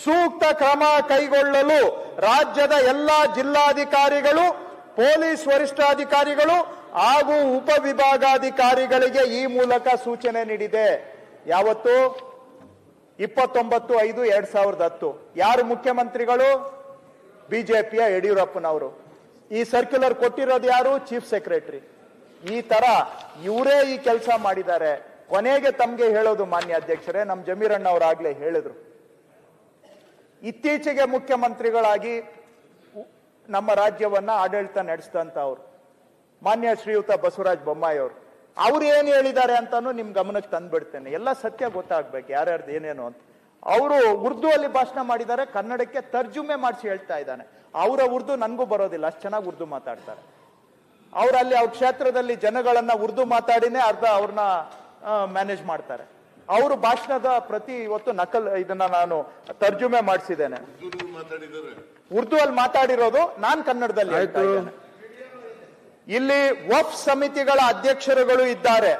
ಸೂಕ್ತ ಕ್ರಮ ಕೈಗೊಳ್ಳಲು ರಾಜ್ಯದ ಎಲ್ಲಾ ಜಿಲ್ಲಾಧಿಕಾರಿಗಳು, ಪೊಲೀಸ್ ವರಿಷ್ಠಾಧಿಕಾರಿಗಳು ಹಾಗೂ ಉಪವಿಭಾಗಾಧಿಕಾರಿಗಳಿಗೆ ಈ ಮೂಲಕ ಸೂಚನೆ ನೀಡಿದೆ. ಯಾವತ್ತು? 29/5/2010. ಯಾರು ಮುಖ್ಯಮಂತ್ರಿಗಳು? ಬಿಜೆಪಿಯ ಯಡಿಯೂರಪ್ಪನವರು. ಈ ಸರ್ಕ್ಯುಲರ್ ಕೊಟ್ಟಿರೋದು ಯಾರು? Chief secretary. ಈ ತರ ಇವರೇ ಈ ಕೆಲಸ ಮಾಡಿದ್ದಾರೆ. ಕೊನೆಗೆ ತಮ್ಗೆ ಹೇಳೋದು ಮಾನ್ಯ ಅಧ್ಯಕ್ಷರೇ, ನಮ್ ಜಮೀರಣ್ಣ ಅವರಾಗ್ಲೇ ಹೇಳಿದ್ರು, ಇತ್ತೀಚೆಗೆ ಮುಖ್ಯಮಂತ್ರಿಗಳಾಗಿ ನಮ್ಮ ರಾಜ್ಯವನ್ನ ಆಡಳಿತ ನಡೆಸಿದಂತ ಅವರು ಮಾನ್ಯ ಶ್ರೀಯುತ ಬಸವರಾಜ ಬೊಮ್ಮಾಯಿ ಅವ್ರು ಏನ್ ಹೇಳಿದ್ದಾರೆ ಅಂತಾನು ನಿಮ್ ಗಮನಕ್ಕೆ ತಂದ್ಬಿಡ್ತೇನೆ. ಎಲ್ಲ ಸತ್ಯ ಗೊತ್ತಾಗ್ಬೇಕು ಯಾರ್ಯಾರ್ದು ಏನೇನು ಅಂತ. ಅವರು ಉರ್ದು ಅಲ್ಲಿ ಭಾಷಣ ಮಾಡಿದ್ದಾರೆ, ಕನ್ನಡಕ್ಕೆ ತರ್ಜುಮೆ ಮಾಡಿಸಿ ಹೇಳ್ತಾ ಇದ್ದಾನೆ. ಅವರ ಉರ್ದು ನನ್ಗೂ ಬರೋದಿಲ್ಲ, ಅಷ್ಟು ಚೆನ್ನಾಗಿ ಉರ್ದು ಮಾತಾಡ್ತಾರೆ. ಅವರಲ್ಲಿ ಅವ್ರ ಕ್ಷೇತ್ರದಲ್ಲಿ ಜನಗಳನ್ನ ಉರ್ದು ಮಾತಾಡಿನೇ ಅವ್ರನ್ನ ಮ್ಯಾನೇಜ್ ಮಾಡ್ತಾರೆ. ಅವರು ಭಾಷಣದ ಪ್ರತಿ ಇವತ್ತು ಇದನ್ನ ನಾನು ತರ್ಜುಮೆ ಮಾಡಿಸಿದ್ದೇನೆ. ಉರ್ದು ಅಲ್ಲಿ ಮಾತಾಡಿರೋದು ನಾನು ಕನ್ನಡದಲ್ಲಿ ಹೇಳ್ತಾ ಇದ್ದೇನೆ. ಇಲ್ಲಿ ವಕ್ಫ್ ಸಮಿತಿಗಳ ಅಧ್ಯಕ್ಷರುಗಳು ಇದ್ದಾರೆ.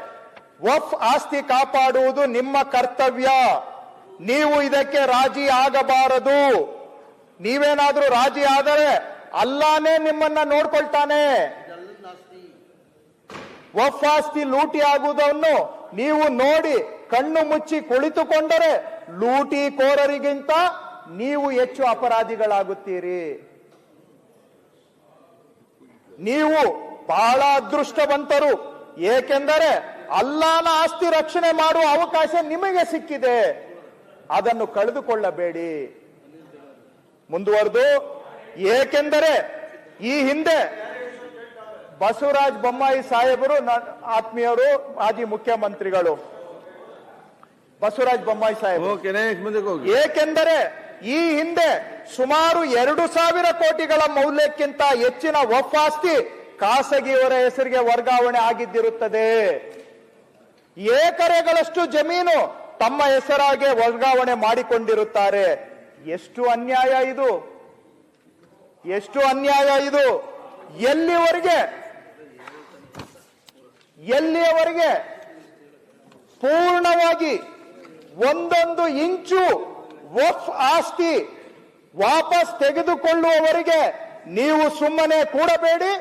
ವಕ್ಫ್ ಆಸ್ತಿ ಕಾಪಾಡುವುದು ನಿಮ್ಮ ಕರ್ತವ್ಯ. ನೀವು ಇದಕ್ಕೆ ರಾಜಿ ಆಗಬಾರದು. ನೀವೇನಾದ್ರೂ ರಾಜಿ ಆದರೆ ಅಲ್ಲಾನೇ ನಿಮ್ಮನ್ನ ನೋಡ್ಕೊಳ್ತಾನೆ. ವಕ್ಫ್ ಆಸ್ತಿ ಲೂಟಿ ಆಗುವುದನ್ನು ನೀವು ನೋಡಿ ಕಣ್ಣು ಮುಚ್ಚಿ ಕುಳಿತುಕೊಂಡರೆ ಲೂಟಿ ಕೋರರಿಗಿಂತ ನೀವು ಹೆಚ್ಚು ಅಪರಾಧಿಗಳಾಗುತ್ತೀರಿ. ನೀವು ಬಹಳ ಅದೃಷ್ಟವಂತರು, ಏಕೆಂದರೆ ಅಲ್ಲಾನ ಆಸ್ತಿ ರಕ್ಷಣೆ ಮಾಡುವ ಅವಕಾಶ ನಿಮಗೆ ಸಿಕ್ಕಿದೆ. ಅದನ್ನು ಕಳೆದುಕೊಳ್ಳಬೇಡಿ. ಮುಂದುವರೆದು, ಏಕೆಂದರೆ ಈ ಹಿಂದೆ ಬಸವರಾಜ ಬೊಮ್ಮಾಯಿ ಸಾಹೇಬರು ಆತ್ಮೀಯರು, ಮಾಜಿ ಮುಖ್ಯಮಂತ್ರಿಗಳು ಬಸವರಾಜ ಬೊಮ್ಮಾಯಿ ಸಾಹೇಬರು, ಏಕೆಂದರೆ ಈ ಹಿಂದೆ ಸುಮಾರು 2,000 ಕೋಟಿಗಳ ಮೌಲ್ಯಕ್ಕಿಂತ ಹೆಚ್ಚಿನ ವಕ್ಫ್ ಆಸ್ತಿ ಖಾಸಗಿಯವರ ಹೆಸರಿಗೆ ವರ್ಗಾವಣೆ ಆಗಿದ್ದಿರುತ್ತದೆ. ಎಕರೆಗಳಷ್ಟು ಜಮೀನು ತಮ್ಮ ಹೆಸರಾಗೆ ವರ್ಗಾವಣೆ ಮಾಡಿಕೊಂಡಿರುತ್ತಾರೆ. ಎಷ್ಟು ಅನ್ಯಾಯ ಇದು! ಎಷ್ಟು ಅನ್ಯಾಯ ಇದು! ಎಲ್ಲಿಯವರೆಗೆ ಪೂರ್ಣವಾಗಿ ಒಂದೊಂದು ಇಂಚು ವಕ್ಫ್ ಆಸ್ತಿ ವಾಪಸ್ ತೆಗೆದುಕೊಳ್ಳುವವರೆಗೆ ನೀವು ಸುಮ್ಮನೆ ಕೂಡಬೇಡಿ,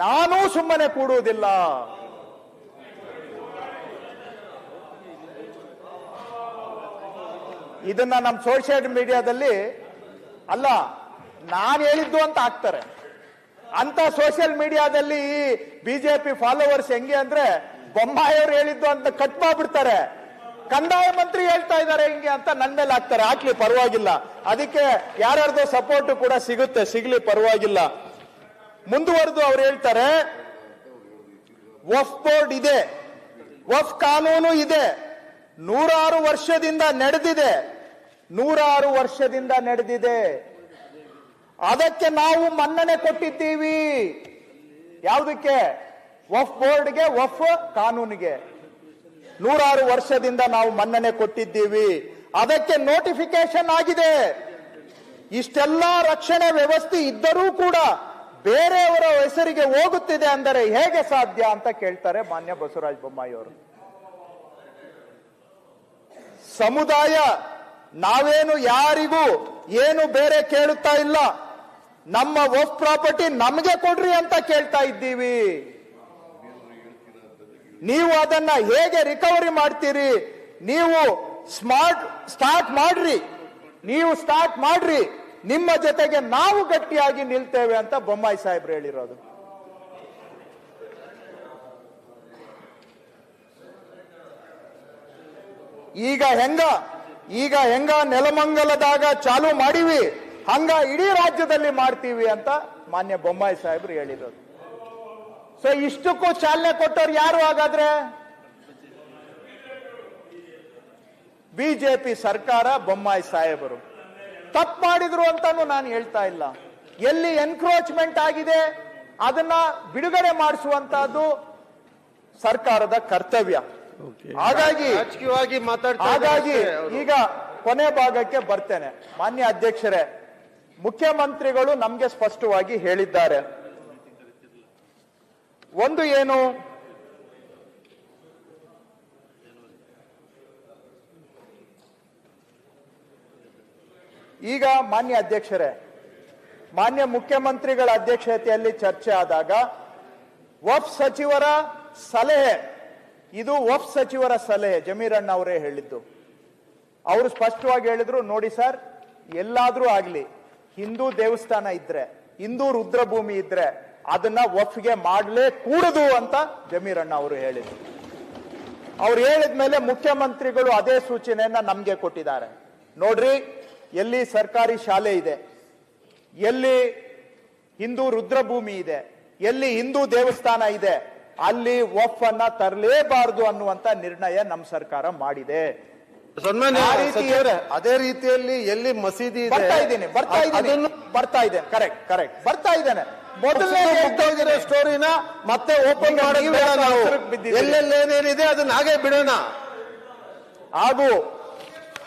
ನಾನೂ ಸುಮ್ಮನೆ ಕೂಡುವುದಿಲ್ಲ. ಇದನ್ನ ನಮ್ಮ ಸೋಷಿಯಲ್ ಮೀಡಿಯಾದಲ್ಲಿ ಅಲ್ಲ ನಾನು ಹೇಳಿದ್ದು ಅಂತ ಹಾಕ್ತಾರೆ. ಅಂತ ಸೋಷಿಯಲ್ ಮೀಡಿಯಾದಲ್ಲಿ ಈ ಬಿಜೆಪಿ ಫಾಲೋವರ್ಸ್ ಹೆಂಗೆ ಅಂದ್ರೆ ಬೊಮ್ಮಾಯಿ ಅವರು ಹೇಳಿದ್ದು ಅಂತ ಕಟ್ ಮಾಡ್ಬಿಡ್ತಾರೆ. ಕಂದಾಯ ಮಂತ್ರಿ ಹೇಳ್ತಾ ಇದ್ದಾರೆ ಹಿಂಗೆ ಅಂತ ನನ್ನ ಮೇಲೆ ಹಾಕ್ತಾರೆ. ಹಾಕ್ಲಿ, ಪರವಾಗಿಲ್ಲ. ಅದಕ್ಕೆ ಯಾರ್ಯಾರ್ದೋ ಸಪೋರ್ಟ್ ಕೂಡ ಸಿಗುತ್ತೆ, ಸಿಗ್ಲಿ, ಪರವಾಗಿಲ್ಲ. ಮುಂದುವರೆದು ಅವ್ರು ಹೇಳ್ತಾರೆ, ವಫ್ ಬೋರ್ಡ್ ಇದೆ, ವಫ್ ಕಾನೂನು ಇದೆ, 106 ವರ್ಷದಿಂದ ನಡೆದಿದೆ, 106 ವರ್ಷದಿಂದ ನಡೆದಿದೆ. ಅದಕ್ಕೆ ನಾವು ಮನ್ನಣೆ ಕೊಟ್ಟಿದ್ದೀವಿ. ಯಾವುದಕ್ಕೆ? ವಫ್ ಬೋರ್ಡ್ಗೆ, ವಫ್ ಕಾನೂನಿಗೆ 106 ವರ್ಷದಿಂದ ನಾವು ಮನ್ನಣೆ ಕೊಟ್ಟಿದ್ದೀವಿ. ಅದಕ್ಕೆ ನೋಟಿಫಿಕೇಶನ್ ಆಗಿದೆ. ಇಷ್ಟೆಲ್ಲ ರಕ್ಷಣೆ ವ್ಯವಸ್ಥೆ ಇದ್ದರೂ ಕೂಡ ಬೇರೆಯವರ ಹೆಸರಿಗೆ ಹೋಗುತ್ತಿದೆ ಅಂದರೆ ಹೇಗೆ ಸಾಧ್ಯ ಅಂತ ಕೇಳ್ತಾರೆ ಮಾನ್ಯ ಬಸವರಾಜ ಬೊಮ್ಮಾಯಿ ಅವರು. ಸಮುದಾಯ ನಾವೇನು ಯಾರಿಗೂ ಏನು ಬೇರೆ ಕೇಳುತ್ತಾ ಇಲ್ಲ. ನಮ್ಮ ವಫ್ ಪ್ರಾಪರ್ಟಿ ನಮಗೆ ಕೊಡ್ರಿ ಅಂತ ಕೇಳ್ತಾ ಇದ್ದೀವಿ. ನೀವು ಅದನ್ನ ಹೇಗೆ ರಿಕವರಿ ಮಾಡ್ತೀರಿ? ನೀವು ಸ್ಟಾರ್ಟ್ ಮಾಡ್ರಿ, ನೀವು ಸ್ಟಾರ್ಟ್ ಮಾಡ್ರಿ, ನಿಮ್ಮ ಜೊತೆಗೆ ನಾವು ಗಟ್ಟಿಯಾಗಿ ನಿಲ್ತೇವೆ ಅಂತ ಬೊಮ್ಮಾಯಿ ಸಾಹೇಬ್ರು ಹೇಳಿರೋದು. ಈಗ ಹೆಂಗ ನೆಲಮಂಗಲದಾಗ ಚಾಲು ಮಾಡಿವಿ, ಹಂಗ ಇಡೀ ರಾಜ್ಯದಲ್ಲಿ ಮಾಡ್ತೀವಿ ಅಂತ ಮಾನ್ಯ ಬೊಮ್ಮಾಯಿ ಸಾಹೇಬ್ರು ಹೇಳಿರೋದು. ಸೊ ಇಷ್ಟಕ್ಕೂ ಚಾಲನೆ ಕೊಟ್ಟವ್ರು ಯಾರು? ಹಾಗಾದ್ರೆ ಬಿಜೆಪಿ ಸರ್ಕಾರ, ಬೊಮ್ಮಾಯಿ ಸಾಹೇಬರು. ತಪ್ಪು ಮಾಡಿದ್ರು ಅಂತಾನು ನಾನು ಹೇಳ್ತಾ ಇಲ್ಲ. ಎಲ್ಲಿ ಎನ್ಕ್ರೋಚ್ಮೆಂಟ್ ಆಗಿದೆ ಅದನ್ನ ಬಿಡುಗಡೆ ಮಾಡಿಸುವಂತಹದ್ದು ಸರ್ಕಾರದ ಕರ್ತವ್ಯ. ಹಾಗಾಗಿ ರಾಜಕೀಯವಾಗಿ ಹಾಗಾಗಿ ಈಗ ಕೊನೆ ಭಾಗಕ್ಕೆ ಬರ್ತೇನೆ. ಮಾನ್ಯ ಅಧ್ಯಕ್ಷರೇ, ಮುಖ್ಯಮಂತ್ರಿಗಳು ನಮ್ಗೆ ಸ್ಪಷ್ಟವಾಗಿ ಹೇಳಿದ್ದಾರೆ. ಒಂದು ಏನು, ಈಗ ಮಾನ್ಯ ಅಧ್ಯಕ್ಷರೇ, ಮಾನ್ಯ ಮುಖ್ಯಮಂತ್ರಿಗಳ ಅಧ್ಯಕ್ಷತೆಯಲ್ಲಿ ಚರ್ಚೆ ಆದಾಗ ವಫ್ ಸಚಿವರ ಸಲಹೆ, ಇದು ವಫ್ ಸಚಿವರ ಸಲಹೆ, ಜಮೀರಣ್ಣ ಅವರೇ ಹೇಳಿದ್ದು. ಅವರು ಸ್ಪಷ್ಟವಾಗಿ ಹೇಳಿದ್ರು, ನೋಡಿ ಸರ್, ಎಲ್ಲಾದ್ರೂ ಆಗ್ಲಿ ಹಿಂದೂ ದೇವಸ್ಥಾನ ಇದ್ರೆ, ಹಿಂದೂ ರುದ್ರಭೂಮಿ ಇದ್ರೆ ಅದನ್ನ ವಫ್ಗೆ ಮಾಡಲೇ ಕೂಡದು ಅಂತ ಜಮೀರಣ್ಣ ಅವರು ಹೇಳಿದ್ರು. ಅವ್ರು ಹೇಳಿದ್ಮೇಲೆ ಮುಖ್ಯಮಂತ್ರಿಗಳು ಅದೇ ಸೂಚನೆಯನ್ನ ನಮ್ಗೆ ಕೊಟ್ಟಿದ್ದಾರೆ. ನೋಡ್ರಿ, ಎಲ್ಲಿ ಸರ್ಕಾರಿ ಶಾಲೆ ಇದೆ, ಎಲ್ಲಿ ಹಿಂದೂ ರುದ್ರಭೂಮಿ ಇದೆ, ಎಲ್ಲಿ ಹಿಂದೂ ದೇವಸ್ಥಾನ ಇದೆ, ಅಲ್ಲಿ ವಫ್ ಅನ್ನ ತರಲೇಬಾರದು ಅನ್ನುವಂತ ನಿರ್ಣಯ ನಮ್ಮ ಸರ್ಕಾರ ಮಾಡಿದೆ. ಸನ್ಮಾನ್ಯ ಸಚಿವರೇ, ಅದೇ ರೀತಿಯಲ್ಲಿ ಎಲ್ಲಿ ಮಸೀದಿ ಇದೆ, ಬರ್ತಾ ಇದ್ದೇನೆ ಕರೆಕ್ಟ್ ಬರ್ತಾ ಇದ್ದೇನೆ. ಮೊದಲನೇ ಮುಗ್ದೋಗಿರೋ ಸ್ಟೋರಿನ ಮತ್ತೆ ಓಪನ್ ಮಾಡೋದು ಬೇಡ. ನಾವು ಎಲ್ಲೆಲ್ಲೇನೇನಿದೆ ಅದನ್ನ ಹಾಗೆ ಬಿಡೋಣ.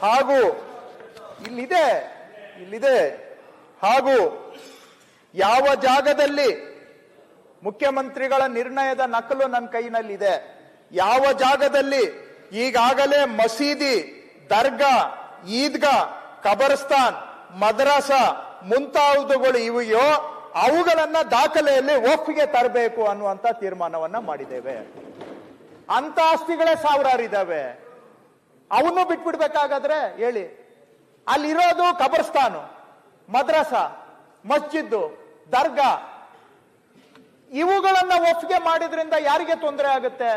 ಹಾಗೂ ಇಲ್ಲಿದೆ ಹಾಗೂ ಯಾವ ಜಾಗದಲ್ಲಿ ಮುಖ್ಯಮಂತ್ರಿಗಳ ನಿರ್ಣಯದ ನಕಲು ನನ್ನ ಕೈನಲ್ಲಿದೆ, ಯಾವ ಜಾಗದಲ್ಲಿ ಈಗಾಗಲೇ ಮಸೀದಿ, ದರ್ಗಾ, ಈದ್ಗಾ, ಕಬರ್ಸ್ತಾನ್, ಮದ್ರಾಸ ಮುಂತಾದವುಗಳು ಇವೆಯೋ ಅವುಗಳನ್ನ ದಾಖಲೆಯಲ್ಲಿ ವಫ್ಗೆ ತರಬೇಕು ಅನ್ನುವಂತ ತೀರ್ಮಾನವನ್ನ ಮಾಡಿದ್ದೇವೆ. ಅಂತ ಆಸ್ತಿಗಳೇ ಸಾವಿರಾರು ಇದಾವೆ, ಅವನ್ನು ಬಿಟ್ಬಿಡ್ಬೇಕಾಗಾದ್ರೆ ಹೇಳಿ. ಅಲ್ಲಿರೋದು ಕಬರ್ಸ್ತಾನು, ಮದ್ರಾಸ, ಮಸ್ಜಿದ್ದು, ದರ್ಗಾ, ಇವುಗಳನ್ನ ವಫ್ಗೆ ಮಾಡಿದ್ರಿಂದ ಯಾರಿಗೆ ತೊಂದರೆ ಆಗುತ್ತೆ?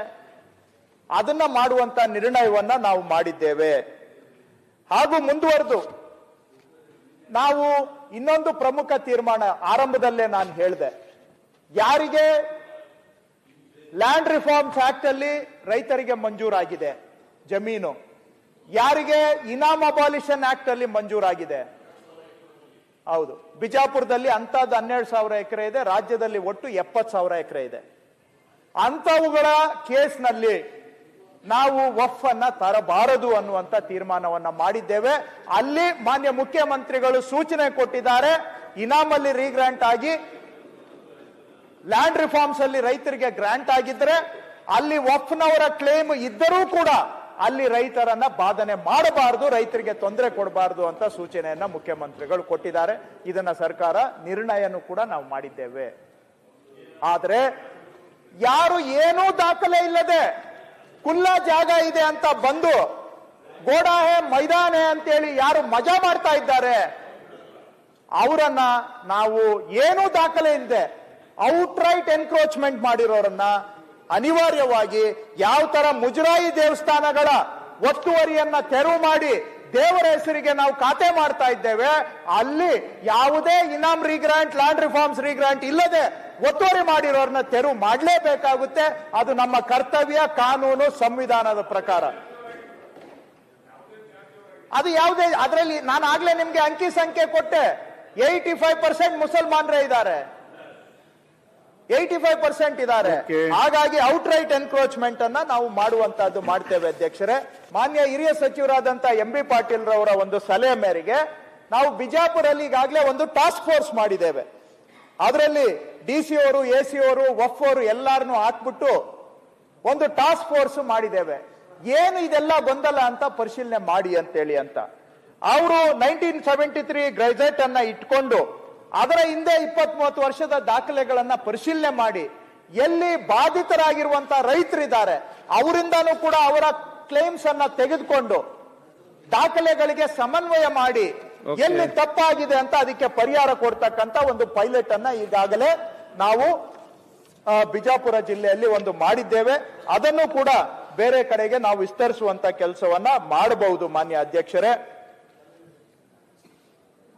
ಅದನ್ನ ಮಾಡುವಂತ ನಿರ್ಣಯವನ್ನ ನಾವು ಮಾಡಿದ್ದೇವೆ. ಹಾಗೂ ಮುಂದುವರೆದು ನಾವು ಇನ್ನೊಂದು ಪ್ರಮುಖ ತೀರ್ಮಾನ ಆರಂಭದಲ್ಲೇ ನಾನು ಹೇಳಿದೆ, ಯಾರಿಗೆ ಲ್ಯಾಂಡ್ ರಿಫಾರ್ಮ್ಸ್ ಆಕ್ಟ್ ಅಲ್ಲಿ ರೈತರಿಗೆ ಮಂಜೂರಾಗಿದೆ ಜಮೀನು, ಯಾರಿಗೆ ಇನಾಮ್ ಅಬಾಲಿಷನ್ ಆಕ್ಟ್ ಅಲ್ಲಿ ಮಂಜೂರಾಗಿದೆ. ಹೌದು, ಬಿಜಾಪುರದಲ್ಲಿ ಅಂತದ್ದು 12,000 ಎಕರೆ ಇದೆ, ರಾಜ್ಯದಲ್ಲಿ ಒಟ್ಟು 70,000 ಎಕರೆ ಇದೆ. ಅಂತವುಗಳ ಕೇಸ್ನಲ್ಲಿ ನಾವು ವಫ್ ಅನ್ನ ತರಬಾರದು ಅನ್ನುವಂತ ತೀರ್ಮಾನವನ್ನ ಮಾಡಿದ್ದೇವೆ. ಅಲ್ಲಿ ಮಾನ್ಯ ಮುಖ್ಯಮಂತ್ರಿಗಳು ಸೂಚನೆ ಕೊಟ್ಟಿದ್ದಾರೆ, ಇನಾಮಲ್ಲಿ ರೀಗ್ರಾಂಟ್ ಆಗಿ ಲ್ಯಾಂಡ್ ರಿಫಾರ್ಮ್ಸ್ ಅಲ್ಲಿ ರೈತರಿಗೆ ಗ್ರಾಂಟ್ ಆಗಿದ್ರೆ ಅಲ್ಲಿ ವಫ್ನವರ ಕ್ಲೇಮ್ ಇದ್ದರೂ ಕೂಡ ಅಲ್ಲಿ ರೈತರನ್ನ ಬಾಧನೆ ಮಾಡಬಾರದು, ರೈತರಿಗೆ ತೊಂದರೆ ಕೊಡಬಾರದು ಅಂತ ಸೂಚನೆಯನ್ನ ಮುಖ್ಯಮಂತ್ರಿಗಳು ಕೊಟ್ಟಿದ್ದಾರೆ. ಇದನ್ನ ಸರ್ಕಾರ ನಿರ್ಣಯನೂ ಕೂಡ ನಾವು ಮಾಡಿದ್ದೇವೆ. ಆದ್ರೆ ಯಾರು ಏನೂ ದಾಖಲೆ ಇಲ್ಲದೆ ಖುಲ್ಲಾ ಜಾಗ ಇದೆ ಅಂತ ಬಂದು ಗೋಡಾ ಹೇ ಮೈದಾನ ಹೇ ಅಂತೇಳಿ ಯಾರು ಮಜಾ ಮಾಡ್ತಾ ಇದ್ದಾರೆ ಅವರನ್ನ ನಾವು ಏನೂ ದಾಖಲೆ ಇಲ್ಲದೆ ಔಟ್ ರೈಟ್ ಎನ್ಕ್ರೋಚ್ಮೆಂಟ್ ಮಾಡಿರೋರನ್ನ ಅನಿವಾರ್ಯವಾಗಿ ಯಾವ ತರ ಮುಜರಾಯಿ ದೇವಸ್ಥಾನಗಳ ಒತ್ತುವರಿಯನ್ನ ತೆರವು ಮಾಡಿ ದೇವರ ಹೆಸರಿಗೆ ನಾವು ಖಾತೆ ಮಾಡ್ತಾ ಇದ್ದೇವೆ, ಅಲ್ಲಿ ಯಾವುದೇ ಇನಾಮ್ ರೀಗ್ರಾಂಟ್, ಲ್ಯಾಂಡ್ ರಿಫಾರ್ಮ್ಸ್ ರೀಗ್ರಾಂಟ್ ಇಲ್ಲದೆ ಒತ್ತುವರಿ ಮಾಡಿರೋರನ್ನ ತೆರವು ಮಾಡಲೇಬೇಕಾಗುತ್ತೆ. ಅದು ನಮ್ಮ ಕರ್ತವ್ಯ, ಕಾನೂನು, ಸಂವಿಧಾನದ ಪ್ರಕಾರ. ಅದು ಯಾವುದೇ, ಅದರಲ್ಲಿ ನಾನು ಆಗ್ಲೇ ನಿಮ್ಗೆ ಅಂಕಿ ಸಂಖ್ಯೆ ಕೊಟ್ಟೆ. 85% ಮುಸಲ್ಮಾನರೇ ಇದ್ದಾರೆ, 85% ಇದ್ದಾರೆ. ಹಾಗಾಗಿ ಔಟ್ ರೈಟ್ ಎನ್ಕ್ರೋಚ್ಮೆಂಟ್ ಅನ್ನ ನಾವು ಮಾಡುವಂತಹದ್ದು ಮಾಡ್ತೇವೆ ಅಧ್ಯಕ್ಷರೇ. ಮಾನ್ಯ ಹಿರಿಯ ಸಚಿವರಾದಂತ MB ಪಾಟೀಲ್ ರವರ ಒಂದು ಸಲಹೆ ಮೇರೆಗೆ ನಾವು ಬಿಜಾಪುರಲ್ಲಿ ಈಗಾಗಲೇ ಒಂದು ಟಾಸ್ಕ್ ಫೋರ್ಸ್ ಮಾಡಿದ್ದೇವೆ. ಅದರಲ್ಲಿ DC ಅವರು, AC ಅವರು, ವಫ್ ಅವರು ಎಲ್ಲಾರನ್ನು ಹಾಕ್ಬಿಟ್ಟು ಒಂದು ಟಾಸ್ಕ್ ಫೋರ್ಸ್ ಮಾಡಿದ್ದೇವೆ. ಏನು ಇದೆಲ್ಲ ಗೊಂದಲ ಅಂತ ಪರಿಶೀಲನೆ ಮಾಡಿ ಅಂತೇಳಿ ಅಂತ. ಅವರು 1973 ಗ್ರಾಜುಯೇಟ್ ಅನ್ನ ಇಟ್ಕೊಂಡು ಅದರ ಹಿಂದೆ 20-30 ವರ್ಷದ ದಾಖಲೆಗಳನ್ನ ಪರಿಶೀಲನೆ ಮಾಡಿ ಎಲ್ಲಿ ಬಾಧಿತರಾಗಿರುವಂತಹ ರೈತರಿದ್ದಾರೆ ಅವರಿಂದನೂ ಕೂಡ ಅವರ ಕ್ಲೇಮ್ಸ್ ಅನ್ನ ತೆಗೆದುಕೊಂಡು ದಾಖಲೆಗಳಿಗೆ ಸಮನ್ವಯ ಮಾಡಿ ಎಲ್ಲಿ ತಪ್ಪಾಗಿದೆ ಅಂತ ಅದಕ್ಕೆ ಪರಿಹಾರ ಕೊಡ್ತಕ್ಕಂತ ಒಂದು ಪೈಲಟ್ ಅನ್ನ ಈಗಾಗಲೇ ನಾವು ಬಿಜಾಪುರ ಜಿಲ್ಲೆಯಲ್ಲಿ ಒಂದು ಮಾಡಿದ್ದೇವೆ. ಅದನ್ನು ಕೂಡ ಬೇರೆ ಕಡೆಗೆ ನಾವು ವಿಸ್ತರಿಸುವಂತ ಕೆಲಸವನ್ನ ಮಾಡಬಹುದು ಮಾನ್ಯ ಅಧ್ಯಕ್ಷರೇ.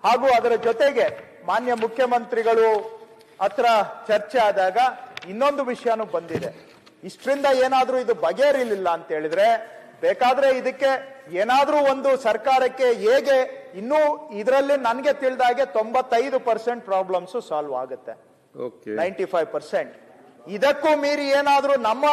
ಹಾಗೂ ಅದರ ಜೊತೆಗೆ ಮಾನ್ಯ ಮುಖ್ಯಮಂತ್ರಿಗಳು ಹತ್ರ ಚರ್ಚೆ ಆದಾಗ ಇನ್ನೊಂದು ವಿಷಯನೂ ಬಂದಿದೆ. ಇಷ್ಟರಿಂದ ಏನಾದ್ರೂ ಇದು ಬಗೆಹರಿಲಿಲ್ಲ ಅಂತ ಹೇಳಿದ್ರೆ ಬೇಕಾದ್ರೆ ಇದಕ್ಕೆ ಏನಾದ್ರೂ ಒಂದು ಸರ್ಕಾರಕ್ಕೆ ಹೇಗೆ ಇನ್ನೂ ಇದರಲ್ಲಿ ನನಗೆ ತಿಳಿದಾಗೆ 95% ಪ್ರಾಬ್ಲಮ್ಸ್ ಸಾಲ್ವ್ ಆಗುತ್ತೆ, 95%. ಇದಕ್ಕೂ ಮೀರಿ ಏನಾದ್ರೂ ನಮ್ಮ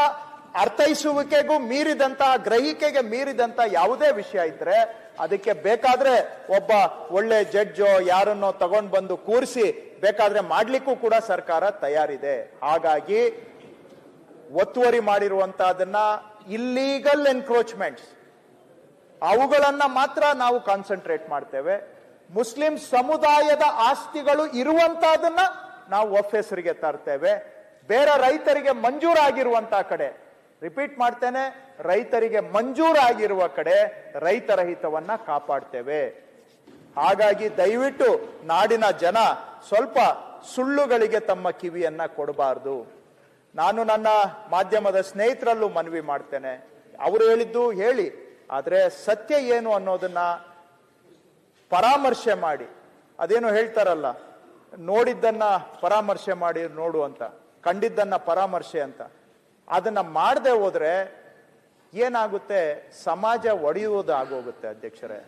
ಅರ್ಥೈಸುವಿಕೆಗೂ ಮೀರಿದಂತಹ, ಗ್ರಹಿಕೆಗೆ ಮೀರಿದಂತ ಯಾವುದೇ ವಿಷಯ ಇದ್ರೆ ಅದಕ್ಕೆ ಬೇಕಾದ್ರೆ ಒಬ್ಬ ಒಳ್ಳೆ ಜಡ್ಜೋ ಯಾರನ್ನೋ ತಗೊಂಡ್ ಬಂದು ಕೂರಿಸಿ ಬೇಕಾದ್ರೆ ಮಾಡ್ಲಿಕ್ಕೂ ಕೂಡ ಸರ್ಕಾರ ತಯಾರಿದೆ. ಹಾಗಾಗಿ ಒತ್ತುವರಿ ಮಾಡಿರುವಂತಹದನ್ನ ಇಲ್ಲೀಗಲ್ ಎನ್ಕ್ರೋಚ್ಮೆಂಟ್ಸ್ ಅವುಗಳನ್ನ ಮಾತ್ರ ನಾವು ಕಾನ್ಸಂಟ್ರೇಟ್ ಮಾಡ್ತೇವೆ. ಮುಸ್ಲಿಂ ಸಮುದಾಯದ ಆಸ್ತಿಗಳು ಇರುವಂತಹದನ್ನ ನಾವು ವಫ್ ಹೆಸರಿಗೆ ತರ್ತೇವೆ. ಬೇರೆ ರೈತರಿಗೆ ಮಂಜೂರಾಗಿರುವಂತಹ ಕಡೆ, ರಿಪೀಟ್ ಮಾಡ್ತೇನೆ, ರೈತರಿಗೆ ಮಂಜೂರಾಗಿರುವ ಕಡೆ ರೈತರ ಹಿತವನ್ನ ಕಾಪಾಡ್ತೇವೆ. ಹಾಗಾಗಿ ದಯವಿಟ್ಟು ನಾಡಿನ ಜನ ಸ್ವಲ್ಪ ಸುಳ್ಳುಗಳಿಗೆ ತಮ್ಮ ಕಿವಿಯನ್ನ ಕೊಡಬಾರ್ದು. ನಾನು ನನ್ನ ಮಾಧ್ಯಮದ ಸ್ನೇಹಿತರಲ್ಲೂ ಮನವಿ ಮಾಡ್ತೇನೆ, ಅವರು ಹೇಳಿದ್ದು ಹೇಳಿ, ಆದ್ರೆ ಸತ್ಯ ಏನು ಅನ್ನೋದನ್ನ ಪರಾಮರ್ಶೆ ಮಾಡಿ. ಅದೇನು ಹೇಳ್ತಾರಲ್ಲ, ನೋಡಿದ್ದನ್ನ ಪರಾಮರ್ಶೆ ಮಾಡಿ ನೋಡು ಅಂತ, ಕಂಡಿದ್ದನ್ನ ಪರಾಮರ್ಶೆ ಅಂತ. ಅದನ್ನ ಮಾಡದೆ ಹೋದ್ರೆ ಏನಾಗುತ್ತೆ, ಸಮಾಜ ಒಡೆಯುವುದಾಗೋಗುತ್ತೆ ಅಧ್ಯಕ್ಷರೇ.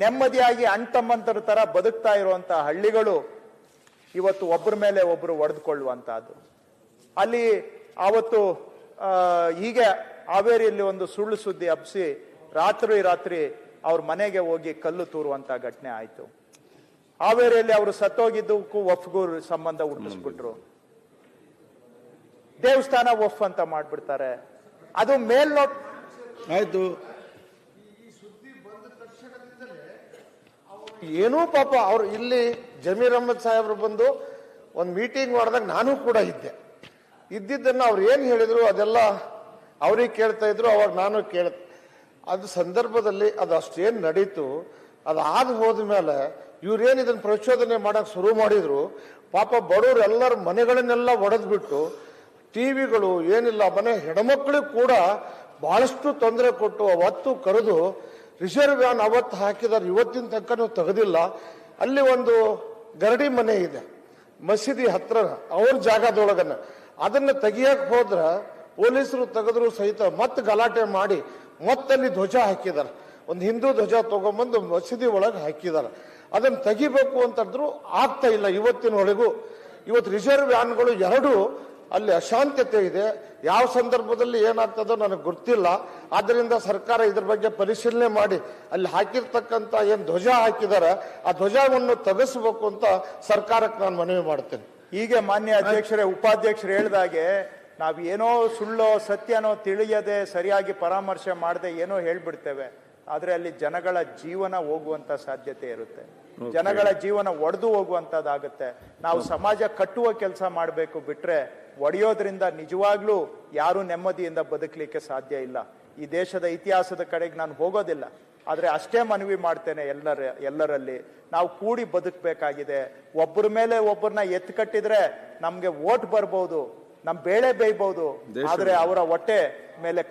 ನೆಮ್ಮದಿಯಾಗಿ ಅಣ್ತಮ್ಮಂತರ ತರ ಬದುಕ್ತಾ ಇರುವಂತ ಹಳ್ಳಿಗಳು ಇವತ್ತು ಒಬ್ಬರ ಮೇಲೆ ಒಬ್ರು ಒಡೆದುಕೊಳ್ಳುವಂತಹದ್ದು. ಅಲ್ಲಿ ಆವತ್ತು ಹೀಗೆ ಹಾವೇರಿಯಲ್ಲಿ ಒಂದು ಸುಳ್ಳು ಸುದ್ದಿ ಹಬ್ಬಿಸಿ ರಾತ್ರಿ ಅವ್ರ ಮನೆಗೆ ಹೋಗಿ ಕಲ್ಲು ತೂರುವಂತ ಘಟನೆ ಆಯ್ತು. ಹಾವೇರಿಯಲ್ಲಿ ಅವರು ಸತ್ತೋಗಿದ್ದಕ್ಕೂ ವಫ್ಗೂ ಸಂಬಂಧ ಹುಟ್ಟಿಸ್ಬಿಟ್ರು. ದೇವಸ್ಥಾನ ವಫ್ ಅಂತ ಮಾಡ್ಬಿಡ್ತಾರೆ. ಅದು ಮೇಲ್ನೋಟ್ ಆಯ್ತು. ಏನೂ ಪಾಪ ಅವ್ರು ಇಲ್ಲಿ ಜಮೀರ್ ಅಹಮದ್ ಸಾಹೇಬ್ರು ಬಂದು ಒಂದು ಮೀಟಿಂಗ್ ಮಾಡಿದಾಗ ನಾನು ಕೂಡ ಇದ್ದಿದ್ದನ್ನ ಅವ್ರು ಏನ್ ಹೇಳಿದ್ರು ಅದೆಲ್ಲ ಅವ್ರಿಗೆ ಕೇಳ್ತಾ ಇದ್ರು, ಅವಾಗ ನಾನು ಅದು ಸಂದರ್ಭದಲ್ಲಿ ಅದು ಅಷ್ಟೇನ್ ನಡೀತು. ಅದಾದ ಹೋದ್ಮೇಲೆ ಇವ್ರೇನ್ ಇದನ್ನ ಪ್ರಚೋದನೆ ಮಾಡಕ್ ಶುರು ಮಾಡಿದ್ರು. ಪಾಪ ಬಡವ್ರು ಎಲ್ಲರ ಮನೆಗಳನ್ನೆಲ್ಲ ಒಡೆದ್ಬಿಟ್ಟು ಟಿವಿಗಳು ಏನಿಲ್ಲ, ಮನೆ ಹೆಣ್ಮಕ್ಳಿಗೆ ಕೂಡ ಬಹಳಷ್ಟು ತೊಂದರೆ ಕೊಟ್ಟು ಅವತ್ತು ಕರೆದು ರಿಸರ್ವ್ ವ್ಯಾನ್ ಅವತ್ತು ಹಾಕಿದಾರೆ, ಇವತ್ತಿನ ತನಕ ತೆಗೆದಿಲ್ಲ. ಅಲ್ಲಿ ಒಂದು ಗರಡಿ ಮನೆ ಇದೆ ಮಸೀದಿ ಹತ್ರ, ಅವ್ರ ಜಾಗದೊಳಗನ್ನ ಅದನ್ನ ತೆಗಿಯಕ್ ಹೋದ್ರ ಪೊಲೀಸರು ತೆಗೆದ್ರು ಸಹಿತ ಮತ್ತೆ ಗಲಾಟೆ ಮಾಡಿ ಮತ್ತಲ್ಲಿ ಧ್ವಜ ಹಾಕಿದಾರೆ. ಒಂದು ಹಿಂದೂ ಧ್ವಜ ತಗೊಂಡ್ಬಂದು ಮಸೀದಿ ಒಳಗೆ ಹಾಕಿದಾರೆ. ಅದನ್ನ ತೆಗಿಬೇಕು ಅಂತಂದ್ರು ಆಗ್ತಾ ಇಲ್ಲ ಇವತ್ತಿನವರೆಗೂ. ಇವತ್ತು ರಿಸರ್ವ್ ವ್ಯಾನ್ಗಳು ಎರಡು ಅಲ್ಲಿ ಅಶಾಂತತೆ ಇದೆ. ಯಾವ ಸಂದರ್ಭದಲ್ಲಿ ಏನಾಗ್ತದೋ ನನಗೆ ಗೊತ್ತಿಲ್ಲ. ಆದ್ದರಿಂದ ಸರ್ಕಾರ ಇದ್ರ ಬಗ್ಗೆ ಪರಿಶೀಲನೆ ಮಾಡಿ ಅಲ್ಲಿ ಹಾಕಿರ್ತಕ್ಕಂಥ ಏನ್ ಧ್ವಜ ಹಾಕಿದಾರೆ ಆ ಧ್ವಜವನ್ನು ತೆಗೆಸಬೇಕು ಅಂತ ಸರ್ಕಾರಕ್ಕೆ ನಾನು ಮನವಿ ಮಾಡ್ತೇನೆ. ಹೀಗೆ ಮಾನ್ಯ ಅಧ್ಯಕ್ಷರೇ, ಉಪಾಧ್ಯಕ್ಷರು ಹೇಳಿದಾಗೆ ನಾವ್ ಏನೋ ಸುಳ್ಳೋ ಸತ್ಯನೋ ತಿಳಿಯದೆ ಸರಿಯಾಗಿ ಪರಾಮರ್ಶೆ ಮಾಡದೆ ಏನೋ ಹೇಳ್ಬಿಡ್ತೇವೆ. ಆದ್ರೆ ಅಲ್ಲಿ ಜನಗಳ ಜೀವನ ಹೋಗುವಂತ ಸಾಧ್ಯತೆ ಇರುತ್ತೆ, ಜನಗಳ ಜೀವನ ಒಡೆದು ಹೋಗುವಂತದ್ದಾಗುತ್ತೆ. ನಾವು ಸಮಾಜ ಕಟ್ಟುವ ಕೆಲಸ ಮಾಡಬೇಕು ಬಿಟ್ರೆ ಒಡೆಯೋದ್ರಿಂದ ನಿಜವಾಗ್ಲೂ ಯಾರು ನೆಮ್ಮದಿಯಿಂದ ಬದುಕಲಿಕ್ಕೆ ಸಾಧ್ಯ ಇಲ್ಲ. ಈ ದೇಶದ ಇತಿಹಾಸದ ಕಡೆಗೆ ನಾನು ಹೋಗೋದಿಲ್ಲ. ಆದ್ರೆ ಅಷ್ಟೇ ಮನವಿ ಮಾಡ್ತೇನೆ ಎಲ್ಲರಲ್ಲಿ, ನಾವು ಕೂಡಿ ಬದುಕಬೇಕಾಗಿದೆ. ಒಬ್ಬರ ಮೇಲೆ ಒಬ್ಬರನ್ನ ಎತ್ಕಟ್ಟಿದ್ರೆ ನಮ್ಗೆ ವೋಟ್ ಬರ್ಬೋದು, ನಮ್ ಬೇಳೆ ಬೇಯ್ಬಹುದು, ಆದ್ರೆ ಅವರ ಹೊಟ್ಟೆ ಮೇಲೆ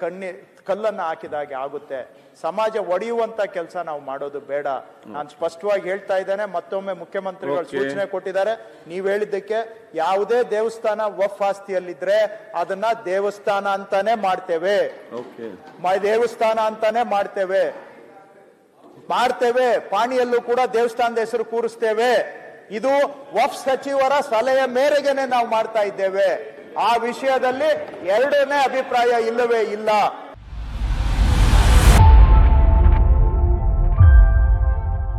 ಕಲ್ಲನ್ನ ಹಾಕಿದಾಗೆ ಆಗುತ್ತೆ. ಸಮಾಜ ಒಡೆಯುವಂತ ಕೆಲಸ ನಾವು ಮಾಡೋದು ಬೇಡ. ನಾನು ಸ್ಪಷ್ಟವಾಗಿ ಹೇಳ್ತಾ ಇದ್ದೇನೆ. ಮತ್ತೊಮ್ಮೆ ಮುಖ್ಯಮಂತ್ರಿಗಳು ಸೂಚನೆ ಕೊಟ್ಟಿದ್ದಾರೆ. ನೀವ್ ಹೇಳಿದ್ದಕ್ಕೆ ಯಾವುದೇ ದೇವಸ್ಥಾನ ವಫ್ ಆಸ್ತಿಯಲ್ಲಿದ್ರೆ ಅದನ್ನ ದೇವಸ್ಥಾನ ಅಂತಾನೆ ಮಾಡ್ತೇವೆ, ದೇವಸ್ಥಾನ ಅಂತಾನೆ ಮಾಡ್ತೇವೆ. ಪಾಣಿಯಲ್ಲೂ ಕೂಡ ದೇವಸ್ಥಾನದ ಹೆಸರು ಕೂರಿಸ್ತೇವೆ. ಇದು ವಫ್ ಸಚಿವರ ಸಲಹೆ ಮೇರೆಗೆನೆ ನಾವು ಮಾಡ್ತಾ ಇದ್ದೇವೆ. ಆ ವಿಷಯದಲ್ಲಿ ಎರಡನೇ ಅಭಿಪ್ರಾಯ ಇಲ್ಲವೇ ಇಲ್ಲ.